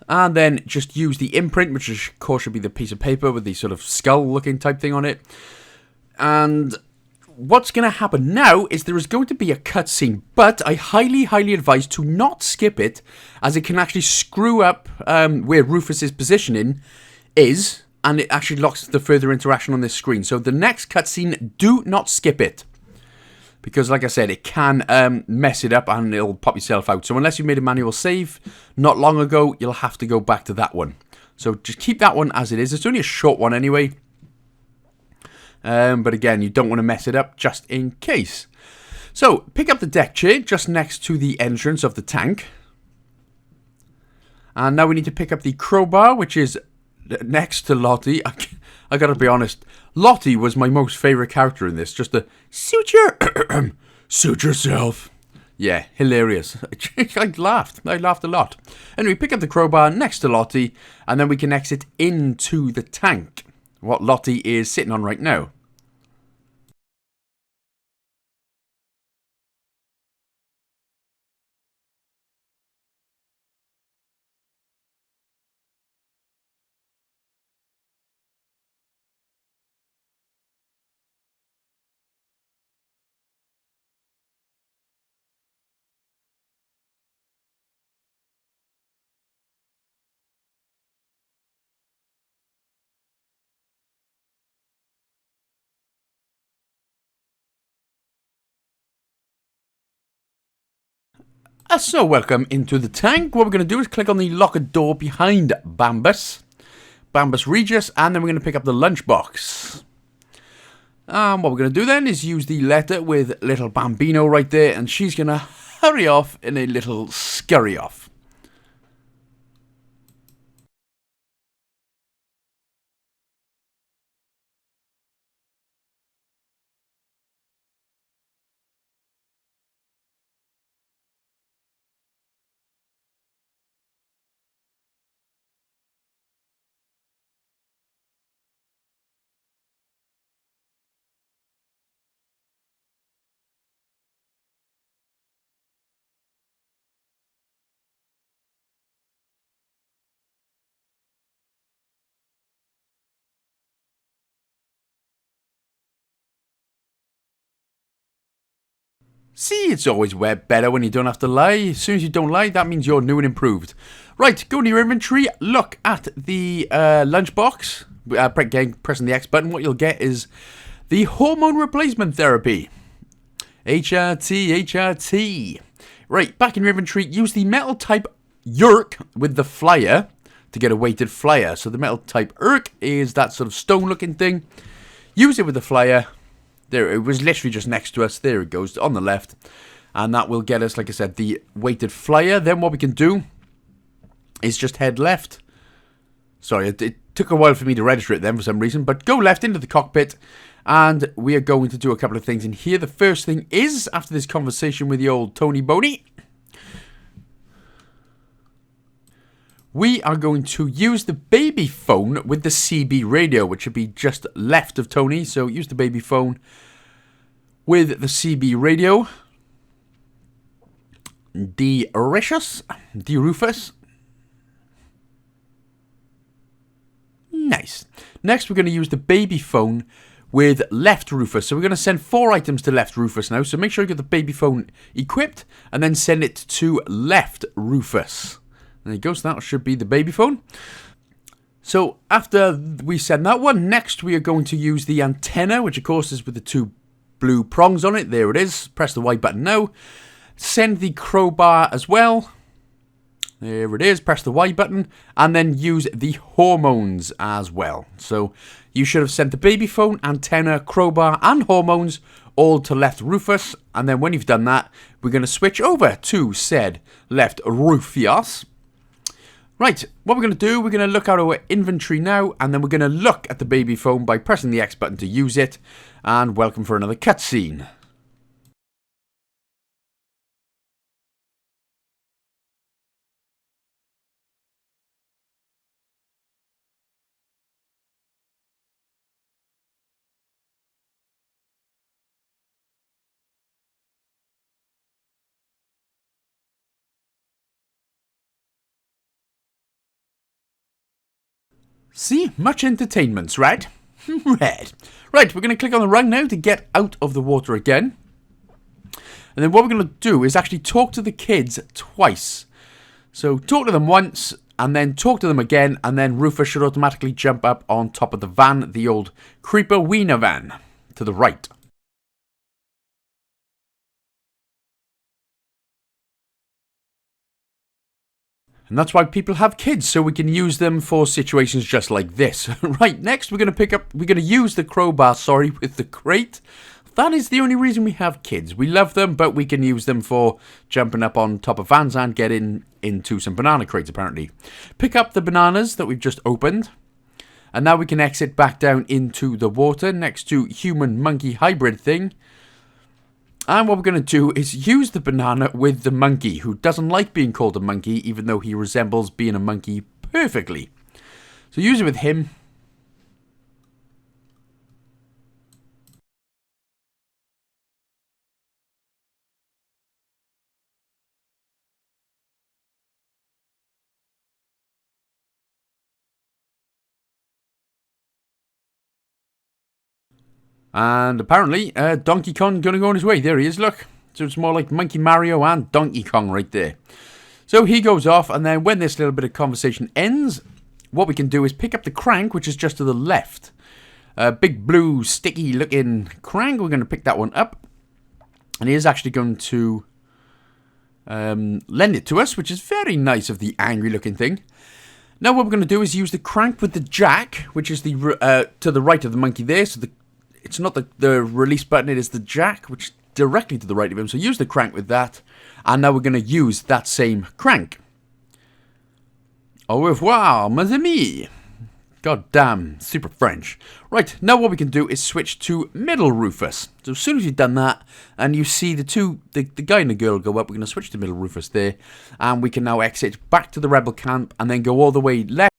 And then just use the imprint, which of course should be the piece of paper with the sort of skull-looking type thing on it. And what's going to happen now is there is going to be a cutscene. But I highly, highly advise to not skip it, as it can actually screw up where Rufus's positioning is. And it actually locks the further interaction on this screen. So the next cutscene, do not skip it. Because like I said, it can mess it up and it'll pop yourself out. So unless you made a manual save not long ago, you'll have to go back to that one. So just keep that one as it is. It's only a short one anyway. But again, you don't want to mess it up just in case. So pick up the deck chair just next to the entrance of the tank. And now we need to pick up the crowbar, which is next to Lottie. I gotta be honest, Lottie was my most favourite character in this. Just the suit yourself. Yeah, hilarious. I laughed a lot. Anyway, pick up the crowbar next to Lottie, and then we can exit into the tank, what Lottie is sitting on right now. So welcome into the tank. What we're going to do is click on the locker door behind Bambus Regis, and then we're going to pick up the lunchbox. And what we're going to do then is use the letter with little Bambino right there, and she's going to hurry off in a little scurry off. See, it's always better when you don't have to lie. As soon as you don't lie, that means you're new and improved. Right, go into your inventory, look at the lunchbox. Pressing the X button, what you'll get is the hormone replacement therapy. HRT. Right, back in your inventory, use the metal type Yerk with the flyer to get a weighted flyer. So the metal type Yerk is that sort of stone looking thing. Use it with the flyer. There, it was literally just next to us. There it goes, on the left. And that will get us, like I said, the weighted flyer. Then what we can do is just head left. Sorry, it took a while for me to register it then for some reason. But go left into the cockpit. And we are going to do a couple of things in here. The first thing is, after this conversation with the old Tony Boney, we are going to use the baby phone with the CB radio, which should be just left of Tony. So use the baby phone with the CB radio. Rufus. Nice. Next, we're going to use the baby phone with left Rufus. So we're going to send 4 items to left Rufus now. So make sure you get the baby phone equipped and then send it to left Rufus. There you go. So that should be the baby phone. So after we send that one, next we are going to use the antenna, which of course is with the 2 blue prongs on it. There it is. Press the Y button now. Send the crowbar as well. There it is. Press the Y button. And then use the hormones as well. So you should have sent the baby phone, antenna, crowbar, and hormones all to left Rufus. And then when you've done that, we're going to switch over to said left Rufus. Right, what we're going to do, we're going to look at our inventory now. And then we're going to look at the baby phone by pressing the X button to use it. And welcome for another cutscene. See, much entertainment, right? Red. Right, we're going to click on the rung now to get out of the water again. And then what we're going to do is actually talk to the kids twice. So talk to them once, and then talk to them again, and then Rufus should automatically jump up on top of the van, the old creeper wiener van, to the right. And that's why people have kids, so we can use them for situations just like this. Right, next we're going to use the crowbar, with the crate. That is the only reason we have kids. We love them, but we can use them for jumping up on top of vans and getting into some banana crates, apparently. Pick up the bananas that we've just opened. And now we can exit back down into the water next to human-monkey hybrid thing. And what we're going to do is use the banana with the monkey, who doesn't like being called a monkey, even though he resembles being a monkey perfectly. So use it with him. And apparently, Donkey Kong going to go on his way. There he is, look. So it's more like Monkey Mario and Donkey Kong right there. So he goes off, and then when this little bit of conversation ends, what we can do is pick up the crank, which is just to the left. A big blue, sticky-looking crank. We're going to pick that one up. And he is actually going to lend it to us, which is very nice of the angry-looking thing. Now what we're going to do is use the crank with the jack, which is the to the right of the monkey there. So it's not the release button, it is the jack, which is directly to the right of him. So use the crank with that. And now we're going to use that same crank. Au revoir, mes amis. God damn, super French. Right, now what we can do is switch to middle Rufus. So as soon as you've done that, and you see the guy and the girl go up, we're going to switch to middle Rufus there. And we can now exit back to the rebel camp, and then go all the way left.